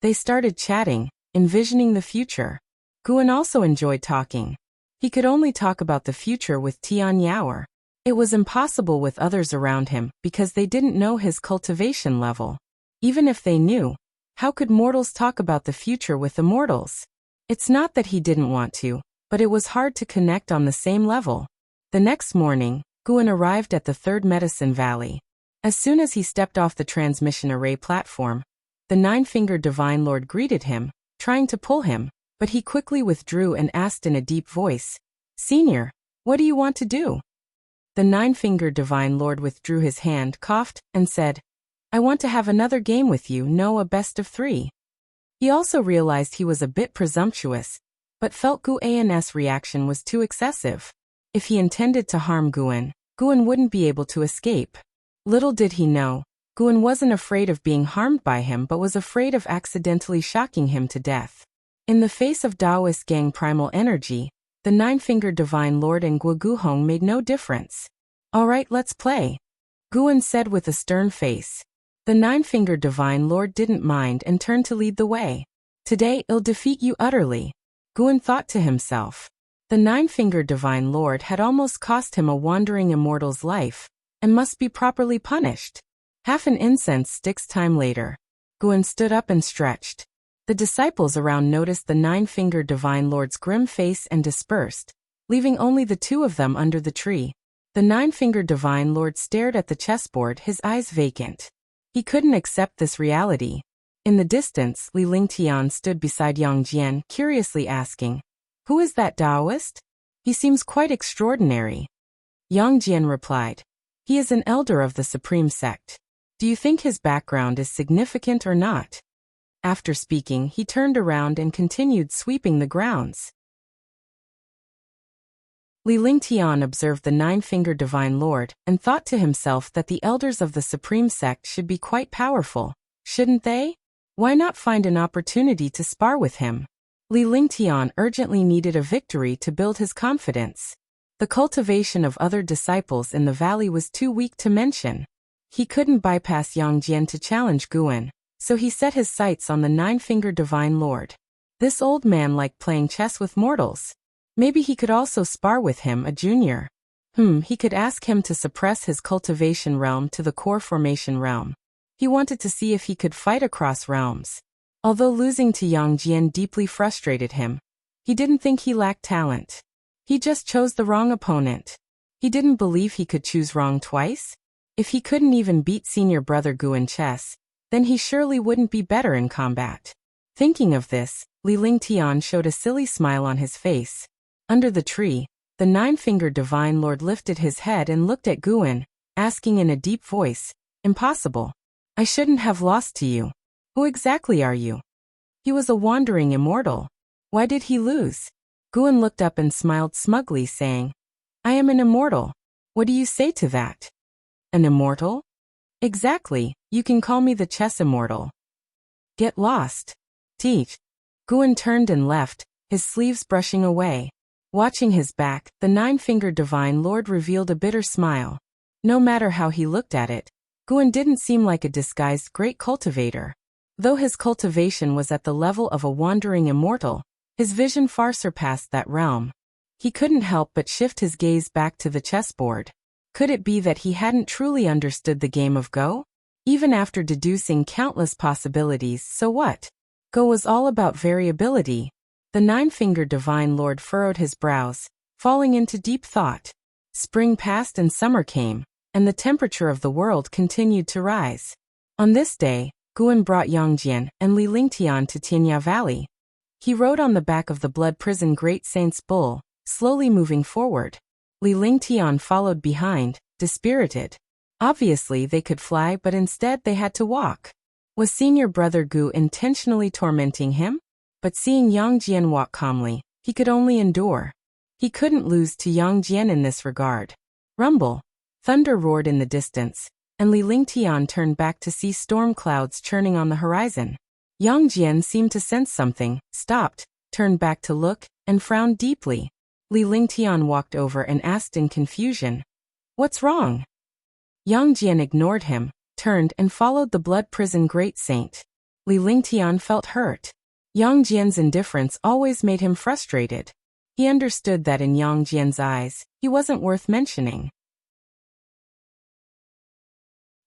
They started chatting, envisioning the future. Guan also enjoyed talking. He could only talk about the future with Tian Yaoer. It was impossible with others around him because they didn't know his cultivation level. Even if they knew, how could mortals talk about the future with immortals? It's not that he didn't want to, but it was hard to connect on the same level. The next morning, Guan arrived at the third medicine valley. As soon as he stepped off the transmission array platform, the nine-fingered Divine Lord greeted him, trying to pull him, but he quickly withdrew and asked in a deep voice, "Senior, what do you want to do?" The nine-fingered Divine Lord withdrew his hand, coughed, and said, "I want to have another game with you, no, a best of 3. He also realized he was a bit presumptuous, but felt Guan's reaction was too excessive. If he intended to harm Guan wouldn't be able to escape. Little did he know, Guan wasn't afraid of being harmed by him but was afraid of accidentally shocking him to death. In the face of Taoist gang primal energy, the nine-fingered Divine Lord and Guoguhong made no difference. "All right, let's play," Guan said with a stern face. The nine-fingered Divine Lord didn't mind and turned to lead the way. "Today I'll defeat you utterly," Guan thought to himself. The nine-fingered Divine Lord had almost cost him a wandering immortal's life, and must be properly punished. Half an incense stick's time later, Guan stood up and stretched. The disciples around noticed the nine-fingered Divine Lord's grim face and dispersed, leaving only the two of them under the tree. The nine-fingered Divine Lord stared at the chessboard, his eyes vacant. He couldn't accept this reality. In the distance, Li Lingtian stood beside Yang Jian, curiously asking, "Who is that Taoist? He seems quite extraordinary." Yang Jian replied, "He is an elder of the Supreme Sect. Do you think his background is significant or not?" After speaking, he turned around and continued sweeping the grounds. Li Lingtian observed the nine-fingered Divine Lord and thought to himself that the elders of the Supreme Sect should be quite powerful, shouldn't they? Why not find an opportunity to spar with him? Li Lingtian urgently needed a victory to build his confidence. The cultivation of other disciples in the valley was too weak to mention. He couldn't bypass Yang Jian to challenge Guan, so he set his sights on the nine-fingered Divine Lord. This old man liked playing chess with mortals. Maybe he could also spar with him, a junior. He could ask him to suppress his cultivation realm to the core formation realm. He wanted to see if he could fight across realms. Although losing to Yang Jian deeply frustrated him, he didn't think he lacked talent. He just chose the wrong opponent. He didn't believe he could choose wrong twice. If he couldn't even beat senior brother Gu in chess, then he surely wouldn't be better in combat. Thinking of this, Li Lingtian showed a silly smile on his face. Under the tree, the nine-fingered Divine Lord lifted his head and looked at Guan, asking in a deep voice, "Impossible. I shouldn't have lost to you. Who exactly are you?" He was a wandering immortal. Why did he lose? Guan looked up and smiled smugly, saying, "I am an immortal. What do you say to that?" "An immortal? Exactly, you can call me the chess immortal." "Get lost. Teach." Guan turned and left, his sleeves brushing away. Watching his back, the nine-fingered Divine Lord revealed a bitter smile. No matter how he looked at it, Guan didn't seem like a disguised great cultivator. Though his cultivation was at the level of a wandering immortal, his vision far surpassed that realm. He couldn't help but shift his gaze back to the chessboard. Could it be that he hadn't truly understood the game of Go? Even after deducing countless possibilities, so what? Go was all about variability. The nine-fingered Divine Lord furrowed his brows, falling into deep thought. Spring passed and summer came, and the temperature of the world continued to rise. On this day, Guan brought Yang Jian and Li Lingtian to Tianya Valley. He rode on the back of the Blood Prison Great Saint's bull, slowly moving forward. Li Lingtian followed behind, dispirited. Obviously they could fly, but instead they had to walk. Was senior brother Gu intentionally tormenting him? But seeing Yang Jian walk calmly, he could only endure. He couldn't lose to Yang Jian in this regard. Rumble. Thunder roared in the distance, and Li Lingtian turned back to see storm clouds churning on the horizon. Yang Jian seemed to sense something, stopped, turned back to look, and frowned deeply. Li Lingtian walked over and asked in confusion, "What's wrong?" Yang Jian ignored him, turned and followed the Blood Prison Great Saint. Li Lingtian felt hurt. Yang Jian's indifference always made him frustrated. He understood that in Yang Jian's eyes, he wasn't worth mentioning.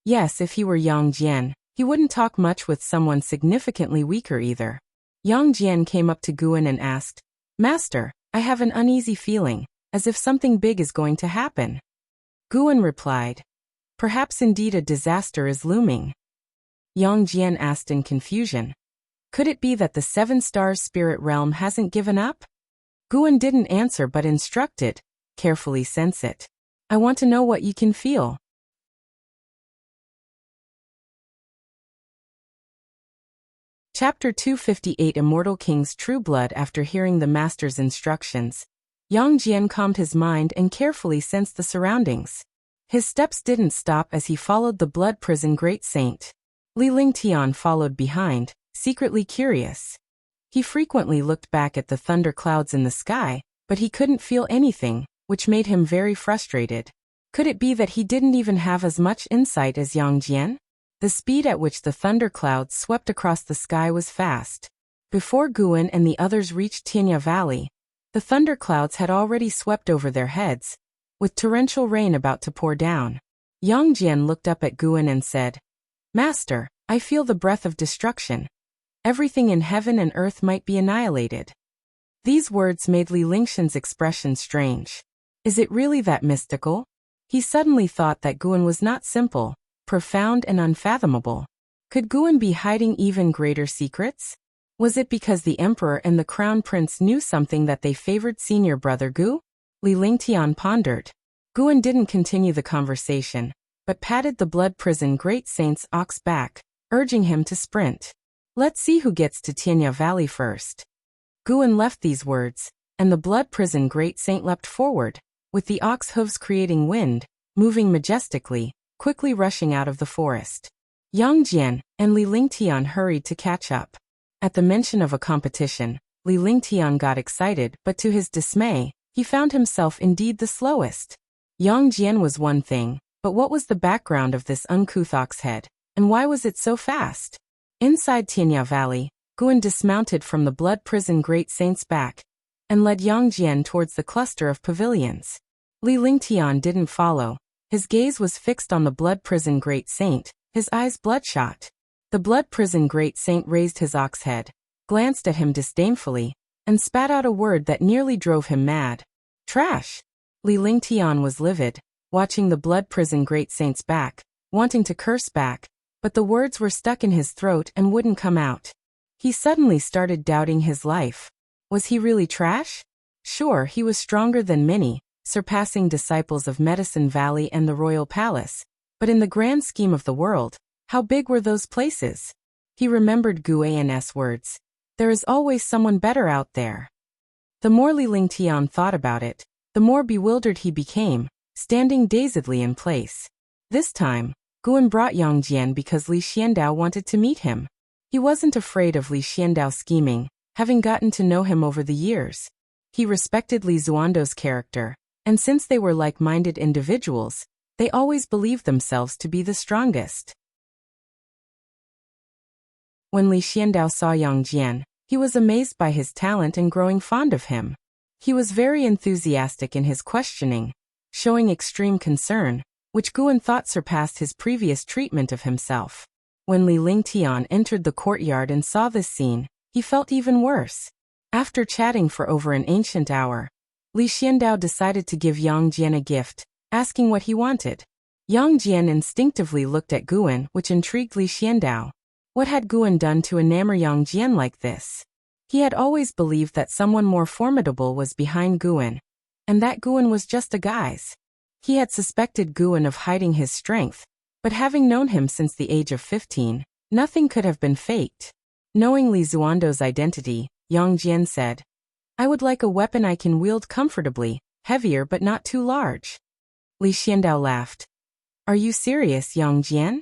Yes, if he were Yang Jian, he wouldn't talk much with someone significantly weaker either. Yang Jian came up to Guan and asked, "Master, I have an uneasy feeling, as if something big is going to happen." Guan replied. Perhaps indeed a disaster is looming. Yang Jian asked in confusion. Could it be that the 7 stars spirit realm hasn't given up? Guan didn't answer but instructed, carefully sense it. I want to know what you can feel. Chapter 258 Immortal King's True Blood. After hearing the master's instructions, Yang Jian calmed his mind and carefully sensed the surroundings. His steps didn't stop as he followed the blood prison great saint. Li Lingtian followed behind, secretly curious. He frequently looked back at the thunder clouds in the sky, but he couldn't feel anything, which made him very frustrated. Could it be that he didn't even have as much insight as Yang Jian? The speed at which the thunder clouds swept across the sky was fast. Before Guan and the others reached Tianya Valley, the thunder clouds had already swept over their heads, with torrential rain about to pour down. Yang Jian looked up at Guan and said, Master, I feel the breath of destruction. Everything in heaven and earth might be annihilated. These words made Li Lingxian's expression strange. Is it really that mystical? He suddenly thought that Guan was not simple, profound and unfathomable. Could Guan be hiding even greater secrets? Was it because the emperor and the crown prince knew something that they favored senior brother Gu? Li Lingtian pondered. Guan didn't continue the conversation, but patted the blood prison great saint's ox back, urging him to sprint. Let's see who gets to Tianya Valley first. Guan left these words, and the blood prison great saint leapt forward, with the ox hooves creating wind, moving majestically, quickly rushing out of the forest. Yang Jian and Li Lingtian hurried to catch up. At the mention of a competition, Li Lingtian got excited, but to his dismay, he found himself indeed the slowest. Yang Jian was one thing, but what was the background of this uncouth ox head, and why was it so fast? Inside Tianya Valley, Guan dismounted from the blood prison great saint's back, and led Yang Jian towards the cluster of pavilions. Li Lingtian didn't follow. His gaze was fixed on the blood prison great saint, his eyes bloodshot. The blood prison great saint raised his ox head, glanced at him disdainfully, and spat out a word that nearly drove him mad. Trash! Li Lingtian was livid, watching the blood prison great saint's back, wanting to curse back, but the words were stuck in his throat and wouldn't come out. He suddenly started doubting his life. Was he really trash? Sure, he was stronger than many, surpassing disciples of Medicine Valley and the Royal Palace, but in the grand scheme of the world, how big were those places? He remembered Guan's words. There is always someone better out there. The more Li Lingtian thought about it, the more bewildered he became, standing dazedly in place. This time, Guan brought Yang Jian because Li Xiandao wanted to meet him. He wasn't afraid of Li Xiandao scheming, having gotten to know him over the years. He respected Li Zuando's character, and since they were like-minded individuals, they always believed themselves to be the strongest. When Li Xiandao saw Yang Jian, he was amazed by his talent and growing fond of him. He was very enthusiastic in his questioning, showing extreme concern, which Guan thought surpassed his previous treatment of himself. When Li Lingtian entered the courtyard and saw this scene, he felt even worse. After chatting for over an ancient hour, Li Xiandao decided to give Yang Jian a gift, asking what he wanted. Yang Jian instinctively looked at Guan, which intrigued Li Xiandao. What had Guan done to enamor Yang Jian like this? He had always believed that someone more formidable was behind Guan, and that Guan was just a guise. He had suspected Guan of hiding his strength, but having known him since the age of 15, nothing could have been faked. Knowing Li Zuando's identity, Yang Jian said, I would like a weapon I can wield comfortably, heavier but not too large. Li Xiandao laughed. Are you serious, Yang Jian?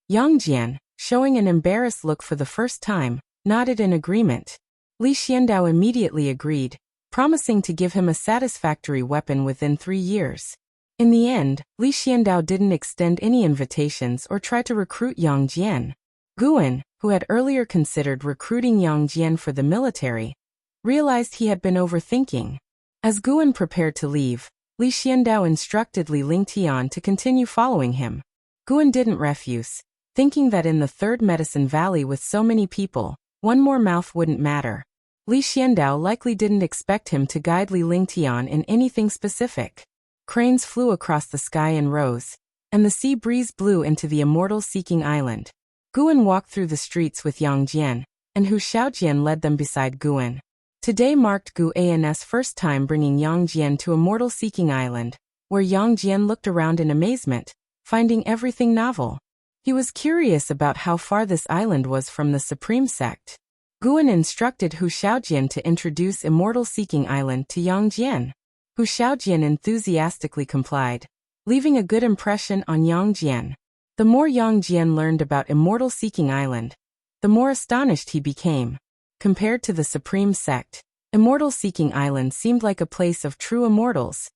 Yang Jian, showing an embarrassed look for the first time, nodded in agreement. Li Xiandao immediately agreed, promising to give him a satisfactory weapon within 3 years. In the end, Li Xiandao didn't extend any invitations or try to recruit Yang Jian. Guan, who had earlier considered recruiting Yang Jian for the military, realized he had been overthinking. As Guan prepared to leave, Li Xiandao instructed Li Lingtian to continue following him. Guan didn't refuse, thinking that in the third Medicine Valley with so many people, one more mouth wouldn't matter. Li Xiandao likely didn't expect him to guide Li Lingtian in anything specific. Cranes flew across the sky in rows, and the sea breeze blew into the immortal-seeking island. Guan walked through the streets with Yang Jian, and Hu Xiaojian led them beside Guan. Today marked Guan's first time bringing Yang Jian to immortal-seeking island, where Yang Jian looked around in amazement, finding everything novel. He was curious about how far this island was from the supreme sect. Guan instructed Hu Xiaojian to introduce immortal-seeking island to Yang Jian. Hu Xiaojian enthusiastically complied, leaving a good impression on Yang Jian. The more Yang Jian learned about immortal-seeking island, the more astonished he became. Compared to the supreme sect, immortal-seeking island seemed like a place of true immortals,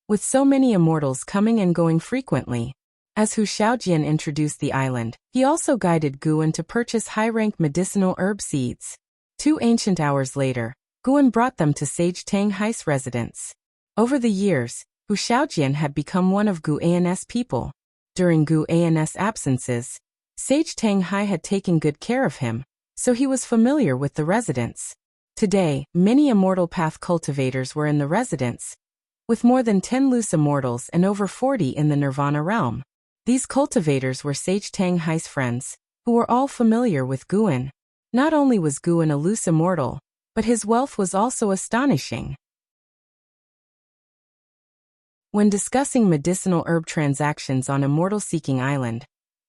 with so many immortals coming and going frequently. As Hu Xiaojian introduced the island, he also guided Guan to purchase high-rank medicinal herb seeds. 2 ancient hours later, Guan brought them to Sage Tang Hai's residence. Over the years, Hu Xiaojian had become one of Guan's people. During Guan's absences, Sage Tang Hai had taken good care of him, so he was familiar with the residence. Today, many immortal path cultivators were in the residence, with more than 10 loose immortals and over 40 in the Nirvana realm. These cultivators were Sage Tang Hai's friends, who were all familiar with Guan. Not only was Guan a loose immortal, but his wealth was also astonishing. When discussing medicinal herb transactions on Immortal-Seeking Island,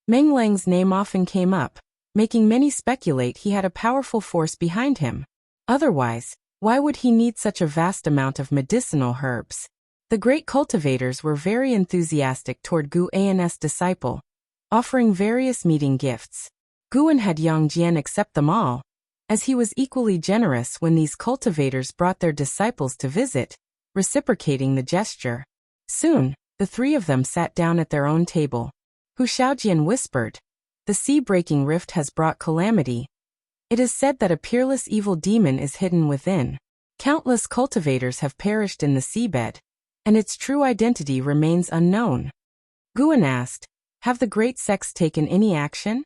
Meng Lang's name often came up, making many speculate he had a powerful force behind him. Otherwise, why would he need such a vast amount of medicinal herbs? The great cultivators were very enthusiastic toward Guan's disciple, offering various meeting gifts. Guan had Yang Jian accept them all, as he was equally generous when these cultivators brought their disciples to visit, reciprocating the gesture. Soon, the 3 of them sat down at their own table. Hu Xiaojian whispered, "The sea-breaking rift has brought calamity. It is said that a peerless evil demon is hidden within. Countless cultivators have perished in the seabed, and its true identity remains unknown." Guan asked, "Have the great sects taken any action?"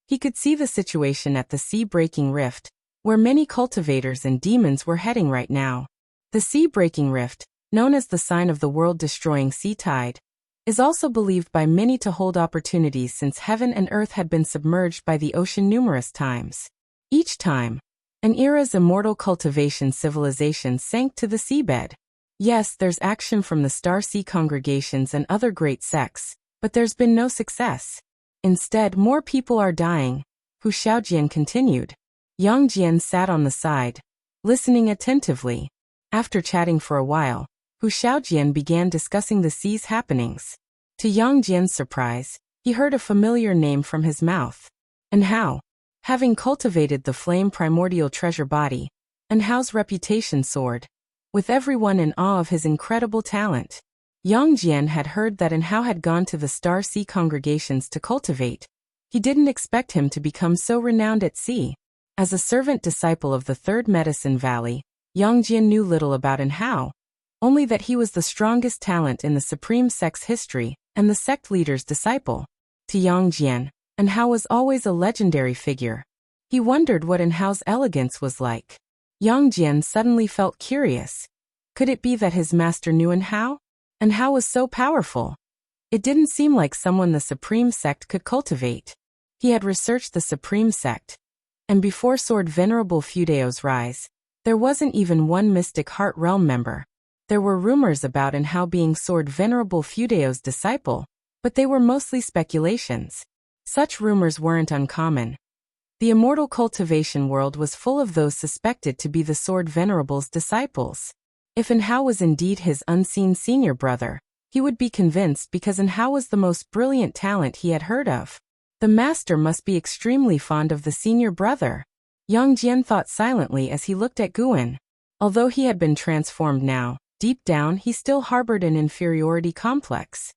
He could see the situation at the sea-breaking rift, where many cultivators and demons were heading right now. The sea-breaking rift, known as the sign of the world-destroying sea tide, is also believed by many to hold opportunities since heaven and earth had been submerged by the ocean numerous times. Each time, an era's immortal cultivation civilization sank to the seabed. Yes, there's action from the Star Sea congregations and other great sects, but there's been no success. Instead, more people are dying, Hu Xiaojian continued. Yang Jian sat on the side, listening attentively. After chatting for a while, Hu Xiaojian began discussing the sea's happenings. To Yang Jian's surprise, he heard a familiar name from his mouth. And how? Having cultivated the flame primordial treasure body, and Hao's reputation soared, with everyone in awe of his incredible talent. Yang Jian had heard that Hao had gone to the Star Sea congregations to cultivate. He didn't expect him to become so renowned at sea. As a servant disciple of the Third Medicine Valley, Yang Jian knew little about Hao, only that he was the strongest talent in the Supreme Sect's history, and the sect leader's disciple. To Yang Jian, Hao was always a legendary figure. He wondered what Hao's elegance was like. Yang Jian suddenly felt curious. Could it be that his master knew Hao? Hao was so powerful. It didn't seem like someone the Supreme Sect could cultivate. He had researched the Supreme Sect, and before Sword Venerable Fudeo's rise, there wasn't even one Mystic Heart Realm member. There were rumors about Hao being Sword Venerable Fudeo's disciple, but they were mostly speculations. Such rumors weren't uncommon. The immortal cultivation world was full of those suspected to be the Sword Venerable's disciples. If Hao was indeed his unseen senior brother, he would be convinced because Hao was the most brilliant talent he had heard of. The master must be extremely fond of the senior brother. Yang Jian thought silently as he looked at Guan. Although he had been transformed now, deep down he still harbored an inferiority complex.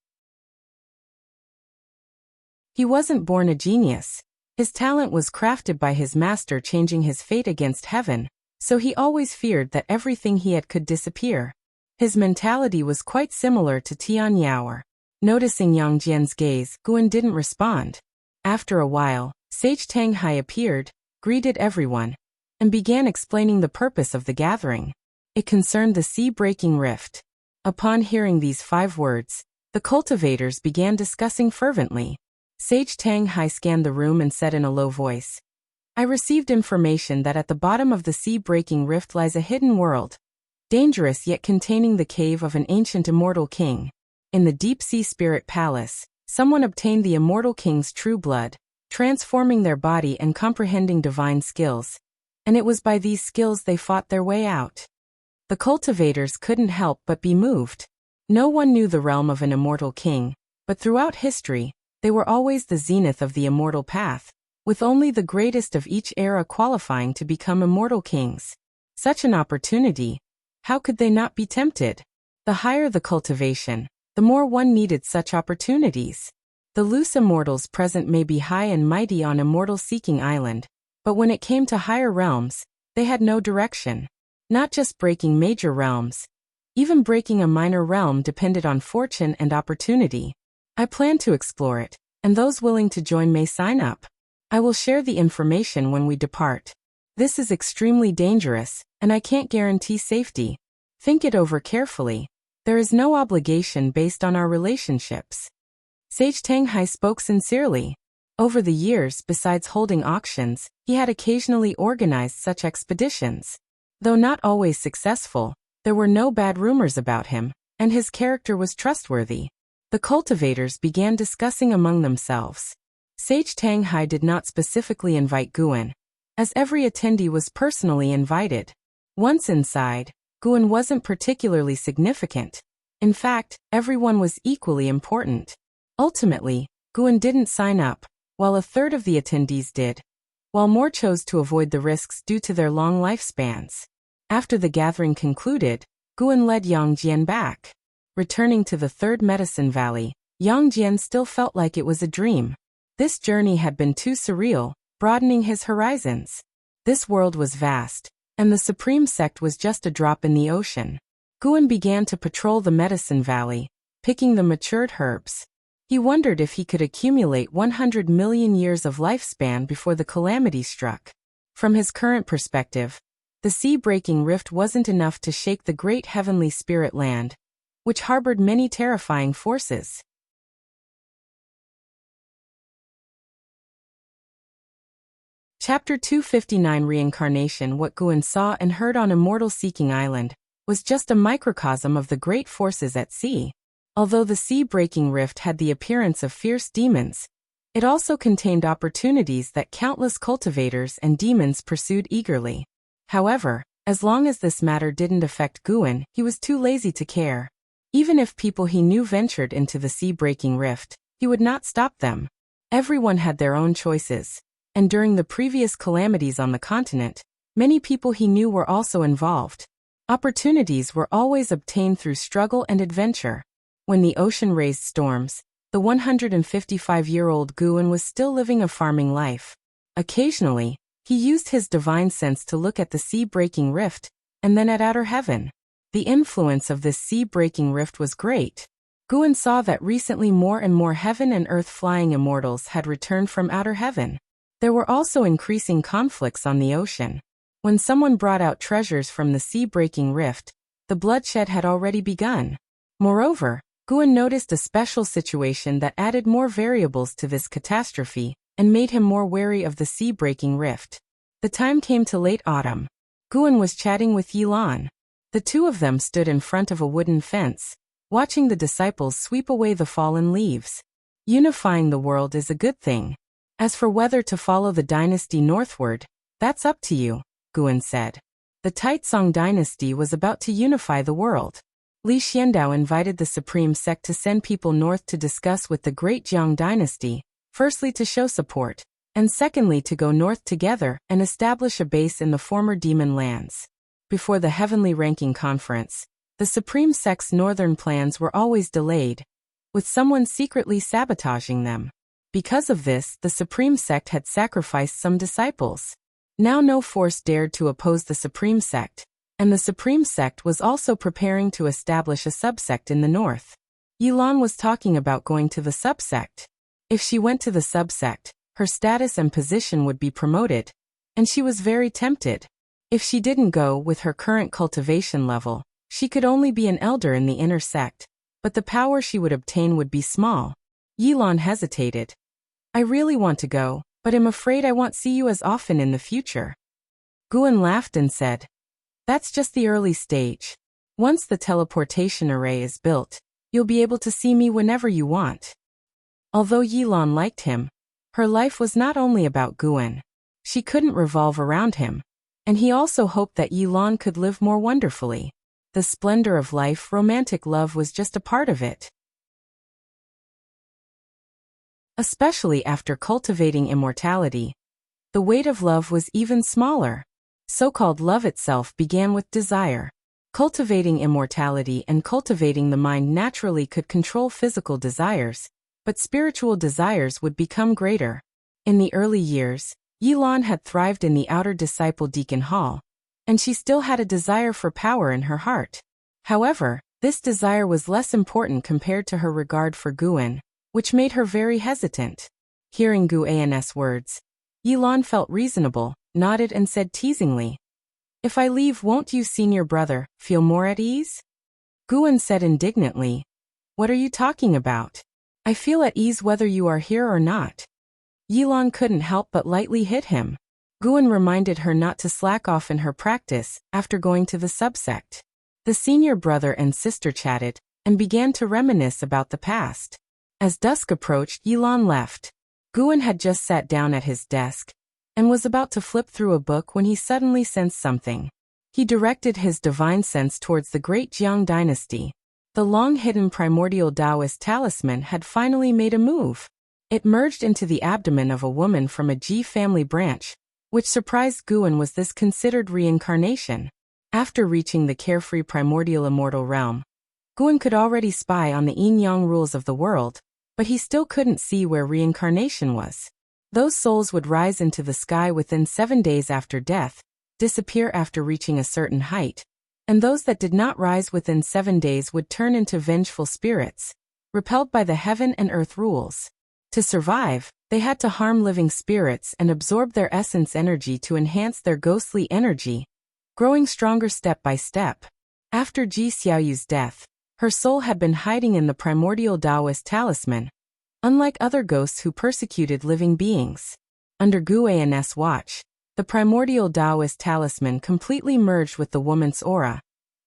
He wasn't born a genius. His talent was crafted by his master changing his fate against heaven, so he always feared that everything he had could disappear. His mentality was quite similar to Tian Yaoer. Noticing Yang Jian's gaze, Guan didn't respond. After a while, Sage Tang Hai appeared, greeted everyone, and began explaining the purpose of the gathering. It concerned the sea-breaking rift. Upon hearing these 5 words, the cultivators began discussing fervently. Sage Tang Hai scanned the room and said in a low voice, I received information that at the bottom of the sea-breaking rift lies a hidden world, dangerous yet containing the cave of an ancient immortal king. In the deep-sea spirit palace, someone obtained the immortal king's true blood, transforming their body and comprehending divine skills, and it was by these skills they fought their way out. The cultivators couldn't help but be moved. No one knew the realm of an immortal king, but throughout history, they were always the zenith of the immortal path, with only the greatest of each era qualifying to become immortal kings. Such an opportunity, how could they not be tempted? The higher the cultivation, the more one needed such opportunities. The loose immortals present may be high and mighty on immortal-seeking island, but when it came to higher realms, they had no direction. Not just breaking major realms, even breaking a minor realm depended on fortune and opportunity. I plan to explore it, and those willing to join may sign up. I will share the information when we depart. This is extremely dangerous, and I can't guarantee safety. Think it over carefully. There is no obligation based on our relationships. Sage Tang Hai spoke sincerely. Over the years, besides holding auctions, he had occasionally organized such expeditions. Though not always successful, there were no bad rumors about him, and his character was trustworthy. The cultivators began discussing among themselves. Sage Tang Hai did not specifically invite Guan, as every attendee was personally invited. Once inside, Guan wasn't particularly significant. In fact, everyone was equally important. Ultimately, Guan didn't sign up, while a third of the attendees did, while more chose to avoid the risks due to their long lifespans. After the gathering concluded, Guan led Yang Jian back. Returning to the third medicine valley, Yang Jian still felt like it was a dream. This journey had been too surreal, broadening his horizons. This world was vast, and the Supreme Sect was just a drop in the ocean. Guan began to patrol the medicine valley, picking the matured herbs. He wondered if he could accumulate 100 million years of lifespan before the calamity struck. From his current perspective, the sea-breaking rift wasn't enough to shake the great heavenly spirit land, which harbored many terrifying forces. Chapter 259 Reincarnation. What Guan saw and heard on Immortal Seeking Island was just a microcosm of the great forces at sea. Although the sea-breaking rift had the appearance of fierce demons, it also contained opportunities that countless cultivators and demons pursued eagerly. However, as long as this matter didn't affect Guan, he was too lazy to care. Even if people he knew ventured into the sea-breaking rift, he would not stop them. Everyone had their own choices, and during the previous calamities on the continent, many people he knew were also involved. Opportunities were always obtained through struggle and adventure. When the ocean raised storms, the 155-year-old Guan was still living a farming life. Occasionally, he used his divine sense to look at the sea-breaking rift, and then at outer heaven. The influence of this sea-breaking rift was great. Guan saw that recently more and more heaven and earth-flying immortals had returned from outer heaven. There were also increasing conflicts on the ocean. When someone brought out treasures from the sea-breaking rift, the bloodshed had already begun. Moreover, Guan noticed a special situation that added more variables to this catastrophe and made him more wary of the sea-breaking rift. The time came to late autumn. Guan was chatting with Yilan. The two of them stood in front of a wooden fence, watching the disciples sweep away the fallen leaves. Unifying the world is a good thing. As for whether to follow the dynasty northward, that's up to you, Guan said. The Taizong dynasty was about to unify the world. Li Xiandao invited the Supreme Sect to send people north to discuss with the great Jiang dynasty, firstly to show support, and secondly to go north together and establish a base in the former demon lands. Before the Heavenly Ranking Conference, the Supreme Sect's northern plans were always delayed, with someone secretly sabotaging them. Because of this, the Supreme Sect had sacrificed some disciples. Now no force dared to oppose the Supreme Sect, and the Supreme Sect was also preparing to establish a subsect in the north. Yilan was talking about going to the subsect. If she went to the subsect, her status and position would be promoted, and she was very tempted. If she didn't go with her current cultivation level, She could only be an elder in the inner sect, but the power she would obtain would be small. Yilan hesitated. I really want to go, but I'm afraid I won't see you as often in the future. Guan laughed and said, that's just the early stage. Once the teleportation array is built, you'll be able to see me whenever you want. Although Yilan liked him, her life was not only about Guan. She couldn't revolve around him, and he also hoped that Yilan could live more wonderfully. The splendor of life, romantic love was just a part of it. Especially after cultivating immortality, the weight of love was even smaller. So-called love itself began with desire. Cultivating immortality and cultivating the mind naturally could control physical desires, but spiritual desires would become greater. In the early years, Yilan had thrived in the outer disciple deacon hall, and she still had a desire for power in her heart. However, this desire was less important compared to her regard for Guan, which made her very hesitant. Hearing Guan's words, Yilan felt reasonable, nodded and said teasingly, if I leave, won't you, senior brother, feel more at ease? Guan said indignantly, what are you talking about? I feel at ease whether you are here or not. Yilan couldn't help but lightly hit him. Guan reminded her not to slack off in her practice after going to the subsect. The senior brother and sister chatted and began to reminisce about the past. As dusk approached, Yilan left. Guan had just sat down at his desk and was about to flip through a book when he suddenly sensed something. He directed his divine sense towards the great Jiang dynasty. The long-hidden primordial Taoist talisman had finally made a move. It merged into the abdomen of a woman from a Ji family branch, which surprised Guan was this considered reincarnation. After reaching the carefree primordial immortal realm, Guan could already spy on the yin-yang rules of the world, but he still couldn't see where reincarnation was. Those souls would rise into the sky within 7 days after death, disappear after reaching a certain height, and those that did not rise within 7 days would turn into vengeful spirits, repelled by the heaven and earth rules. To survive, they had to harm living spirits and absorb their essence energy to enhance their ghostly energy, growing stronger step by step. After Ji Xiaoyu's death, her soul had been hiding in the primordial Taoist talisman, unlike other ghosts who persecuted living beings. Under Guan's watch, the primordial Taoist talisman completely merged with the woman's aura,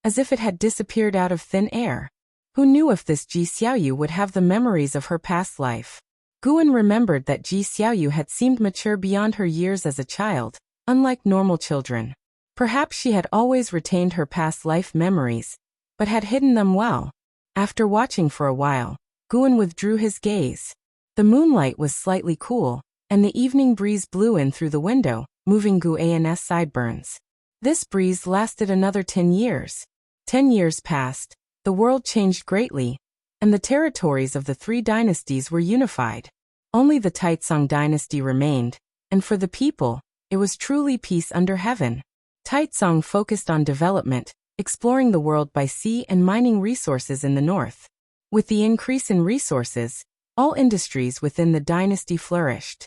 as if it had disappeared out of thin air. Who knew if this Ji Xiaoyu would have the memories of her past life? Guan remembered that Ji Xiaoyu had seemed mature beyond her years as a child, unlike normal children. Perhaps she had always retained her past life memories, but had hidden them well. After watching for a while, Guan withdrew his gaze. The moonlight was slightly cool, and the evening breeze blew in through the window, moving Guan's sideburns. This breeze lasted another 10 years. 10 years passed, the world changed greatly, and the territories of the 3 dynasties were unified. Only the Taitsong dynasty remained, and for the people, it was truly peace under heaven. Taitsong focused on development, exploring the world by sea and mining resources in the north. With the increase in resources, all industries within the dynasty flourished.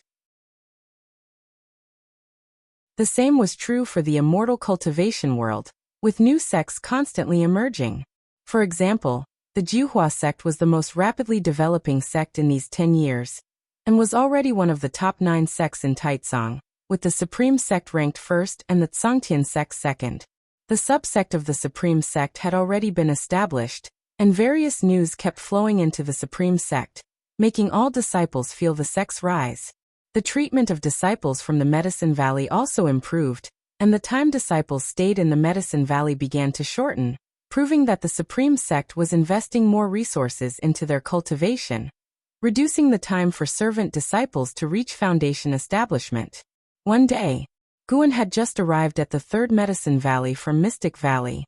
The same was true for the immortal cultivation world, with new sects constantly emerging. For example, the Juhua sect was the most rapidly developing sect in these 10 years, and was already one of the top 9 sects in Taitsong, with the Supreme Sect ranked first and the Tsangtian sect second. The subsect of the Supreme Sect had already been established, and various news kept flowing into the Supreme Sect, making all disciples feel the sect's rise. The treatment of disciples from the Medicine Valley also improved, and the time disciples stayed in the Medicine Valley began to shorten, proving that the Supreme Sect was investing more resources into their cultivation, reducing the time for servant disciples to reach foundation establishment. One day, Guan had just arrived at the 3rd Medicine Valley from Mystic Valley.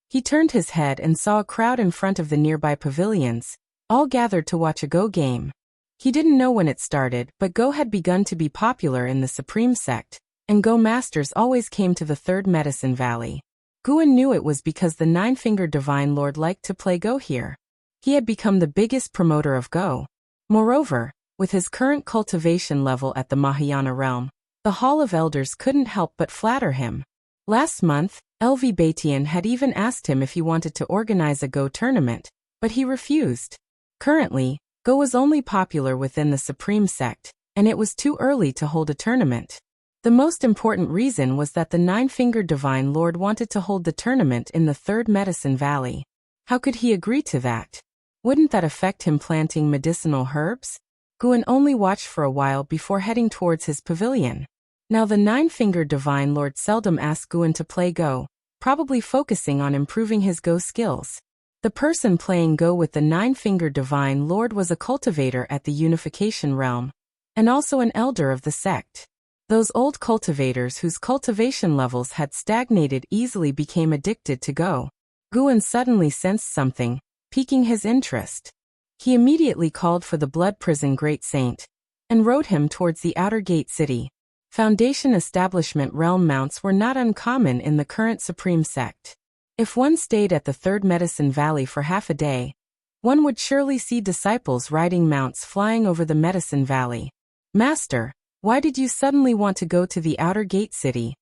He turned his head and saw a crowd in front of the nearby pavilions, all gathered to watch a Go game. He didn't know when it started, but Go had begun to be popular in the Supreme Sect, and Go masters always came to the 3rd Medicine Valley. Guan knew it was because the 9-fingered Divine Lord liked to play Go here. He had become the biggest promoter of Go. Moreover, with his current cultivation level at the Mahayana realm, the Hall of Elders couldn't help but flatter him. Last month, LV Baitian had even asked him if he wanted to organize a Go tournament, but he refused. Currently, Go was only popular within the Supreme sect, and it was too early to hold a tournament. The most important reason was that the Nine-Fingered Divine Lord wanted to hold the tournament in the Third Medicine Valley. How could he agree to that? Wouldn't that affect him planting medicinal herbs? Guan only watched for a while before heading towards his pavilion. Now the Nine-Fingered Divine Lord seldom asked Guan to play Go, probably focusing on improving his Go skills. The person playing Go with the Nine-Fingered Divine Lord was a cultivator at the Unification Realm, and also an elder of the sect. Those old cultivators whose cultivation levels had stagnated easily became addicted to Go. Guan suddenly sensed something, piquing his interest. He immediately called for the Blood Prison Great Saint, and rode him towards the Outer Gate City. Foundation Establishment realm mounts were not uncommon in the current Supreme sect. If one stayed at the Third Medicine Valley for half a day, one would surely see disciples riding mounts flying over the Medicine Valley. Master, why did you suddenly want to go to the Outer Gate City?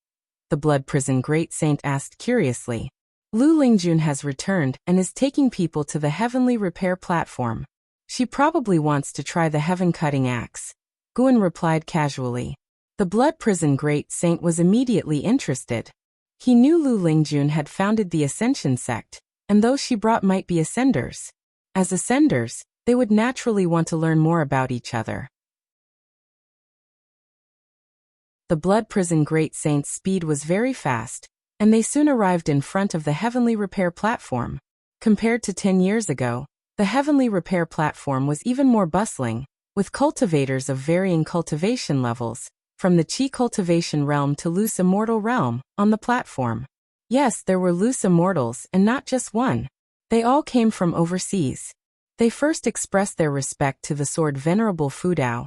The Blood Prison Great Saint asked curiously. Lu Lingjun has returned and is taking people to the Heavenly Repair Platform. She probably wants to try the Heaven Cutting Axe. Guan replied casually. The Blood Prison Great Saint was immediately interested. He knew Lu Lingjun had founded the Ascension sect, and those she brought might be Ascenders. As Ascenders, they would naturally want to learn more about each other. The Blood Prison Great Saint's speed was very fast, and they soon arrived in front of the Heavenly Repair Platform. Compared to 10 years ago, the Heavenly Repair Platform was even more bustling, with cultivators of varying cultivation levels, from the Qi cultivation realm to loose immortal realm, on the platform. Yes, there were loose immortals, and not just one. They all came from overseas. They first expressed their respect to the sword Venerable Fudao,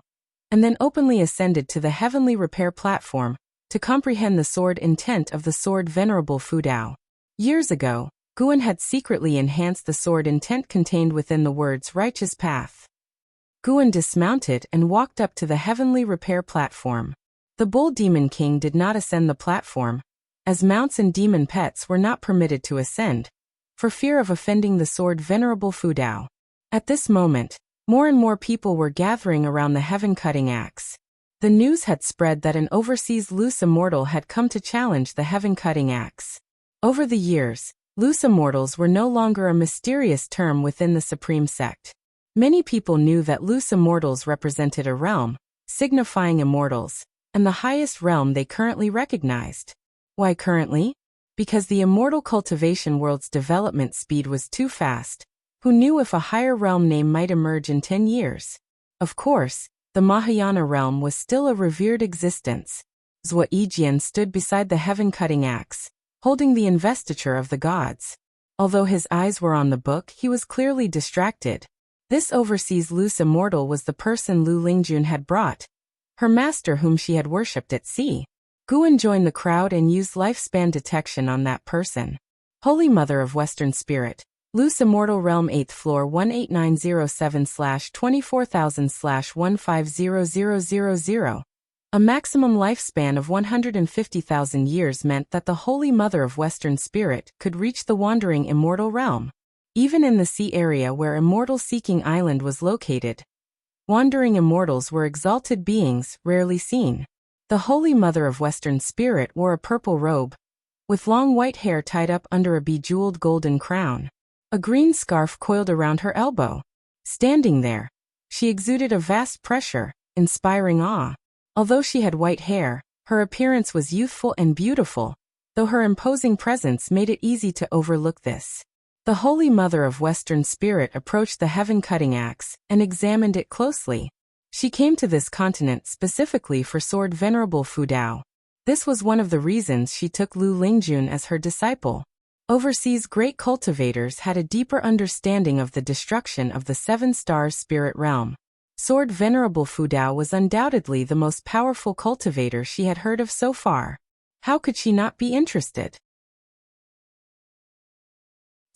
and then openly ascended to the Heavenly Repair Platform to comprehend the sword intent of the sword Venerable Fudao. Years ago, Guan had secretly enhanced the sword intent contained within the words Righteous Path. Guan dismounted and walked up to the Heavenly Repair Platform. The Bull Demon King did not ascend the platform, as mounts and demon pets were not permitted to ascend, for fear of offending the sword Venerable Fudao. At this moment, more and more people were gathering around the Heaven Cutting Axe. The news had spread that an overseas loose immortal had come to challenge the Heaven Cutting Axe. Over the years, loose immortals were no longer a mysterious term within the Supreme sect. Many people knew that loose immortals represented a realm, signifying immortals, and the highest realm they currently recognized. Why currently? Because the immortal cultivation world's development speed was too fast. Who knew if a higher realm name might emerge in 10 years? Of course, the Mahayana realm was still a revered existence. Zhua Yijian stood beside the Heaven Cutting Axe, holding the investiture of the gods. Although his eyes were on the book, he was clearly distracted. This overseas loose immortal was the person Lu Lingjun had brought, her master whom she had worshipped at sea. Guan joined the crowd and used lifespan detection on that person. Holy Mother of Western Spirit, Loose Immortal Realm 8th Floor 18907/24000/150000. A maximum lifespan of 150,000 years meant that the Holy Mother of Western Spirit could reach the Wandering Immortal Realm. Even in the sea area where Immortal Seeking Island was located, wandering immortals were exalted beings rarely seen. The Holy Mother of Western Spirit wore a purple robe, with long white hair tied up under a bejeweled golden crown. A green scarf coiled around her elbow. Standing there, she exuded a vast pressure, inspiring awe. Although she had white hair, her appearance was youthful and beautiful, though her imposing presence made it easy to overlook this. The Holy Mother of Western Spirit approached the Heaven Cutting Axe and examined it closely. She came to this continent specifically for Sword Venerable Fudao. This was one of the reasons she took Lu Lingjun as her disciple. Overseas great cultivators had a deeper understanding of the destruction of the Seven Stars Spirit Realm. Sword Venerable Fudao was undoubtedly the most powerful cultivator she had heard of so far. How could she not be interested?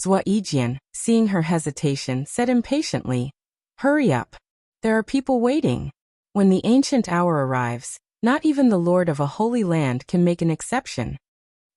Zhua Yijian, seeing her hesitation, said impatiently, "Hurry up. There are people waiting. When the ancient hour arrives, not even the Lord of a holy land can make an exception."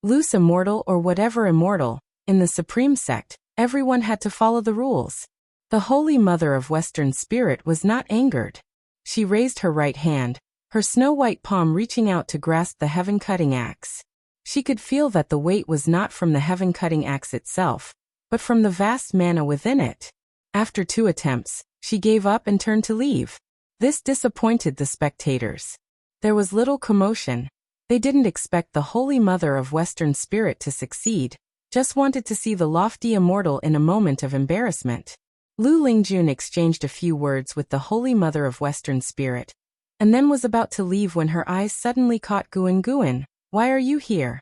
Loose immortal or whatever immortal, in the Supreme Sect, everyone had to follow the rules. The Holy Mother of Western Spirit was not angered. She raised her right hand, her snow-white palm reaching out to grasp the heaven-cutting axe. She could feel that the weight was not from the heaven-cutting axe itself, but from the vast mana within it. After 2 attempts, she gave up and turned to leave. This disappointed the spectators. There was little commotion. They didn't expect the Holy Mother of Western Spirit to succeed, just wanted to see the lofty immortal in a moment of embarrassment. Lu Lingjun exchanged a few words with the Holy Mother of Western Spirit, and then was about to leave when her eyes suddenly caught Guan. Guan, why are you here?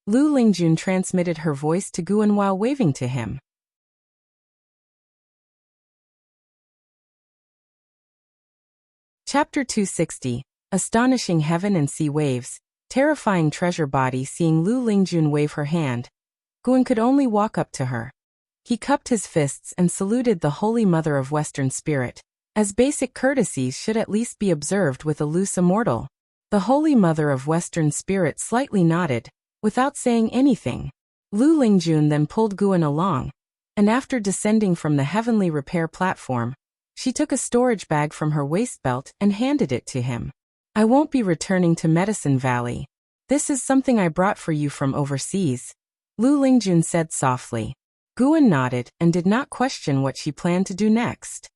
Lu Lingjun transmitted her voice to Guan while waving to him. Chapter 260. Astonishing Heaven and Sea Waves. Terrifying treasure body. Seeing Lu Lingjun wave her hand, Guan could only walk up to her. He cupped his fists and saluted the Holy Mother of Western Spirit, as basic courtesies should at least be observed with a loose immortal. The Holy Mother of Western Spirit slightly nodded, without saying anything. Lu Lingjun then pulled Guan along, and after descending from the heavenly repair platform, she took a storage bag from her waist belt and handed it to him. I won't be returning to Medicine Valley. This is something I brought for you from overseas, Lu Lingjun said softly. Guan nodded and did not question what she planned to do next.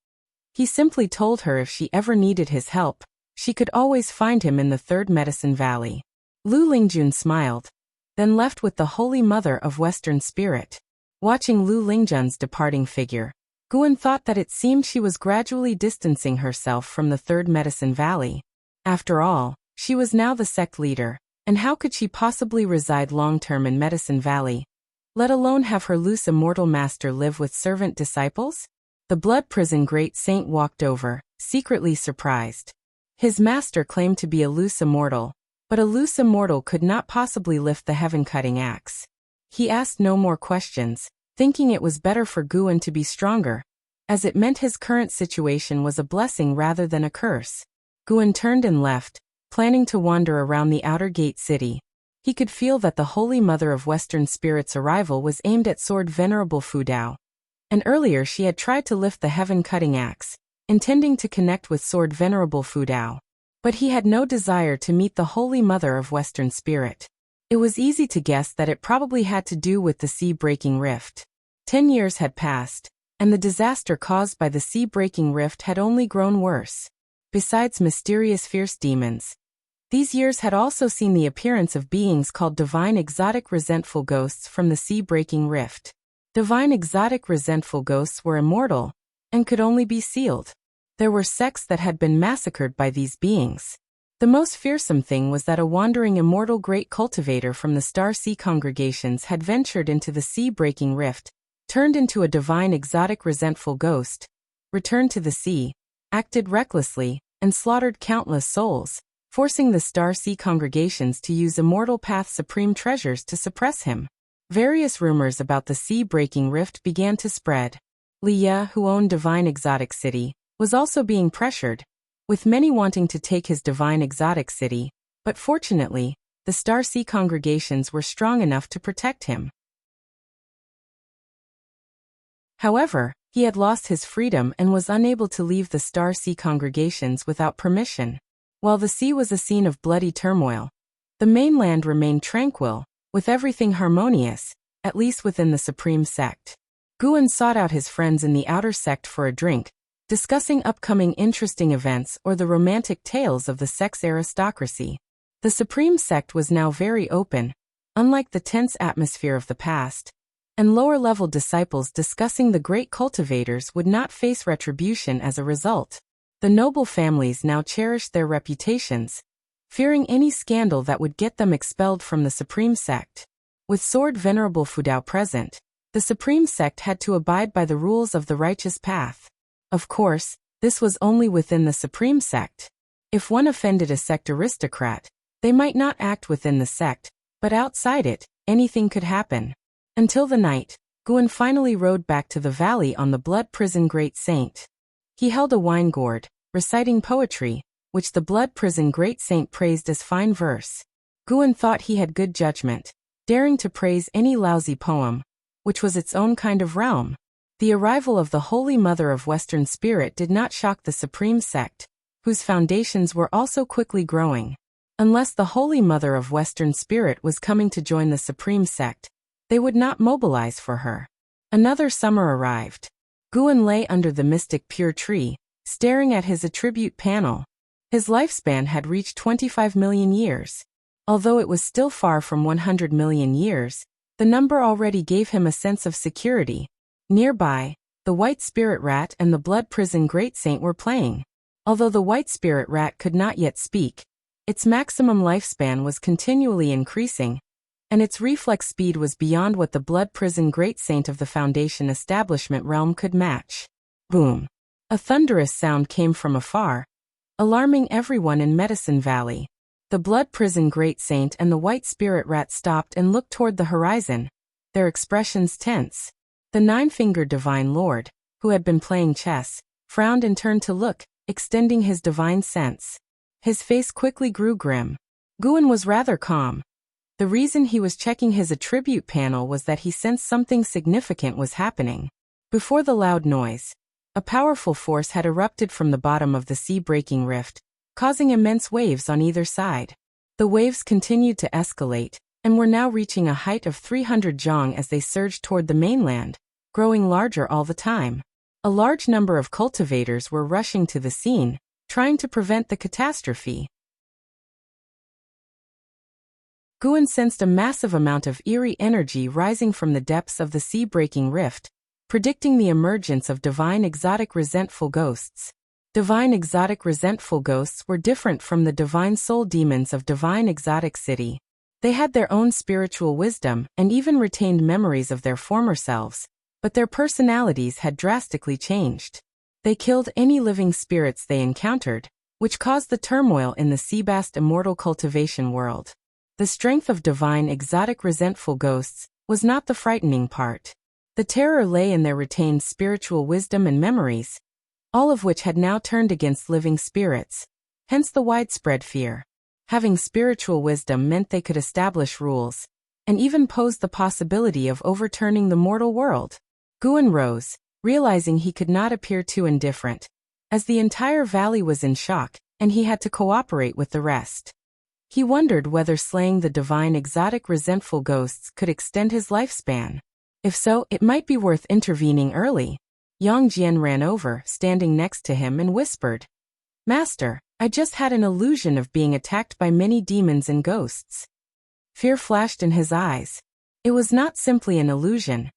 He simply told her if she ever needed his help, she could always find him in the 3rd Medicine Valley. Lu Lingjun smiled, then left with the Holy Mother of Western Spirit. Watching Lu Lingjun's departing figure, Guan thought that it seemed she was gradually distancing herself from the 3rd Medicine Valley. After all, she was now the sect leader, and how could she possibly reside long-term in Medicine Valley, let alone have her loose immortal master live with servant disciples? The Blood Prison Great Saint walked over, secretly surprised. His master claimed to be a loose immortal, but a loose immortal could not possibly lift the heaven-cutting axe. He asked no more questions, thinking it was better for Guan to be stronger, as it meant his current situation was a blessing rather than a curse. Guan turned and left, planning to wander around the outer gate city. He could feel that the Holy Mother of Western Spirit's arrival was aimed at Sword Venerable Fu Dao, and earlier she had tried to lift the heaven-cutting axe, intending to connect with Sword Venerable Fu Dao. But he had no desire to meet the Holy Mother of Western Spirit. It was easy to guess that it probably had to do with the sea-breaking rift. 10 years had passed, and the disaster caused by the sea-breaking rift had only grown worse. Besides mysterious fierce demons, these years had also seen the appearance of beings called divine exotic resentful ghosts from the sea-breaking rift. Divine exotic resentful ghosts were immortal, and could only be sealed. There were sects that had been massacred by these beings. The most fearsome thing was that a wandering immortal great cultivator from the Star Sea congregations had ventured into the sea-breaking rift, turned into a divine exotic resentful ghost, returned to the sea, acted recklessly, and slaughtered countless souls, forcing the Star Sea congregations to use Immortal Path Supreme treasures to suppress him. Various rumors about the sea-breaking rift began to spread. Li Ye, who owned Divine Exotic City, was also being pressured, with many wanting to take his Divine Exotic City, but fortunately, the Star Sea congregations were strong enough to protect him. However, he had lost his freedom and was unable to leave the Star Sea congregations without permission. While the sea was a scene of bloody turmoil, the mainland remained tranquil, with everything harmonious, at least within the Supreme Sect. Guan sought out his friends in the outer sect for a drink, discussing upcoming interesting events or the romantic tales of the sect's aristocracy. The Supreme Sect was now very open, unlike the tense atmosphere of the past, and lower-level disciples discussing the great cultivators would not face retribution as a result. The noble families now cherished their reputations, fearing any scandal that would get them expelled from the Supreme Sect. With Sword Venerable Fu Dao present, the Supreme Sect had to abide by the rules of the righteous path. Of course, this was only within the Supreme Sect. If one offended a sect aristocrat, they might not act within the sect, but outside it, anything could happen. Until the night, Guan finally rode back to the valley on the Blood Prison Great Saint. He held a wine gourd, reciting poetry, which the Blood Prison Great Saint praised as fine verse. Guan thought he had good judgment, daring to praise any lousy poem, which was its own kind of realm. The arrival of the Holy Mother of Western Spirit did not shock the Supreme Sect, whose foundations were also quickly growing. Unless the Holy Mother of Western Spirit was coming to join the Supreme Sect, they would not mobilize for her. Another summer arrived. Guan lay under the mystic pure tree, staring at his attribute panel. His lifespan had reached 25 million years. Although it was still far from 100 million years, the number already gave him a sense of security. Nearby, the White Spirit Rat and the Blood Prison Great Saint were playing. Although the White Spirit Rat could not yet speak, its maximum lifespan was continually increasing, and its reflex speed was beyond what the Blood Prison Great Saint of the Foundation establishment realm could match. Boom! A thunderous sound came from afar, alarming everyone in Medicine Valley. The Blood Prison Great Saint and the White Spirit Rat stopped and looked toward the horizon, their expressions tense. The Nine-Fingered Divine Lord, who had been playing chess, frowned and turned to look, extending his divine sense. His face quickly grew grim. Guan was rather calm. The reason he was checking his attribute panel was that he sensed something significant was happening. Before the loud noise, a powerful force had erupted from the bottom of the sea-breaking rift, causing immense waves on either side. The waves continued to escalate, and were now reaching a height of 300 zhang as they surged toward the mainland, growing larger all the time. A large number of cultivators were rushing to the scene, trying to prevent the catastrophe. Guan sensed a massive amount of eerie energy rising from the depths of the sea-breaking rift, predicting the emergence of divine exotic resentful ghosts. Divine exotic resentful ghosts were different from the divine soul demons of divine exotic city. They had their own spiritual wisdom and even retained memories of their former selves, but their personalities had drastically changed. They killed any living spirits they encountered, which caused the turmoil in the Seabast immortal cultivation world. The strength of divine exotic resentful ghosts was not the frightening part. The terror lay in their retained spiritual wisdom and memories, all of which had now turned against living spirits, hence the widespread fear. Having spiritual wisdom meant they could establish rules, and even posed the possibility of overturning the mortal world. Guan rose, realizing he could not appear too indifferent, as the entire valley was in shock, and he had to cooperate with the rest. He wondered whether slaying the divine exotic resentful ghosts could extend his lifespan. If so, it might be worth intervening early. Yang Jian ran over, standing next to him, and whispered, "Master, I just had an illusion of being attacked by many demons and ghosts." Fear flashed in his eyes. It was not simply an illusion.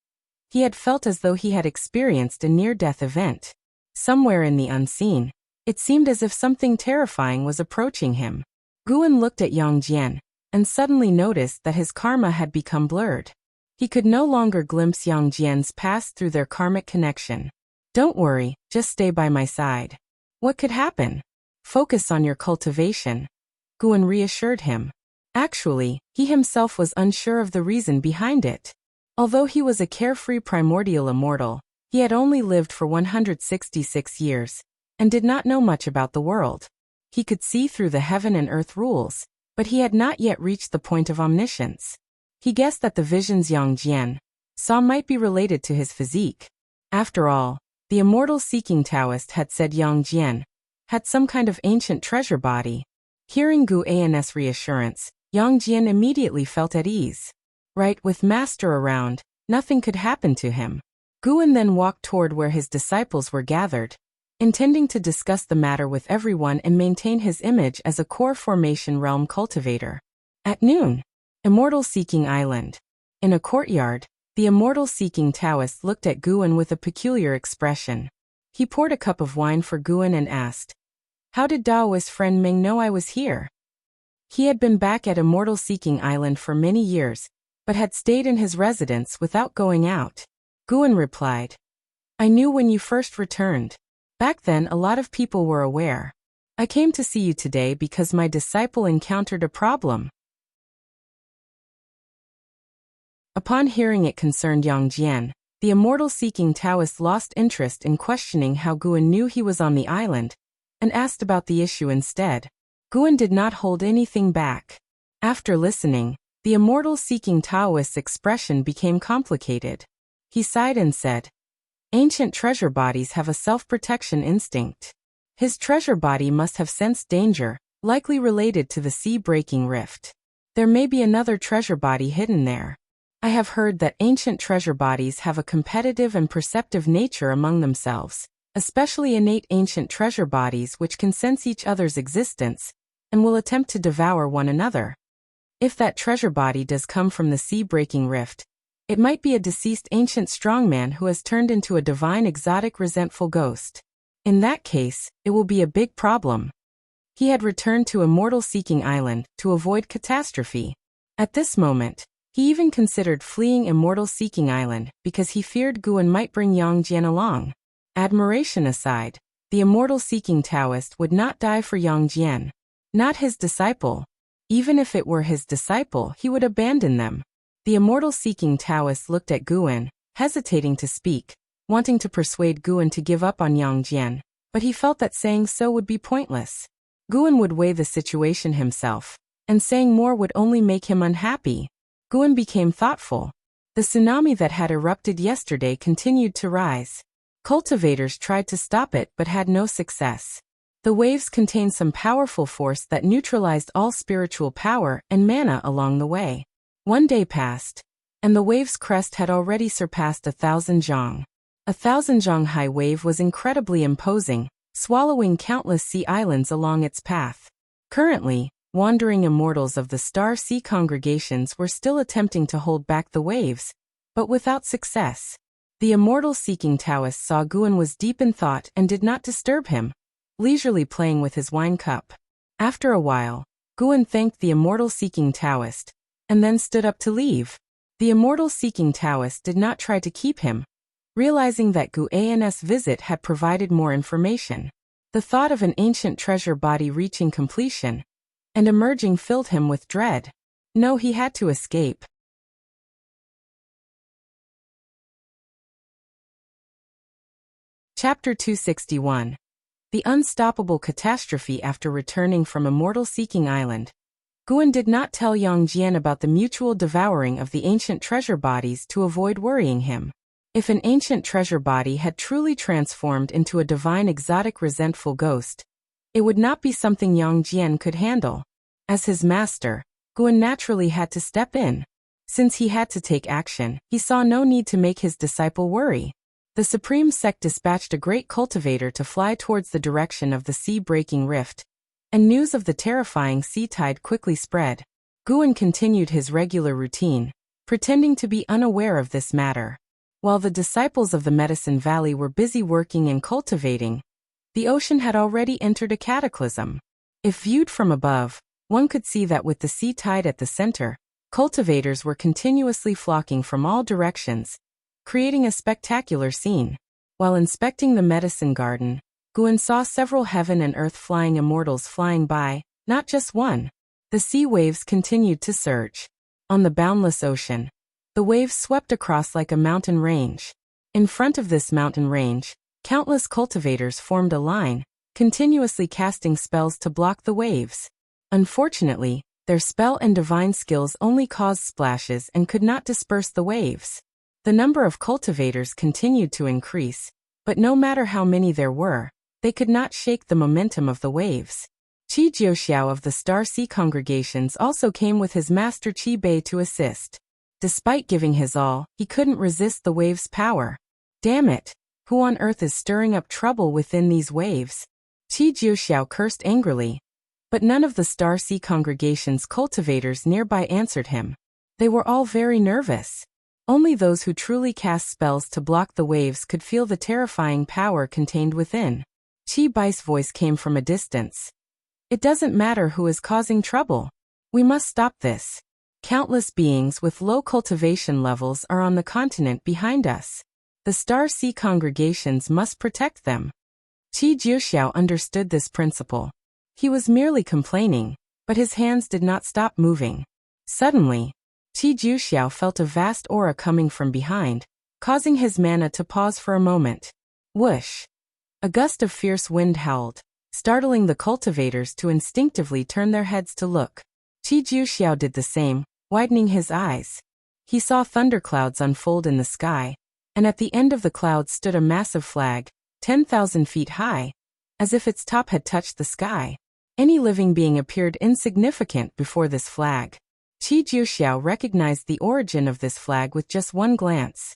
He had felt as though he had experienced a near-death event. Somewhere in the unseen, it seemed as if something terrifying was approaching him. Guan looked at Yang Jian, and suddenly noticed that his karma had become blurred. He could no longer glimpse Yang Jian's past through their karmic connection. "Don't worry, just stay by my side. What could happen? Focus on your cultivation," Guan reassured him. Actually, he himself was unsure of the reason behind it. Although he was a carefree primordial immortal, he had only lived for 166 years, and did not know much about the world. He could see through the heaven and earth rules, but he had not yet reached the point of omniscience. He guessed that the visions Yang Jian saw might be related to his physique. After all, the immortal seeking Taoist had said Yang Jian had some kind of ancient treasure body. Hearing Gu An's reassurance, Yang Jian immediately felt at ease. Right, with Master around, nothing could happen to him. Guan then walked toward where his disciples were gathered, intending to discuss the matter with everyone and maintain his image as a core formation realm cultivator. At noon, Immortal Seeking Island. In a courtyard, the Immortal Seeking Taoist looked at Guan with a peculiar expression. He poured a cup of wine for Guan and asked, "How did Daoist friend Ming know I was here?" He had been back at Immortal Seeking Island for many years, but had stayed in his residence without going out. Guan replied, "I knew when you first returned. Back then a lot of people were aware. I came to see you today because my disciple encountered a problem." Upon hearing it concerned Yang Jian, the Immortal Seeking Taoist lost interest in questioning how Guan knew he was on the island, and asked about the issue instead. Guan did not hold anything back. After listening, The immortal-seeking Taoist's expression became complicated. He sighed and said, "Ancient treasure bodies have a self-protection instinct. His treasure body must have sensed danger, likely related to the sea-breaking rift. There may be another treasure body hidden there. I have heard that ancient treasure bodies have a competitive and perceptive nature among themselves, especially innate ancient treasure bodies which can sense each other's existence and will attempt to devour one another. If that treasure body does come from the sea-breaking rift, it might be a deceased ancient strongman who has turned into a divine exotic resentful ghost. In that case, it will be a big problem." He had returned to Immortal Seeking Island to avoid catastrophe. At this moment, he even considered fleeing Immortal Seeking Island because he feared Guan might bring Yang Jian along. Admiration aside, the Immortal Seeking Taoist would not die for Yang Jian. Not his disciple. Even if it were his disciple, he would abandon them. The Immortal Seeking Taoist looked at Guan, hesitating to speak, wanting to persuade Guan to give up on Yang Jian, but he felt that saying so would be pointless. Guan would weigh the situation himself, and saying more would only make him unhappy. Guan became thoughtful. The tsunami that had erupted yesterday continued to rise. Cultivators tried to stop it but had no success. The waves contained some powerful force that neutralized all spiritual power and mana along the way. One day passed, and the wave's crest had already surpassed 1,000 zhang. 1,000 zhang high wave was incredibly imposing, swallowing countless sea islands along its path. Currently, wandering immortals of the Star Sea congregations were still attempting to hold back the waves, but without success. The immortal-seeking Taoist saw Guan was deep in thought and did not disturb him, leisurely playing with his wine cup. After a while, Guan thanked the immortal-seeking Taoist, and then stood up to leave. The immortal-seeking Taoist did not try to keep him, realizing that Guan's visit had provided more information. The thought of an ancient treasure body reaching completion and emerging filled him with dread. No, he had to escape. Chapter 261. The Unstoppable Catastrophe. After returning from Immortal Seeking Island, Guan did not tell Yang Jian about the mutual devouring of the ancient treasure bodies to avoid worrying him. If an ancient treasure body had truly transformed into a divine exotic resentful ghost, it would not be something Yang Jian could handle. As his master, Guan naturally had to step in. Since he had to take action, he saw no need to make his disciple worry. The Supreme Sect dispatched a great cultivator to fly towards the direction of the sea-breaking rift, and news of the terrifying sea tide quickly spread. Guan continued his regular routine, pretending to be unaware of this matter. While the disciples of the Medicine Valley were busy working and cultivating, the ocean had already entered a cataclysm. If viewed from above, one could see that with the sea tide at the center, cultivators were continuously flocking from all directions, creating a spectacular scene. While inspecting the medicine garden, Guan saw several heaven and earth flying immortals flying by, not just one. The sea waves continued to surge. On the boundless ocean, the waves swept across like a mountain range. In front of this mountain range, countless cultivators formed a line, continuously casting spells to block the waves. Unfortunately, their spell and divine skills only caused splashes and could not disperse the waves. The number of cultivators continued to increase, but no matter how many there were, they could not shake the momentum of the waves. Qi Jiuxiao of the Star Sea congregations also came with his master Qi Bei to assist. Despite giving his all, he couldn't resist the waves' power. Damn it! Who on earth is stirring up trouble within these waves? Qi Jiuxiao cursed angrily. But none of the Star Sea congregation's cultivators nearby answered him. They were all very nervous. Only those who truly cast spells to block the waves could feel the terrifying power contained within. Qi Bai's voice came from a distance. It doesn't matter who is causing trouble. We must stop this. Countless beings with low cultivation levels are on the continent behind us. The Star Sea congregations must protect them. Qi Jiuxiao understood this principle. He was merely complaining, but his hands did not stop moving. Suddenly, Qi Jiuxiao felt a vast aura coming from behind, causing his mana to pause for a moment. Whoosh! A gust of fierce wind howled, startling the cultivators to instinctively turn their heads to look. Qi Jiuxiao did the same, widening his eyes. He saw thunderclouds unfold in the sky, and at the end of the clouds stood a massive flag, 10,000 feet high, as if its top had touched the sky. Any living being appeared insignificant before this flag. Qi Jiuxiao recognized the origin of this flag with just one glance.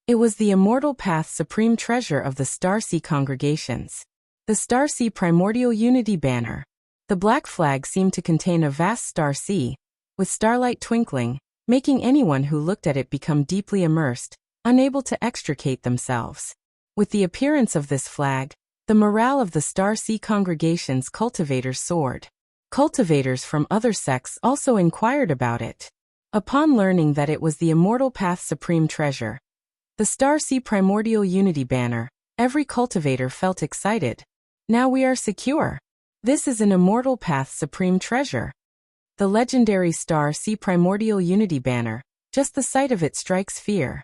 It was the Immortal Path's supreme treasure of the Star Sea congregations. The Star Sea Primordial Unity Banner. The black flag seemed to contain a vast star sea, with starlight twinkling, making anyone who looked at it become deeply immersed, unable to extricate themselves. With the appearance of this flag, the morale of the Star Sea congregation's cultivators soared. Cultivators from other sects also inquired about it. Upon learning that it was the Immortal Path's supreme treasure, the Star Sea Primordial Unity Banner, every cultivator felt excited. Now we are secure. This is an Immortal Path's supreme treasure. The legendary Star Sea Primordial Unity Banner, just the sight of it strikes fear.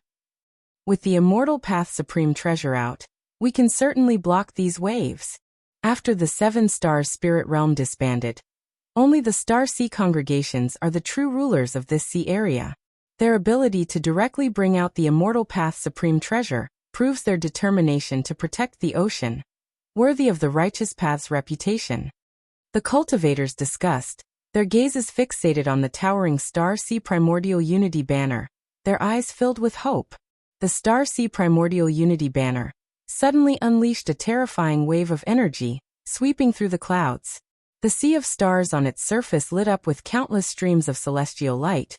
With the Immortal Path's supreme treasure out, we can certainly block these waves. After the 7 Stars Spirit Realm disbanded, only the Star Sea congregations are the true rulers of this sea area. Their ability to directly bring out the Immortal Path's supreme treasure proves their determination to protect the ocean, worthy of the Righteous Path's reputation. The cultivators discussed, their gazes fixated on the towering Star Sea Primordial Unity Banner, their eyes filled with hope. The Star Sea Primordial Unity Banner suddenly unleashed a terrifying wave of energy, sweeping through the clouds. The sea of stars on its surface lit up with countless streams of celestial light,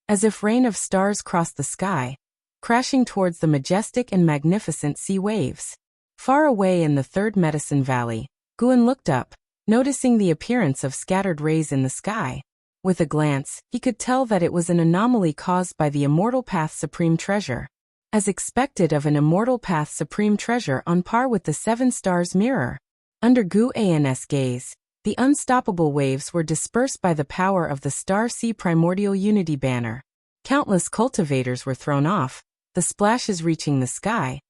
as if rain of stars crossed the sky, crashing towards the majestic and magnificent sea waves. Far away in the Third Medicine Valley, Guan looked up, noticing the appearance of scattered rays in the sky. With a glance, he could tell that it was an anomaly caused by the Immortal Path's supreme treasure. As expected of an Immortal Path's supreme treasure on par with the 7 Stars Mirror. Under Gu An's gaze, the unstoppable waves were dispersed by the power of the Star Sea Primordial Unity Banner. Countless cultivators were thrown off, the splashes reaching the sky,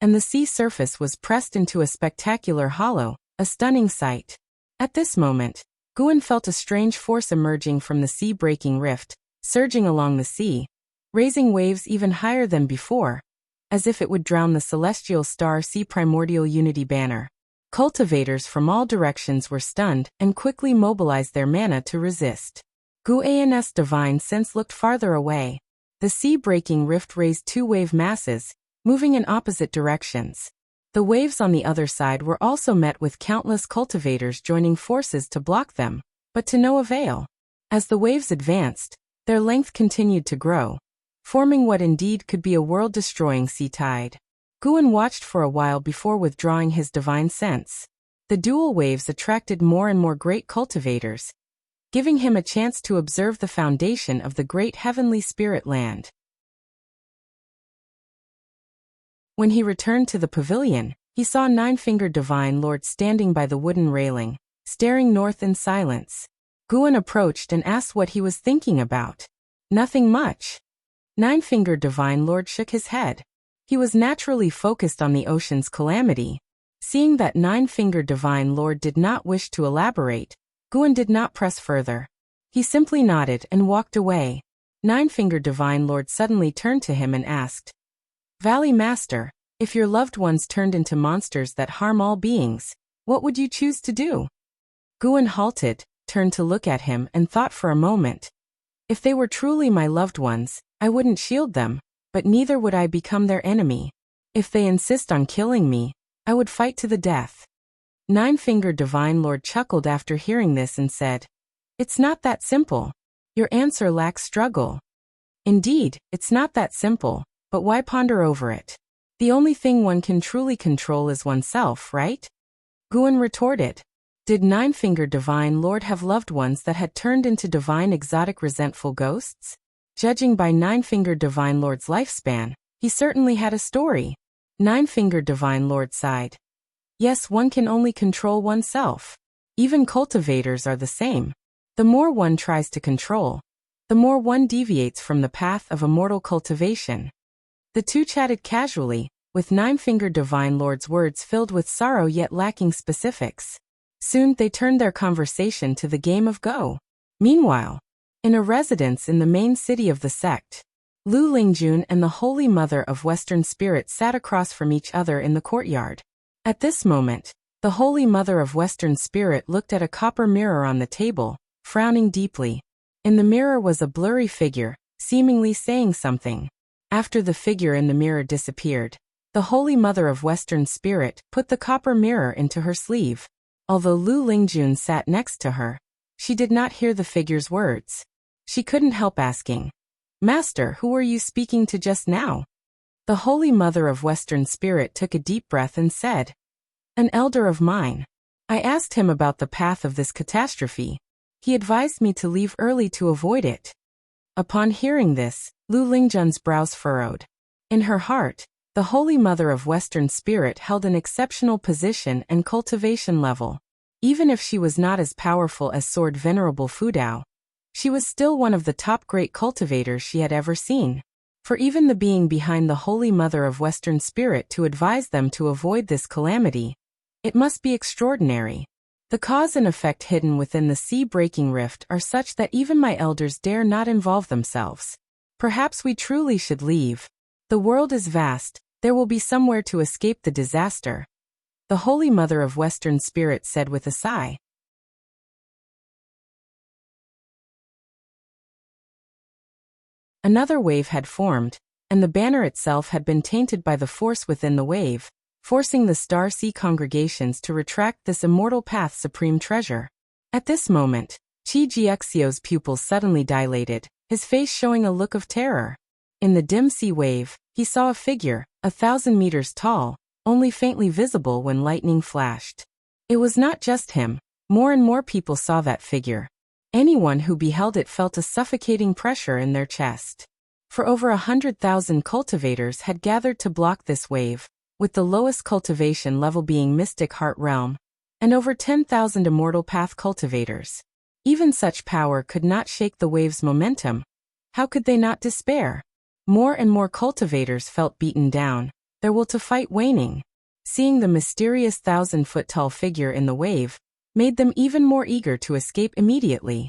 and the sea surface was pressed into a spectacular hollow, a stunning sight. At this moment, Guan felt a strange force emerging from the sea-breaking rift, surging along the sea, raising waves even higher than before, as if it would drown the celestial Star Sea Primordial Unity Banner. Cultivators from all directions were stunned and quickly mobilized their mana to resist. Gu An's divine sense looked farther away. The sea-breaking rift raised 2 wave masses, moving in opposite directions. The waves on the other side were also met with countless cultivators joining forces to block them, but to no avail. As the waves advanced, their length continued to grow, forming what indeed could be a world-destroying sea tide. Guan watched for a while before withdrawing his divine sense. The dual waves attracted more and more great cultivators, giving him a chance to observe the foundation of the great heavenly spirit land. When he returned to the pavilion, he saw Nine-Fingered Divine Lord standing by the wooden railing, staring north in silence. Guan approached and asked what he was thinking about. Nothing much. Nine-Fingered Divine Lord shook his head. He was naturally focused on the ocean's calamity. Seeing that Nine-Fingered Divine Lord did not wish to elaborate, Guan did not press further. He simply nodded and walked away. Nine-Fingered Divine Lord suddenly turned to him and asked, "Valley Master, if your loved ones turned into monsters that harm all beings, what would you choose to do?" Guan halted, turned to look at him and thought for a moment. If they were truly my loved ones, I wouldn't shield them, but neither would I become their enemy. If they insist on killing me, I would fight to the death. Nine-Fingered Divine Lord chuckled after hearing this and said, "It's not that simple. Your answer lacks struggle." Indeed, it's not that simple, but why ponder over it? The only thing one can truly control is oneself, right? Guan retorted. Did Nine-Fingered Divine Lord have loved ones that had turned into divine exotic resentful ghosts? Judging by Nine-Fingered Divine Lord's lifespan, he certainly had a story. Nine-Fingered Divine Lord sighed. Yes, one can only control oneself. Even cultivators are the same. The more one tries to control, the more one deviates from the path of immortal cultivation. The two chatted casually, with Nine-Fingered Divine Lord's words filled with sorrow yet lacking specifics. Soon they turned their conversation to the game of Go. Meanwhile, in a residence in the main city of the sect, Lu Lingjun and the Holy Mother of Western Spirit sat across from each other in the courtyard. At this moment, the Holy Mother of Western Spirit looked at a copper mirror on the table, frowning deeply. In the mirror was a blurry figure, seemingly saying something. After the figure in the mirror disappeared, the Holy Mother of Western Spirit put the copper mirror into her sleeve. Although Lu Lingjun sat next to her, she did not hear the figure's words. She couldn't help asking, "Master, who were you speaking to just now?" The Holy Mother of Western Spirit took a deep breath and said, "An elder of mine. I asked him about the path of this catastrophe. He advised me to leave early to avoid it." Upon hearing this, Lu Lingjun's brows furrowed. In her heart, the Holy Mother of Western Spirit held an exceptional position and cultivation level. Even if she was not as powerful as Sword Venerable Fudao, she was still one of the top great cultivators she had ever seen. For even the being behind the Holy Mother of Western Spirit to advise them to avoid this calamity, it must be extraordinary. The cause and effect hidden within the sea-breaking rift are such that even my elders dare not involve themselves. Perhaps we truly should leave. The world is vast, there will be somewhere to escape the disaster. The Holy Mother of Western Spirit said with a sigh. Another wave had formed, and the banner itself had been tainted by the force within the wave, forcing the Star Sea congregations to retract this immortal path's supreme treasure. At this moment, Qi Jiexio's pupils suddenly dilated, his face showing a look of terror. In the dim sea wave, he saw a figure, 1,000 meters tall, only faintly visible when lightning flashed. It was not just him, more and more people saw that figure. Anyone who beheld it felt a suffocating pressure in their chest. For over 100,000 cultivators had gathered to block this wave, with the lowest cultivation level being Mystic Heart Realm, and over 10,000 Immortal Path cultivators. Even such power could not shake the wave's momentum. How could they not despair? More and more cultivators felt beaten down, their will to fight waning. Seeing the mysterious 1,000-foot-tall figure in the wave made them even more eager to escape immediately.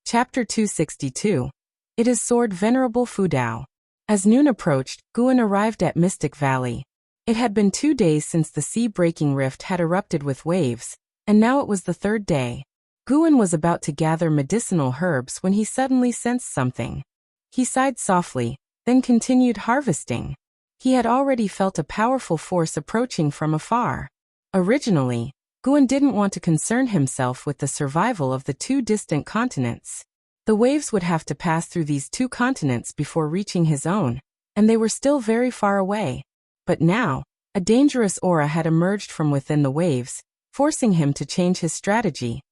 Chapter 262. It is Sword Venerable Fudao. As noon approached, Guan arrived at Mystic Valley. It had been 2 days since the sea-breaking rift had erupted with waves, and now it was the third day. Guan was about to gather medicinal herbs when he suddenly sensed something. He sighed softly, then continued harvesting. He had already felt a powerful force approaching from afar. Originally, Guan didn't want to concern himself with the survival of the 2 distant continents. The waves would have to pass through these 2 continents before reaching his own, and they were still very far away. But now, a dangerous aura had emerged from within the waves, forcing him to change his strategy.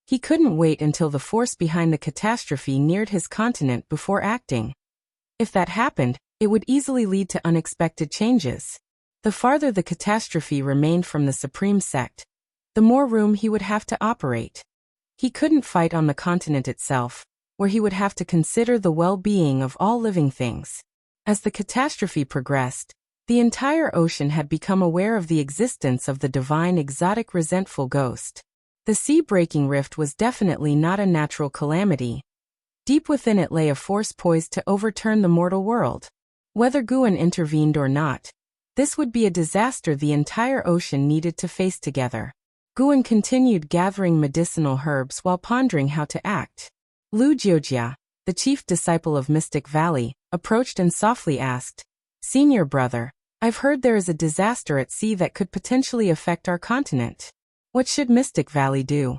He couldn't wait until the force behind the catastrophe neared his continent before acting. If that happened, it would easily lead to unexpected changes. The farther the catastrophe remained from the Supreme Sect, the more room he would have to operate. He couldn't fight on the continent itself, where he would have to consider the well-being of all living things. As the catastrophe progressed, the entire ocean had become aware of the existence of the divine exotic resentful ghost. The sea-breaking rift was definitely not a natural calamity. Deep within it lay a force poised to overturn the mortal world. Whether Guan intervened or not, this would be a disaster the entire ocean needed to face together. Guan continued gathering medicinal herbs while pondering how to act. Lu Jiojia, the chief disciple of Mystic Valley, approached and softly asked, "Senior brother, I've heard there is a disaster at sea that could potentially affect our continent. What should Mystic Valley do?"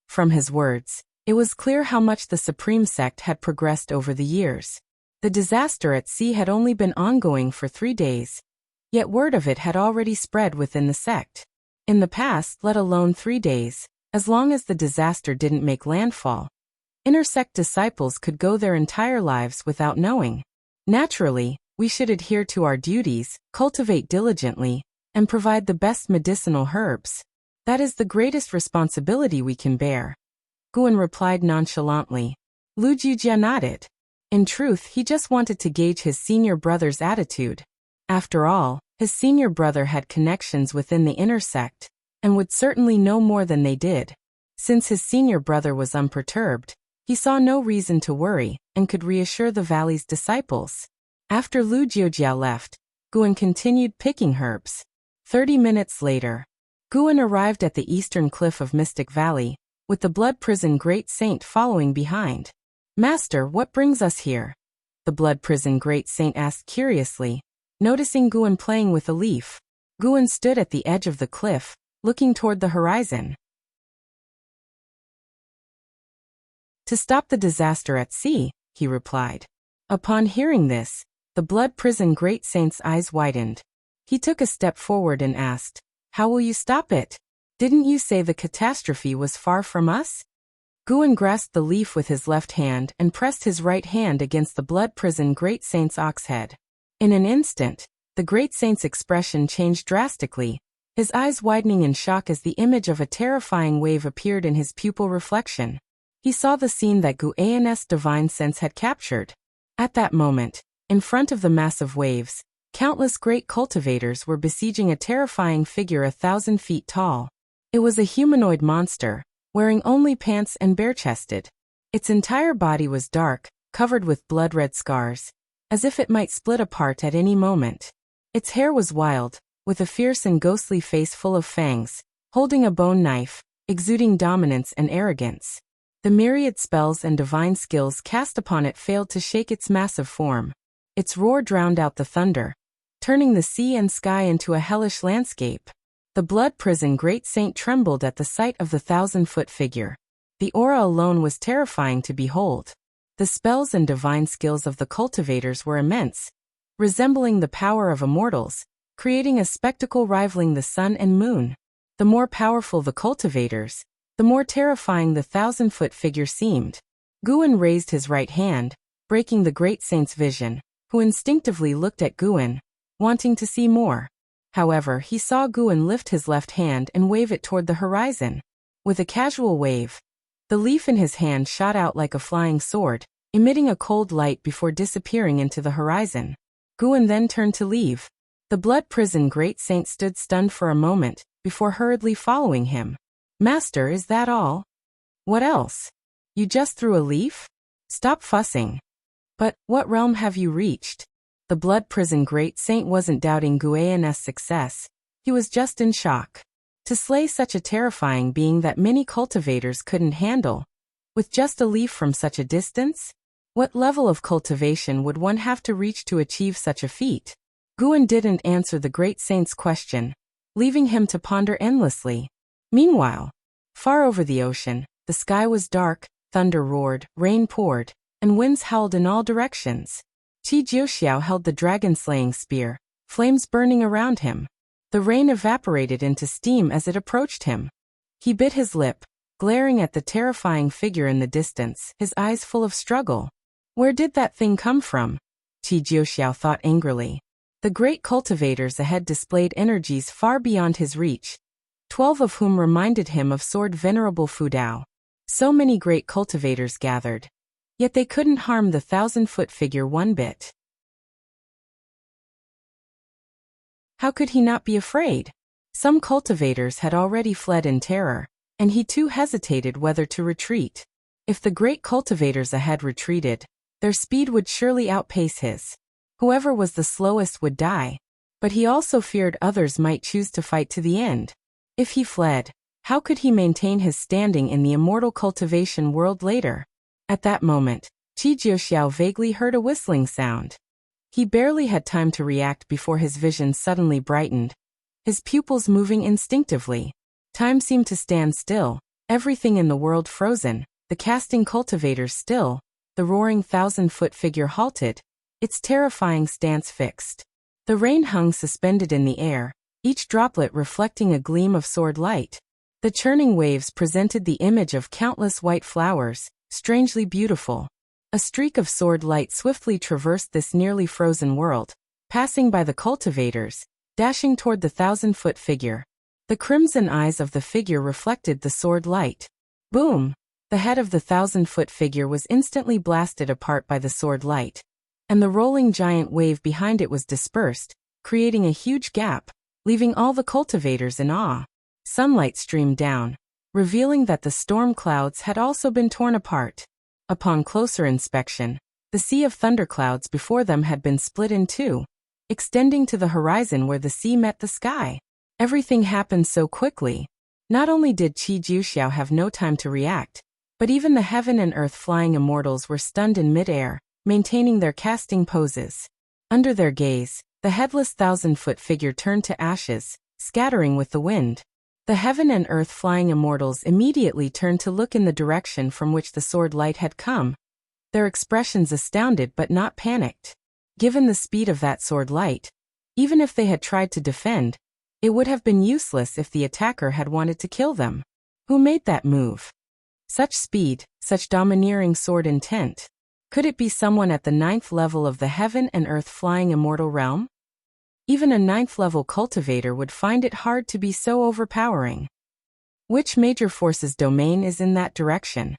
From his words, it was clear how much the Supreme Sect had progressed over the years. The disaster at sea had only been ongoing for 3 days, yet word of it had already spread within the sect. In the past, let alone 3 days, as long as the disaster didn't make landfall, inner sect disciples could go their entire lives without knowing. Naturally, we should adhere to our duties, cultivate diligently, and provide the best medicinal herbs. That is the greatest responsibility we can bear. Guan replied nonchalantly. Lu Jiujia nodded. In truth, he just wanted to gauge his senior brother's attitude. After all, His senior brother had connections within the inner sect, and would certainly know more than they did. Since his senior brother was unperturbed, he saw no reason to worry, and could reassure the valley's disciples. After Lu Jiujiao left, Guan continued picking herbs. 30 minutes later, Guan arrived at the eastern cliff of Mystic Valley, with the Blood Prison Great Saint following behind. "Master, what brings us here?" the Blood Prison Great Saint asked curiously, noticing Guan playing with a leaf. Guan stood at the edge of the cliff, looking toward the horizon. "To stop the disaster at sea," he replied. Upon hearing this, the Blood Prison Great Saint's eyes widened. He took a step forward and asked, "How will you stop it? Didn't you say the catastrophe was far from us?" Guan grasped the leaf with his left hand and pressed his right hand against the Blood Prison Great Saint's ox head. In an instant, the Great Saint's expression changed drastically, his eyes widening in shock as the image of a terrifying wave appeared in his pupil reflection. He saw the scene that Guan's divine sense had captured. At that moment, in front of the massive waves, countless great cultivators were besieging a terrifying figure 1,000 feet tall. It was a humanoid monster, wearing only pants and bare-chested. Its entire body was dark, covered with blood-red scars, as if it might split apart at any moment. Its hair was wild, with a fierce and ghostly face full of fangs, holding a bone knife, exuding dominance and arrogance. The myriad spells and divine skills cast upon it failed to shake its massive form. Its roar drowned out the thunder, turning the sea and sky into a hellish landscape. The Blood Prison Great Saint trembled at the sight of the 1,000-foot figure. The aura alone was terrifying to behold. The spells and divine skills of the cultivators were immense, resembling the power of immortals, creating a spectacle rivaling the sun and moon. The more powerful the cultivators, the more terrifying the 1,000-foot figure seemed. Guan raised his right hand, breaking the Great Saint's vision, who instinctively looked at Guan, wanting to see more. However, he saw Guan lift his left hand and wave it toward the horizon. With a casual wave, the leaf in his hand shot out like a flying sword, emitting a cold light before disappearing into the horizon. Guan then turned to leave. The Blood Prison Great Saint stood stunned for a moment, before hurriedly following him. "Master, is that all? What else? You just threw a leaf? Stop fussing." "But, what realm have you reached?" The Blood Prison Great Saint wasn't doubting Guan's success. He was just in shock. To slay such a terrifying being that many cultivators couldn't handle, with just a leaf from such a distance? What level of cultivation would one have to reach to achieve such a feat? Guan didn't answer the Great Saint's question, leaving him to ponder endlessly. Meanwhile, far over the ocean, the sky was dark, thunder roared, rain poured, and winds howled in all directions. Qi Jiuxiao held the dragon-slaying spear, flames burning around him. The rain evaporated into steam as it approached him. He bit his lip, glaring at the terrifying figure in the distance, his eyes full of struggle. Where did that thing come from? Qi Jiuxiao thought angrily. The great cultivators ahead displayed energies far beyond his reach, 12 of whom reminded him of Sword Venerable Fudao. So many great cultivators gathered. Yet they couldn't harm the 1,000-foot figure one bit. How could he not be afraid? Some cultivators had already fled in terror, and he too hesitated whether to retreat. If the great cultivators ahead retreated, their speed would surely outpace his. Whoever was the slowest would die. But he also feared others might choose to fight to the end. If he fled, how could he maintain his standing in the immortal cultivation world later? At that moment, Qi Jiuxiao vaguely heard a whistling sound. He barely had time to react before his vision suddenly brightened, his pupils moving instinctively. Time seemed to stand still, everything in the world frozen, the casting cultivators still, the roaring 1,000-foot figure halted, its terrifying stance fixed. The rain hung suspended in the air, each droplet reflecting a gleam of sword light. The churning waves presented the image of countless white flowers, strangely beautiful. A streak of sword light swiftly traversed this nearly frozen world, passing by the cultivators, dashing toward the 1,000-foot figure. The crimson eyes of the figure reflected the sword light. Boom! The head of the 1,000-foot figure was instantly blasted apart by the sword light, and the rolling giant wave behind it was dispersed, creating a huge gap, leaving all the cultivators in awe. Sunlight streamed down, revealing that the storm clouds had also been torn apart. Upon closer inspection, the sea of thunderclouds before them had been split in two, extending to the horizon where the sea met the sky. Everything happened so quickly. Not only did Qi Jiuxiao have no time to react, but even the heaven and earth flying immortals were stunned in midair, maintaining their casting poses. Under their gaze, the headless 1,000-foot figure turned to ashes, scattering with the wind. The heaven and earth flying immortals immediately turned to look in the direction from which the sword light had come, their expressions astounded but not panicked. Given the speed of that sword light, even if they had tried to defend, it would have been useless if the attacker had wanted to kill them. Who made that move? Such speed, such domineering sword intent. Could it be someone at the 9th level of the heaven and earth flying immortal realm? Even a 9th level cultivator would find it hard to be so overpowering. Which major force's domain is in that direction?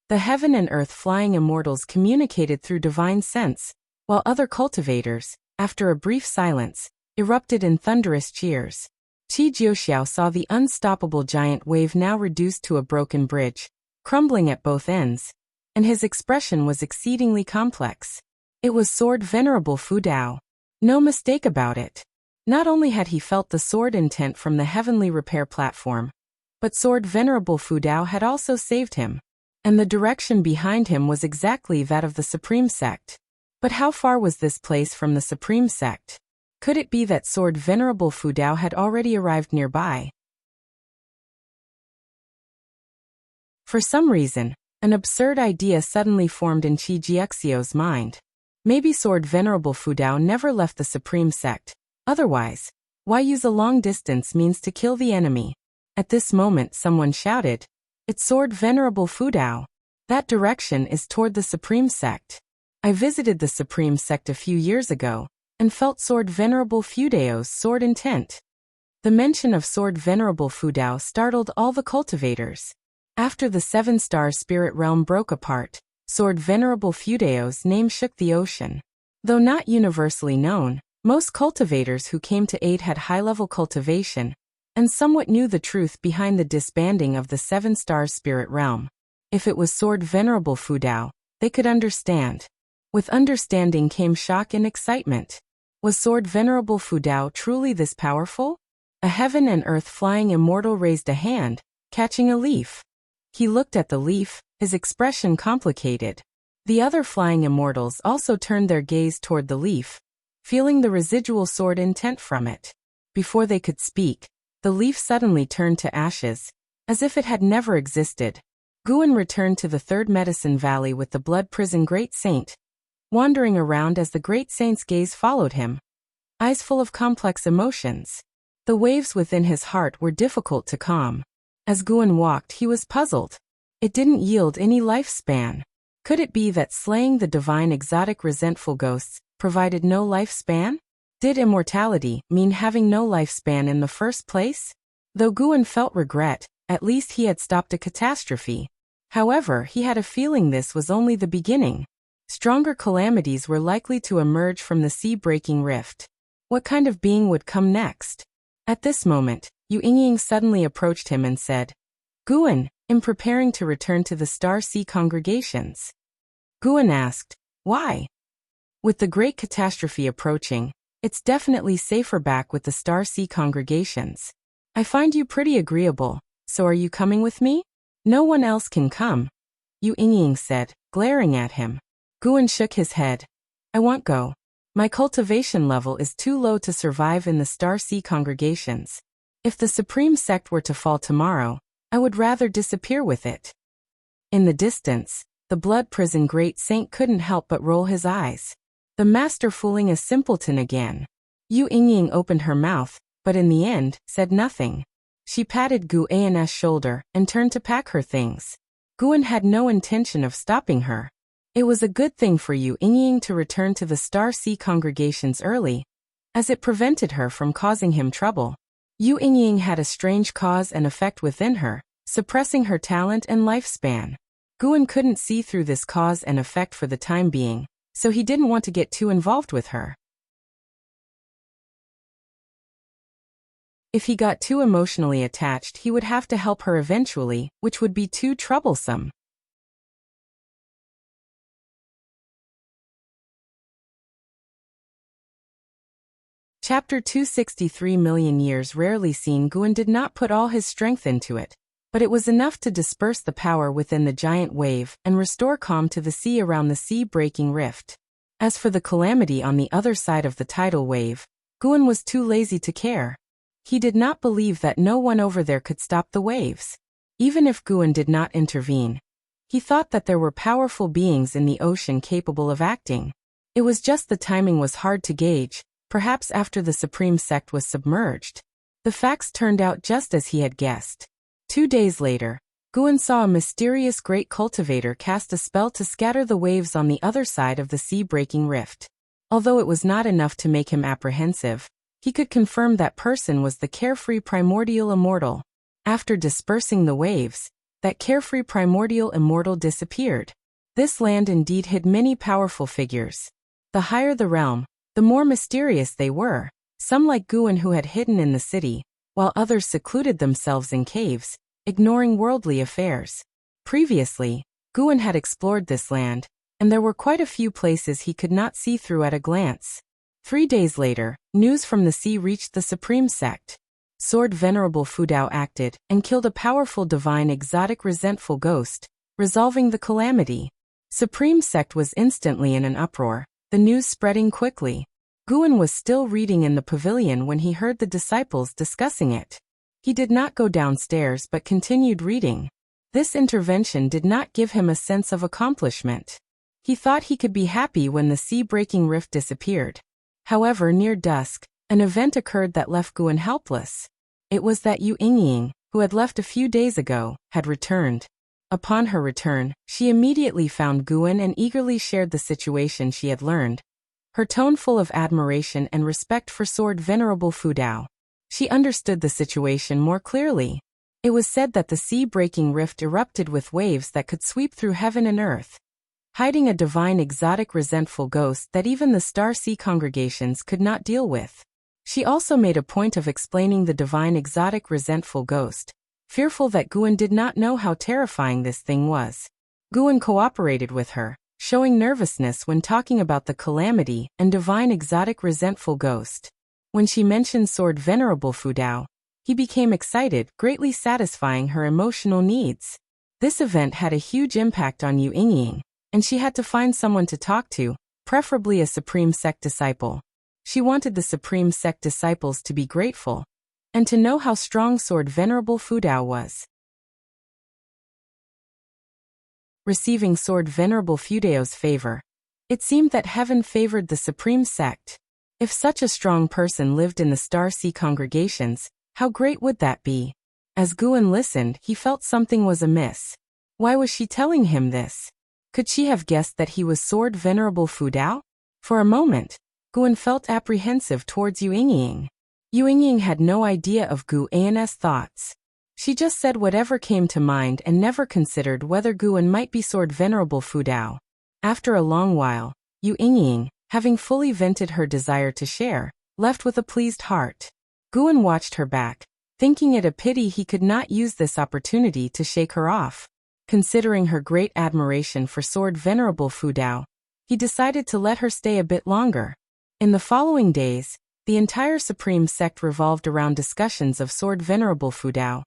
The heaven and earth flying immortals communicated through divine sense, while other cultivators, after a brief silence, erupted in thunderous cheers. Qi Jiuxiao saw the unstoppable giant wave now reduced to a broken bridge, crumbling at both ends, and his expression was exceedingly complex. It was Sword Venerable Fu Dao. No mistake about it. Not only had he felt the sword intent from the heavenly repair platform, but Sword Venerable Fu Dao had also saved him, and the direction behind him was exactly that of the Supreme Sect. But how far was this place from the Supreme Sect? Could it be that Sword Venerable Fu Dao had already arrived nearby? For some reason, an absurd idea suddenly formed in Qi Jiuxiao's mind. Maybe Sword Venerable Fu Dao never left the Supreme Sect. Otherwise, why use a long-distance means to kill the enemy? At this moment someone shouted, "It's Sword Venerable Fu Dao. That direction is toward the Supreme Sect. I visited the Supreme Sect a few years ago, and felt Sword Venerable Fu Dao's sword intent." The mention of Sword Venerable Fu Dao startled all the cultivators. After the 7-star spirit realm broke apart, Sword Venerable Fu Dao's name shook the ocean. Though not universally known, most cultivators who came to aid had high-level cultivation, and somewhat knew the truth behind the disbanding of the 7-star spirit realm. If it was Sword Venerable Fu Dao, they could understand. With understanding came shock and excitement. Was Sword Venerable Fu Dao truly this powerful? A heaven and earth flying immortal raised a hand, catching a leaf. He looked at the leaf, his expression complicated. The other flying immortals also turned their gaze toward the leaf, feeling the residual sword intent from it. Before they could speak, the leaf suddenly turned to ashes, as if it had never existed. Guan returned to the 3rd Medicine Valley with the Blood Prison Great Saint, wandering around as the Great Saint's gaze followed him, eyes full of complex emotions. The waves within his heart were difficult to calm. As Guan walked, he was puzzled. It didn't yield any lifespan. Could it be that slaying the divine exotic resentful ghosts provided no lifespan? Did immortality mean having no lifespan in the first place? Though Guan felt regret, at least he had stopped a catastrophe. However, he had a feeling this was only the beginning. Stronger calamities were likely to emerge from the sea-breaking rift. What kind of being would come next? At this moment, Yu Yingying suddenly approached him and said, "Guan, in preparing to return to the Star Sea congregations." Guan asked, "Why?" "With the great catastrophe approaching, it's definitely safer back with the Star Sea congregations. I find you pretty agreeable, so are you coming with me?" "No one else can come," Yu Yingying said, glaring at him. Guan shook his head. "I won't go. My cultivation level is too low to survive in the Star Sea congregations. If the Supreme Sect were to fall tomorrow, I would rather disappear with it." In the distance, the Blood Prison Great Saint couldn't help but roll his eyes. The master fooling a simpleton again. Yu Yingying opened her mouth, but in the end, said nothing. She patted Gu An's shoulder and turned to pack her things. Guan had no intention of stopping her. It was a good thing for Yu Yingying to return to the Star Sea congregations early, as it prevented her from causing him trouble. Yu Yingying had a strange cause and effect within her, suppressing her talent and lifespan. Guan couldn't see through this cause and effect for the time being, so he didn't want to get too involved with her. If he got too emotionally attached, he would have to help her eventually, which would be too troublesome. Chapter 263 Million years rarely seen. Guan did not put all his strength into it, but it was enough to disperse the power within the giant wave and restore calm to the sea around the sea-breaking rift. As for the calamity on the other side of the tidal wave, Guan was too lazy to care. He did not believe that no one over there could stop the waves. Even if Guan did not intervene, he thought that there were powerful beings in the ocean capable of acting. It was just the timing was hard to gauge. Perhaps after the Supreme Sect was submerged. The facts turned out just as he had guessed. 2 days later, Guan saw a mysterious great cultivator cast a spell to scatter the waves on the other side of the sea-breaking rift. Although it was not enough to make him apprehensive, he could confirm that person was the carefree primordial immortal. After dispersing the waves, that carefree primordial immortal disappeared. This land indeed hid many powerful figures. The higher the realm, the more mysterious they were, some like Guan who had hidden in the city, while others secluded themselves in caves, ignoring worldly affairs. Previously, Guan had explored this land, and there were quite a few places he could not see through at a glance. 3 days later, news from the sea reached the Supreme Sect. Sword Venerable Fudao acted and killed a powerful divine exotic resentful ghost, resolving the calamity. Supreme Sect was instantly in an uproar, the news spreading quickly. Guan was still reading in the pavilion when he heard the disciples discussing it. He did not go downstairs but continued reading. This intervention did not give him a sense of accomplishment. He thought he could be happy when the sea-breaking rift disappeared. However, near dusk, an event occurred that left Guan helpless. It was that Yu Yingying, who had left a few days ago, had returned. Upon her return, she immediately found Guan and eagerly shared the situation she had learned, her tone full of admiration and respect for Sword Venerable Fudao. She understood the situation more clearly. It was said that the sea-breaking rift erupted with waves that could sweep through heaven and earth, hiding a divine exotic resentful ghost that even the star sea congregations could not deal with. She also made a point of explaining the divine exotic resentful ghost, fearful that Guan did not know how terrifying this thing was. Guan cooperated with her, showing nervousness when talking about the calamity and divine exotic resentful ghost. When she mentioned Sword Venerable Fudao, he became excited, greatly satisfying her emotional needs. This event had a huge impact on Yu Yingying, and she had to find someone to talk to, preferably a Supreme Sect disciple. She wanted the Supreme Sect disciples to be grateful, and to know how strong Sword Venerable Fudao was. Receiving Sword Venerable Fudao's favor, it seemed that heaven favored the Supreme Sect. If such a strong person lived in the Star Sea congregations, how great would that be? As Guan listened, he felt something was amiss. Why was she telling him this? Could she have guessed that he was Sword Venerable Fudao? For a moment, Guan felt apprehensive towards Yu Yingying. Yu Yingying had no idea of Guan's thoughts. She just said whatever came to mind and never considered whether Guan might be Sword Venerable Fudao. After a long while, Yu Yingying, having fully vented her desire to share, left with a pleased heart. Guan watched her back, thinking it a pity he could not use this opportunity to shake her off. Considering her great admiration for Sword Venerable Fudao, he decided to let her stay a bit longer. In the following days, the entire Supreme Sect revolved around discussions of Sword Venerable Fudao,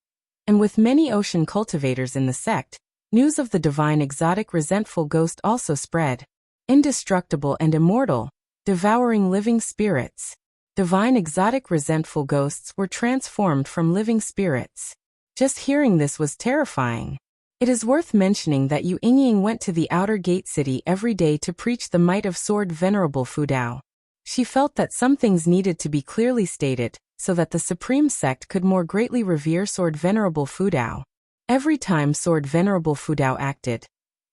and with many ocean cultivators in the sect, news of the divine exotic resentful ghost also spread. Indestructible and immortal, devouring living spirits. Divine exotic resentful ghosts were transformed from living spirits. Just hearing this was terrifying. It is worth mentioning that Yu Yingying went to the outer gate city every day to preach the might of Sword Venerable Fudao. She felt that some things needed to be clearly stated, so that the Supreme Sect could more greatly revere Sword Venerable Fudao. Every time Sword Venerable Fudao acted,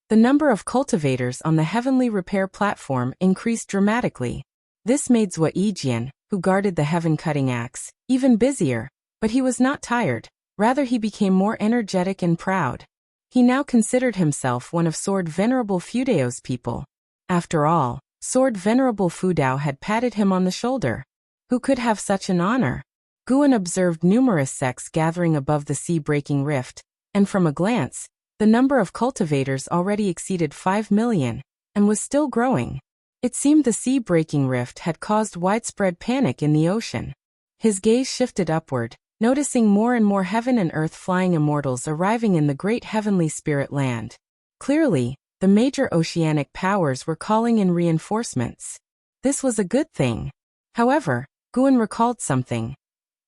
the number of cultivators on the heavenly repair platform increased dramatically. This made Zhua Yijian, who guarded the heaven cutting axe, even busier, but he was not tired, rather he became more energetic and proud. He now considered himself one of Sword Venerable Fudao's people. After all, Sword Venerable Fudao had patted him on the shoulder. Who could have such an honor? Guan observed numerous sects gathering above the sea-breaking rift, and from a glance, the number of cultivators already exceeded 5 million, and was still growing. It seemed the sea-breaking rift had caused widespread panic in the ocean. His gaze shifted upward, noticing more and more heaven and earth flying immortals arriving in the great heavenly spirit land. Clearly, the major oceanic powers were calling in reinforcements. This was a good thing. However, Guan recalled something.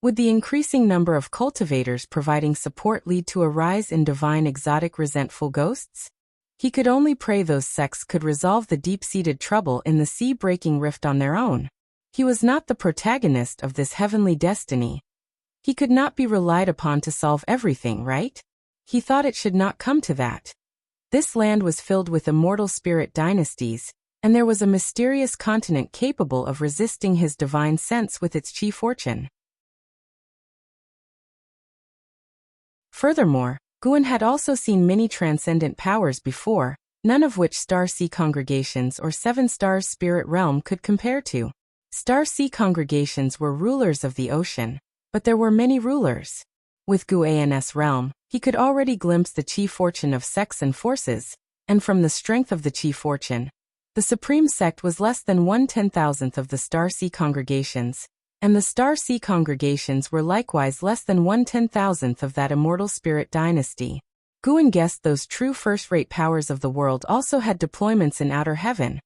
Would the increasing number of cultivators providing support lead to a rise in divine exotic resentful ghosts? He could only pray those sects could resolve the deep-seated trouble in the sea-breaking rift on their own. He was not the protagonist of this heavenly destiny. He could not be relied upon to solve everything, right? He thought it should not come to that. This land was filled with immortal spirit dynasties, and there was a mysterious continent capable of resisting his divine sense with its chi fortune. Furthermore, Guan had also seen many transcendent powers before, none of which star sea congregations or seven stars spirit realm could compare to. Star sea congregations were rulers of the ocean, but there were many rulers. With Guan's realm, he could already glimpse the chi fortune of sects and forces, and from the strength of the chi fortune, the supreme sect was less than 1/10,000th of the star sea congregations, and the star sea congregations were likewise less than 1/10,000th of that immortal spirit dynasty. Guan guessed those true first-rate powers of the world also had deployments in outer heaven.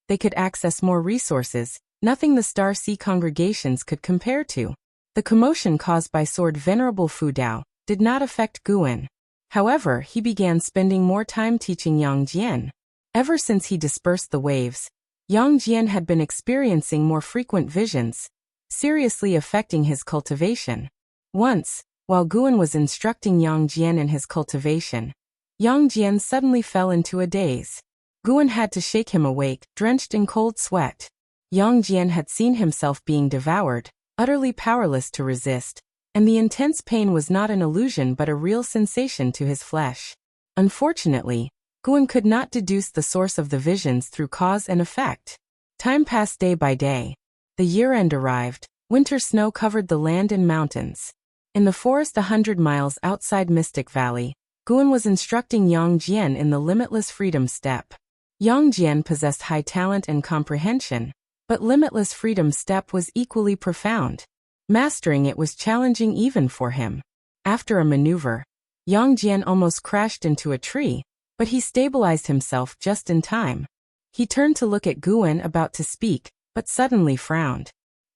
They could access more resources, nothing the star sea congregations could compare to. The commotion caused by Sword Venerable Fu Dao did not affect Guan. However, he began spending more time teaching Yang Jian. Ever since he dispersed the waves, Yang Jian had been experiencing more frequent visions, seriously affecting his cultivation. Once, while Guan was instructing Yang Jian in his cultivation, Yang Jian suddenly fell into a daze. Guan had to shake him awake, drenched in cold sweat. Yang Jian had seen himself being devoured, utterly powerless to resist, and the intense pain was not an illusion but a real sensation to his flesh. Unfortunately, Guan could not deduce the source of the visions through cause and effect. Time passed day by day. The year-end arrived. Winter snow covered the land and mountains. In the forest 100 miles outside Mystic Valley, Guan was instructing Yang Jian in the limitless freedom step. Yang Jian possessed high talent and comprehension, but limitless freedom step was equally profound. Mastering it was challenging even for him. After a maneuver, Yang Jian almost crashed into a tree, but he stabilized himself just in time. He turned to look at Guan about to speak, but suddenly frowned.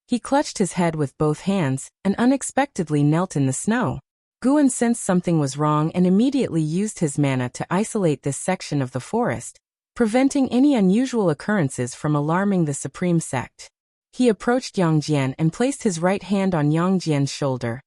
He clutched his head with both hands and unexpectedly knelt in the snow. Guan sensed something was wrong and immediately used his mana to isolate this section of the forest, preventing any unusual occurrences from alarming the supreme sect. He approached Yang Jian and placed his right hand on Yang Jian's shoulder,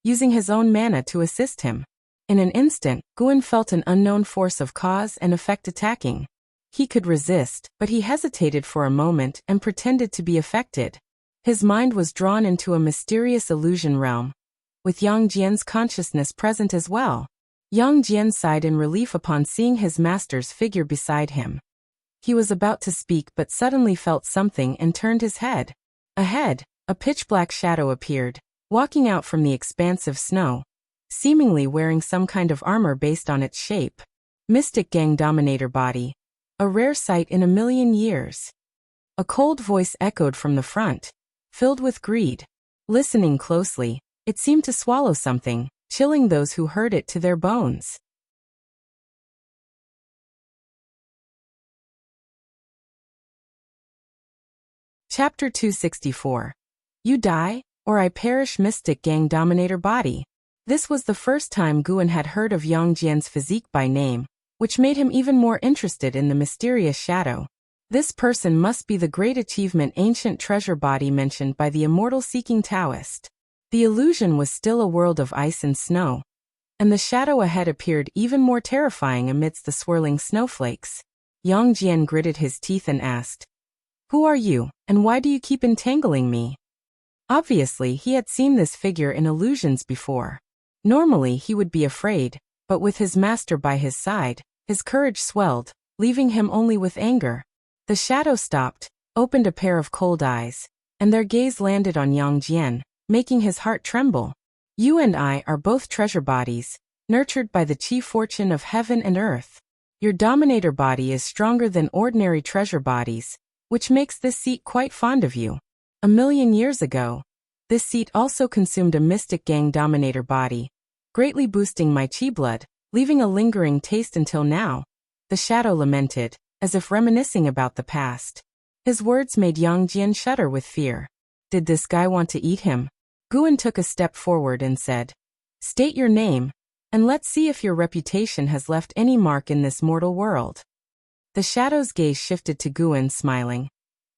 using his own mana to assist him. In an instant, Guan felt an unknown force of cause and effect attacking. He could resist, but he hesitated for a moment and pretended to be affected. His mind was drawn into a mysterious illusion realm, with Yang Jian's consciousness present as well. Yang Jian sighed in relief upon seeing his master's figure beside him. He was about to speak but suddenly felt something and turned his head. Ahead, a pitch-black shadow appeared, walking out from the expansive snow, seemingly wearing some kind of armor based on its shape. Mystic Gang Dominator Body. A rare sight in a million years. A cold voice echoed from the front, filled with greed. Listening closely, it seemed to swallow something, chilling those who heard it to their bones. Chapter 264. You die, or I perish. Mystic Gang Dominator Body. This was the first time Guan had heard of Yang Jian's physique by name, which made him even more interested in the mysterious shadow. This person must be the great achievement ancient treasure body mentioned by the immortal-seeking Taoist. The illusion was still a world of ice and snow, and the shadow ahead appeared even more terrifying amidst the swirling snowflakes. Yang Jian gritted his teeth and asked, "Who are you, and why do you keep entangling me?" Obviously, he had seen this figure in illusions before. Normally, he would be afraid, but with his master by his side, his courage swelled, leaving him only with anger. The shadow stopped, opened a pair of cold eyes, and their gaze landed on Yang Jian, making his heart tremble. You and I are both treasure bodies, nurtured by the chief fortune of heaven and earth. Your dominator body is stronger than ordinary treasure bodies, which makes this seat quite fond of you. 1,000,000 years ago, this seat also consumed a mystic gang dominator body, greatly boosting my chi blood, leaving a lingering taste until now. The shadow lamented, as if reminiscing about the past. His words made Yang Jian shudder with fear. Did this guy want to eat him? Guan took a step forward and said, "State your name, and let's see if your reputation has left any mark in this mortal world." The shadow's gaze shifted to Guan, smiling.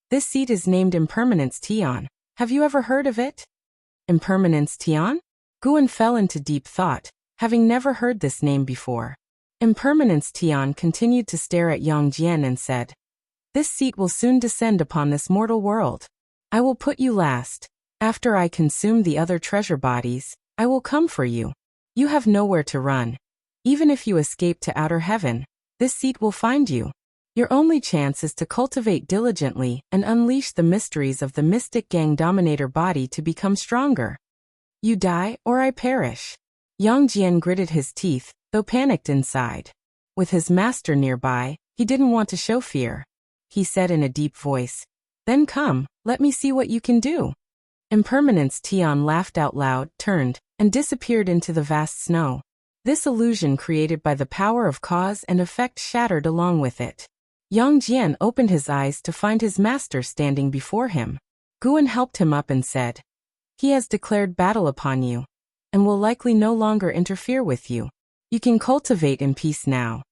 "This seat is named Impermanence Tian. Have you ever heard of it?" Impermanence Tian? Guan fell into deep thought, having never heard this name before. Impermanence Tian continued to stare at Yang Jian and said, "This seat will soon descend upon this mortal world. I will put you last. After I consume the other treasure bodies, I will come for you. You have nowhere to run. Even if you escape to outer heaven, this seat will find you. Your only chance is to cultivate diligently and unleash the mysteries of the mystic gang dominator body to become stronger. You die or I perish." Yang Jian gritted his teeth, though panicked inside. With his master nearby, he didn't want to show fear. He said in a deep voice, "Then come, let me see what you can do." Impermanence Tian laughed out loud, turned, and disappeared into the vast snow. This illusion created by the power of cause and effect shattered along with it. Yang Jian opened his eyes to find his master standing before him. Guan helped him up and said, "He has declared battle upon you, and will likely no longer interfere with you. You can cultivate in peace now."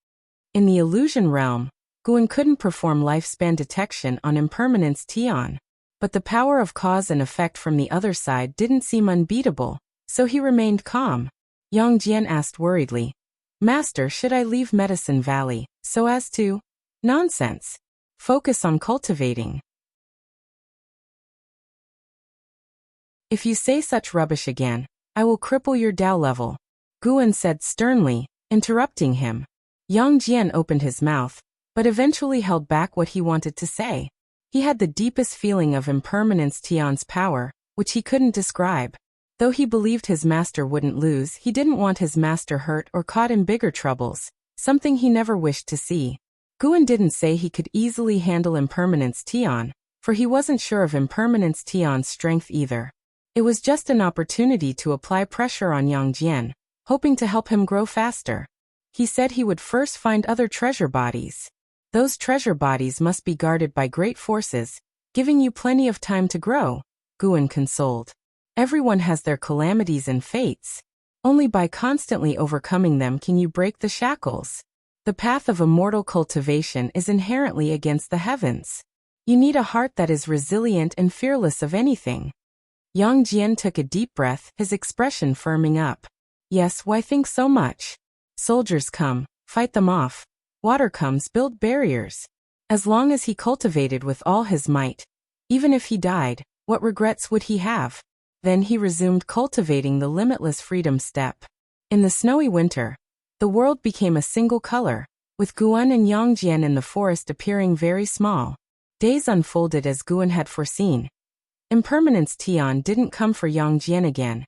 In the illusion realm, Guan couldn't perform lifespan detection on Impermanence Tian, but the power of cause and effect from the other side didn't seem unbeatable, so he remained calm. Yang Jian asked worriedly, "Master, should I leave Medicine Valley, so as to—" "Nonsense. Focus on cultivating. If you say such rubbish again, I will cripple your Tao level," Guan said sternly, interrupting him. Yang Jian opened his mouth, but eventually held back what he wanted to say. He had the deepest feeling of Impermanence Tian's power, which he couldn't describe. Though he believed his master wouldn't lose, he didn't want his master hurt or caught in bigger troubles, something he never wished to see. Guan didn't say he could easily handle Impermanence Tian, for he wasn't sure of Impermanence Tian's strength either. It was just an opportunity to apply pressure on Yang Jian, hoping to help him grow faster. He said he would first find other treasure bodies. Those treasure bodies must be guarded by great forces, giving you plenty of time to grow, Guan consoled. Everyone has their calamities and fates. Only by constantly overcoming them can you break the shackles. The path of immortal cultivation is inherently against the heavens. You need a heart that is resilient and fearless of anything. Yang Jian took a deep breath, his expression firming up. Yes, why think so much? Soldiers come, fight them off. Water comes, build barriers. As long as he cultivated with all his might, even if he died, what regrets would he have? Then he resumed cultivating the limitless freedom step. In the snowy winter, the world became a single color, with Guan and Yang Jian in the forest appearing very small. Days unfolded as Guan had foreseen. Impermanence Tian didn't come for Yang Jian again,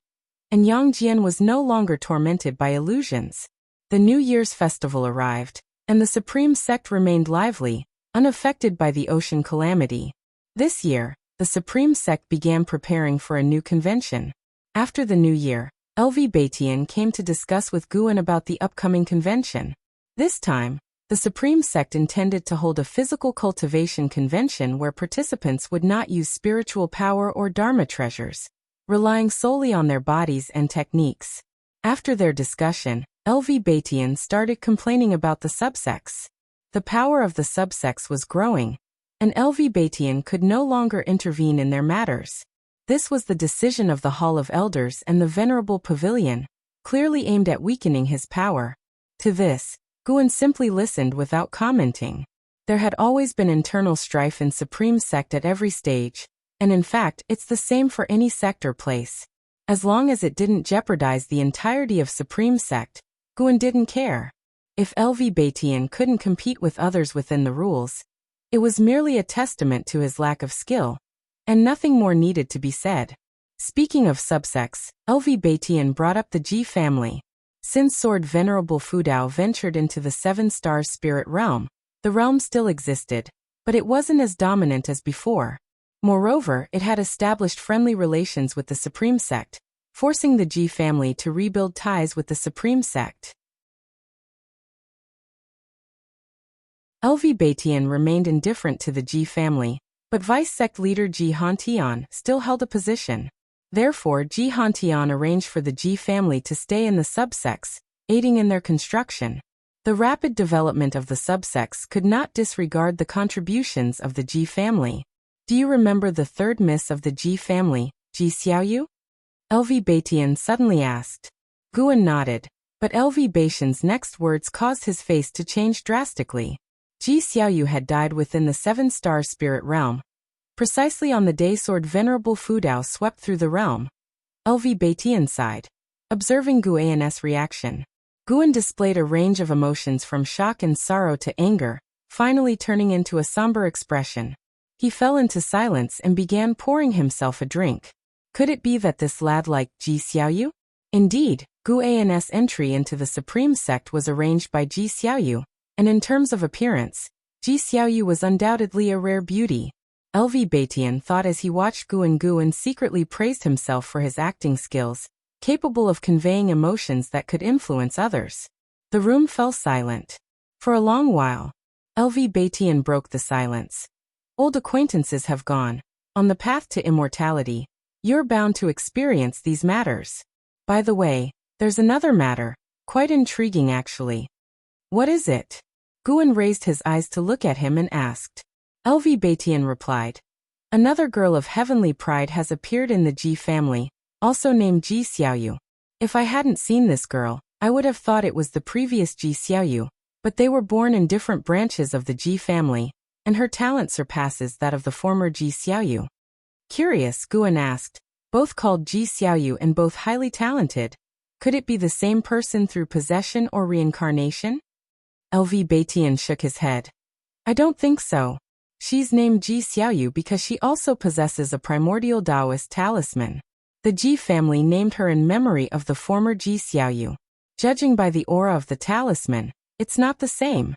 and Yang Jian was no longer tormented by illusions. The New Year's festival arrived, and the Supreme Sect remained lively, unaffected by the ocean calamity. This year, the Supreme Sect began preparing for a new convention. After the new year, LV Baitian came to discuss with Guan about the upcoming convention. This time, the Supreme Sect intended to hold a physical cultivation convention where participants would not use spiritual power or Dharma treasures, relying solely on their bodies and techniques. After their discussion, LV Baitian started complaining about the subsects. The power of the subsects was growing, and LV Baitian could no longer intervene in their matters. This was the decision of the Hall of Elders and the Venerable Pavilion, clearly aimed at weakening his power. To this, Guan simply listened without commenting. There had always been internal strife in Supreme Sect at every stage, and in fact, it's the same for any sect or place. As long as it didn't jeopardize the entirety of Supreme Sect, Guan didn't care. If LV Baitian couldn't compete with others within the rules, it was merely a testament to his lack of skill, and nothing more needed to be said. Speaking of subsects, LV Baitian brought up the Ji family. Since Sword Venerable Fudao ventured into the Seven Stars spirit realm, the realm still existed, but it wasn't as dominant as before. Moreover, it had established friendly relations with the Supreme Sect, forcing the Ji family to rebuild ties with the Supreme Sect. LV Baitian remained indifferent to the Ji family, but vice-sect leader Ji Hantian still held a position. Therefore, Ji Hantian arranged for the Ji family to stay in the subsects, aiding in their construction. The rapid development of the subsects could not disregard the contributions of the Ji family. Do you remember the third miss of the Ji family, Ji Xiaoyu? LV Baitian suddenly asked. Guan nodded, but LV Baitian's next words caused his face to change drastically. Ji Xiaoyu had died within the seven-star spirit realm, precisely on the day Sword Venerable Fudao swept through the realm. LV Baitian sighed, observing Guan's reaction. Guan displayed a range of emotions from shock and sorrow to anger, finally turning into a somber expression. He fell into silence and began pouring himself a drink. Could it be that this lad liked Ji Xiaoyu? Indeed, Guan's entry into the Supreme Sect was arranged by Ji Xiaoyu, and in terms of appearance, Ji Xiaoyu was undoubtedly a rare beauty. LV Baitian thought as he watched Guan secretly praised himself for his acting skills, capable of conveying emotions that could influence others. The room fell silent. For a long while, LV Baitian broke the silence. Old acquaintances have gone. On the path to immortality, you're bound to experience these matters. By the way, there's another matter, quite intriguing actually. What is it? Guan raised his eyes to look at him and asked. LV Baitian replied. Another girl of heavenly pride has appeared in the Ji family, also named Ji Xiaoyu. If I hadn't seen this girl, I would have thought it was the previous Ji Xiaoyu, but they were born in different branches of the Ji family, and her talent surpasses that of the former Ji Xiaoyu. Curious, Guan asked. Both called Ji Xiaoyu and both highly talented. Could it be the same person through possession or reincarnation? LV Baitian shook his head. I don't think so. She's named Ji Xiaoyu because she also possesses a primordial Taoist talisman. The Ji family named her in memory of the former Ji Xiaoyu. Judging by the aura of the talisman, it's not the same.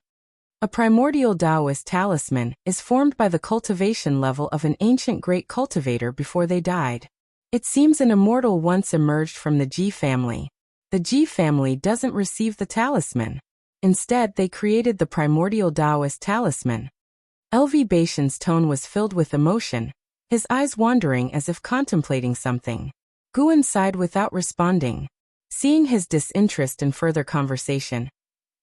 A primordial Taoist talisman is formed by the cultivation level of an ancient great cultivator before they died. It seems an immortal once emerged from the Ji family. The Ji family doesn't receive the talisman. Instead, they created the primordial Taoist talisman. LV Baitian's tone was filled with emotion, his eyes wandering as if contemplating something. Guan sighed without responding. Seeing his disinterest in further conversation,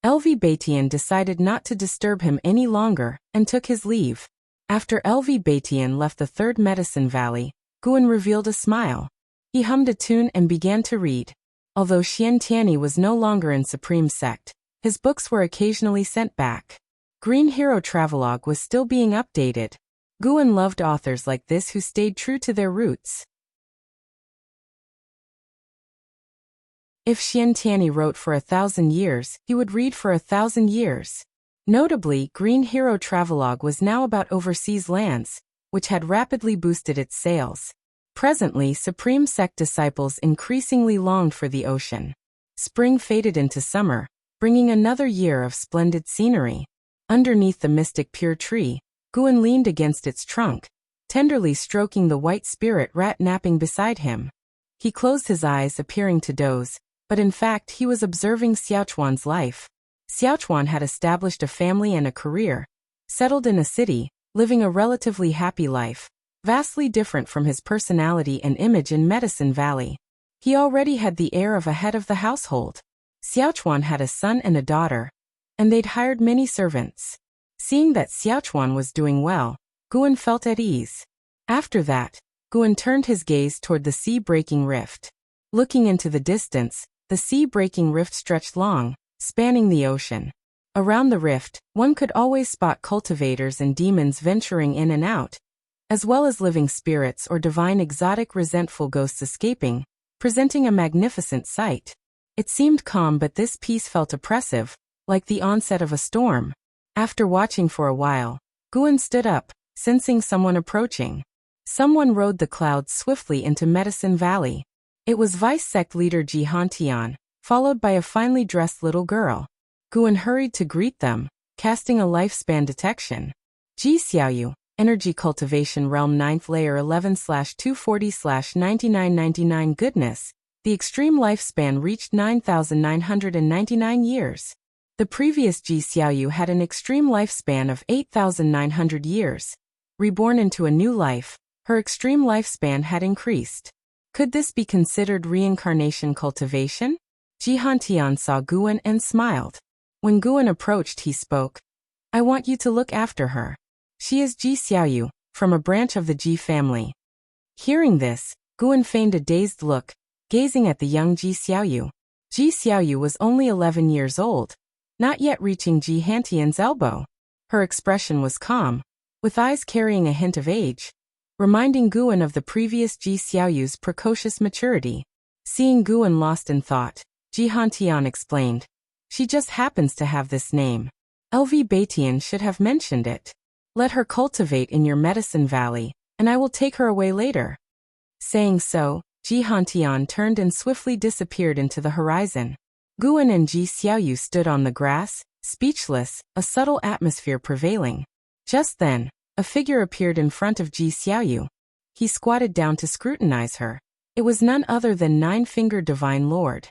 LV Baitian decided not to disturb him any longer and took his leave. After LV Baitian left the third medicine valley, Guan revealed a smile. He hummed a tune and began to read. Although Xian Tianyi was no longer in Supreme Sect, his books were occasionally sent back. Green Hero Travelogue was still being updated. Guan loved authors like this who stayed true to their roots. If Xian Tianyi wrote for 1,000 years, he would read for 1,000 years. Notably, Green Hero Travelogue was now about overseas lands, which had rapidly boosted its sales. Presently, Supreme Sect disciples increasingly longed for the ocean. Spring faded into summer, bringing another year of splendid scenery. Underneath the mystic pure tree, Guan leaned against its trunk, tenderly stroking the white spirit rat napping beside him. He closed his eyes, appearing to doze, but in fact he was observing Xiaochuan's life. Xiaochuan had established a family and a career, settled in a city, living a relatively happy life, vastly different from his personality and image in Medicine Valley. He already had the air of a head of the household. Xiaochuan had a son and a daughter, and they'd hired many servants. Seeing that Xiaochuan was doing well, Guan felt at ease. After that, Guan turned his gaze toward the sea-breaking rift. Looking into the distance, the sea-breaking rift stretched long, spanning the ocean. Around the rift, one could always spot cultivators and demons venturing in and out, as well as living spirits or divine exotic resentful ghosts escaping, presenting a magnificent sight. It seemed calm, but this peace felt oppressive, like the onset of a storm. After watching for a while, Guan stood up, sensing someone approaching. Someone rode the clouds swiftly into Medicine Valley. It was Vice Sect Leader Ji Hantian, followed by a finely dressed little girl. Guan hurried to greet them, casting a lifespan detection. Ji Xiaoyu, Energy Cultivation Realm 9th Layer 11/240/9999. Goodness, the extreme lifespan reached 9,999 years. The previous Ji Xiaoyu had an extreme lifespan of 8,900 years. Reborn into a new life, her extreme lifespan had increased. Could this be considered reincarnation cultivation? Ji Hantian saw Guan and smiled. When Guan approached, he spoke. I want you to look after her. She is Ji Xiaoyu, from a branch of the Ji family. Hearing this, Guan feigned a dazed look, gazing at the young Ji Xiaoyu. Ji Xiaoyu was only 11 years old, not yet reaching Ji Hantian's elbow. Her expression was calm, with eyes carrying a hint of age, reminding Guan of the previous Ji Xiaoyu's precocious maturity. Seeing Guan lost in thought, Ji Hantian explained. She just happens to have this name. LV Baitian should have mentioned it. Let her cultivate in your Medicine Valley, and I will take her away later. Saying so, Ji Hantian turned and swiftly disappeared into the horizon. Guan and Ji Xiaoyu stood on the grass, speechless, a subtle atmosphere prevailing. Just then, a figure appeared in front of Ji Xiaoyu. He squatted down to scrutinize her. It was none other than Nine-Fingered Divine Lord.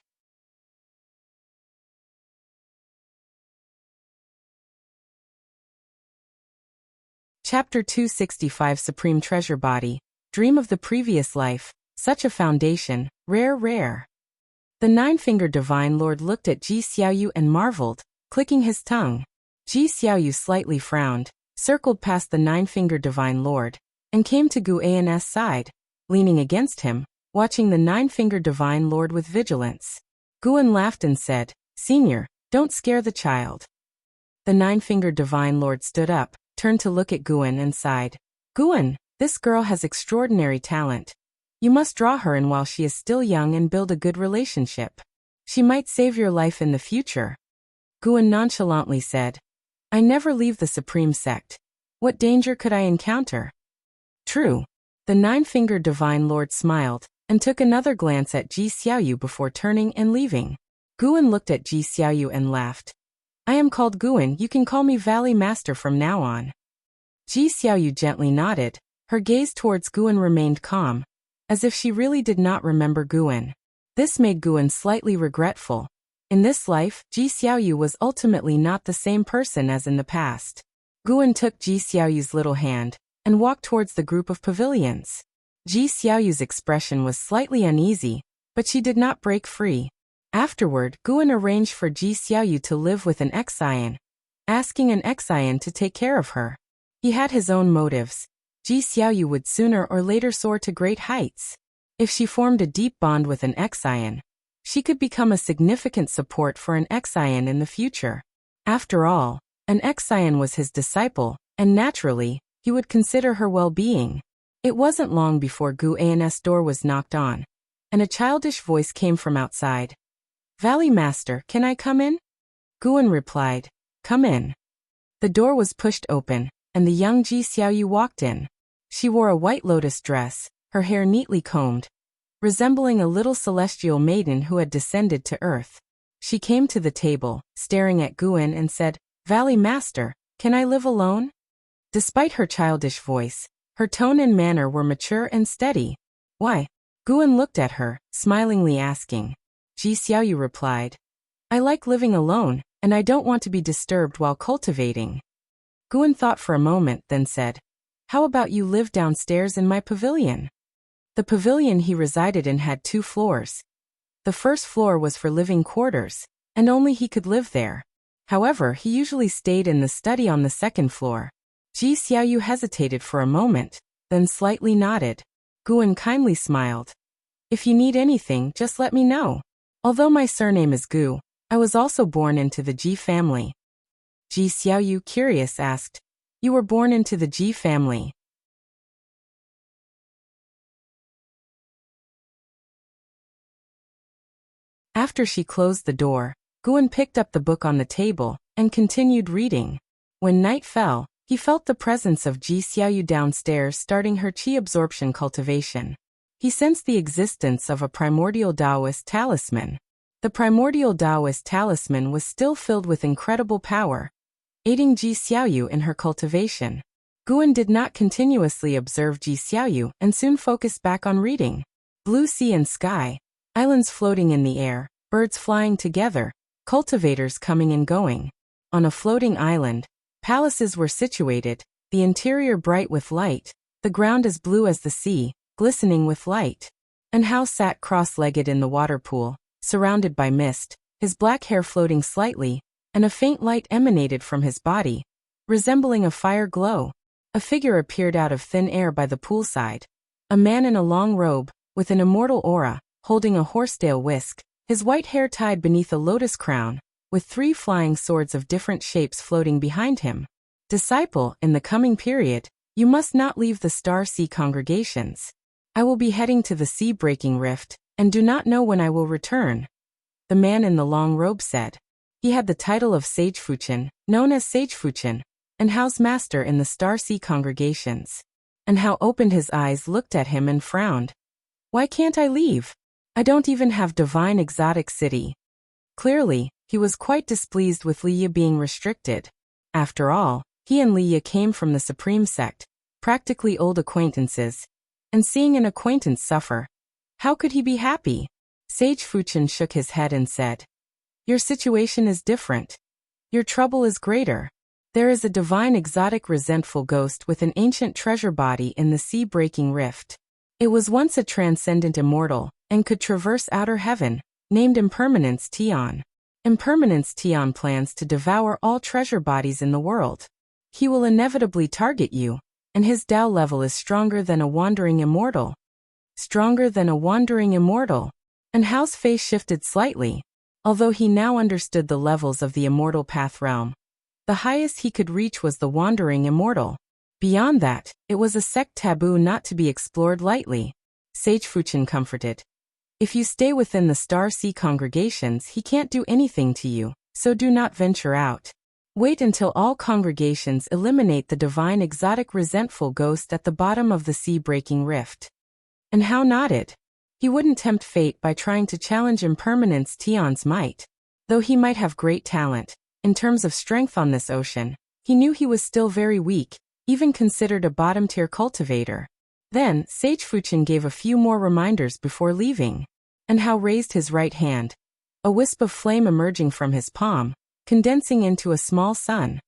Chapter 265 Supreme Treasure Body. Dream of the previous life. Such a foundation, rare. The Nine-Fingered Divine Lord looked at Ji Xiaoyu and marveled, clicking his tongue. Ji Xiaoyu slightly frowned, circled past the Nine-Fingered Divine Lord, and came to Gu An's side, leaning against him, watching the Nine-Fingered Divine Lord with vigilance. Guan laughed and said, Senior, don't scare the child. The Nine-Fingered Divine Lord stood up, turned to look at Guan and sighed. Guan, this girl has extraordinary talent. You must draw her in while she is still young and build a good relationship. She might save your life in the future. Guan nonchalantly said, I never leave the Supreme Sect. What danger could I encounter? True. The Nine-Fingered Divine Lord smiled, and took another glance at Ji Xiaoyu before turning and leaving. Guan looked at Ji Xiaoyu and laughed. I am called Guan, you can call me Valley Master from now on. Ji Xiaoyu gently nodded, her gaze towards Guan remained calm, as if she really did not remember Guan. This made Guan slightly regretful. In this life, Ji Xiaoyu was ultimately not the same person as in the past. Guan took Ji Xiaoyu's little hand, and walked towards the group of pavilions. Ji Xiaoyu's expression was slightly uneasy, but she did not break free. Afterward, Guan arranged for Ji Xiaoyu to live with an Xian, asking an Xian to take care of her. He had his own motives. Ji Xiaoyu would sooner or later soar to great heights. If she formed a deep bond with an Xian, she could become a significant support for an Xian in the future. After all, an Xian was his disciple, and naturally, he would consider her well-being. It wasn't long before Gu An's door was knocked on, and a childish voice came from outside. Valley Master, can I come in? Guan replied, Come in. The door was pushed open, and the young Ji Xiaoyu walked in. She wore a white lotus dress, her hair neatly combed, resembling a little celestial maiden who had descended to earth. She came to the table, staring at Guan and said, Valley Master, can I live alone? Despite her childish voice, her tone and manner were mature and steady. Why? Guan looked at her, smilingly asking. Ji Xiaoyu replied, I like living alone, and I don't want to be disturbed while cultivating. Guan thought for a moment, then said, How about you live downstairs in my pavilion? The pavilion he resided in had 2 floors. The first floor was for living quarters, and only he could live there. However, he usually stayed in the study on the second floor. Ji Xiaoyu hesitated for a moment, then slightly nodded. Guan kindly smiled. If you need anything, just let me know. Although my surname is Gu, I was also born into the Ji family. Ji Xiaoyu, curious, asked, You were born into the Ji family? After she closed the door, Guan picked up the book on the table and continued reading. When night fell, He felt the presence of Ji Xiaoyu downstairs starting her qi absorption cultivation. He sensed the existence of a primordial Taoist talisman. The primordial Taoist talisman was still filled with incredible power, aiding Ji Xiaoyu in her cultivation. Guan did not continuously observe Ji Xiaoyu and soon focused back on reading. Blue sea and sky, islands floating in the air, birds flying together, cultivators coming and going. On a floating island, palaces were situated, the interior bright with light, the ground as blue as the sea, glistening with light. And Hao sat cross-legged in the water pool, surrounded by mist, his black hair floating slightly, and a faint light emanated from his body, resembling a fire glow. A figure appeared out of thin air by the poolside. A man in a long robe, with an immortal aura, holding a horsetail whisk, his white hair tied beneath a lotus crown, with 3 flying swords of different shapes floating behind him. Disciple, in the coming period, you must not leave the Star Sea congregations. I will be heading to the sea-breaking rift, and do not know when I will return. The man in the long robe said. He had the title of Sage Fuchen, known as Sage Fuchen, and Hao's master in the Star Sea congregations. And Hao opened his eyes, looked at him and frowned. Why can't I leave? I don't even have divine exotic city. Clearly, he was quite displeased with Li Yi being restricted. After all, he and Li Yi came from the Supreme Sect, practically old acquaintances, and seeing an acquaintance suffer, how could he be happy? Sage Fuchen shook his head and said, Your situation is different. Your trouble is greater. There is a divine exotic resentful ghost with an ancient treasure body in the sea-breaking rift. It was once a transcendent immortal, and could traverse outer heaven, named Impermanence Tian. Impermanence Tian plans to devour all treasure bodies in the world. He will inevitably target you, and his Tao level is stronger than a wandering immortal. Stronger than a wandering immortal. And Hao's face shifted slightly, although he now understood the levels of the immortal path realm. The highest he could reach was the wandering immortal. Beyond that, it was a sect taboo not to be explored lightly. Sage Fuchen comforted. If you stay within the Star Sea congregations, he can't do anything to you, so do not venture out. Wait until all congregations eliminate the divine exotic resentful ghost at the bottom of the sea-breaking rift. And Hao nodded. He wouldn't tempt fate by trying to challenge Impermanence Tian's might. Though he might have great talent, in terms of strength on this ocean, he knew he was still very weak, even considered a bottom-tier cultivator. Then, Sage Fuchen gave a few more reminders before leaving. And Hao raised his right hand. A wisp of flame emerging from his palm, condensing into a small sun.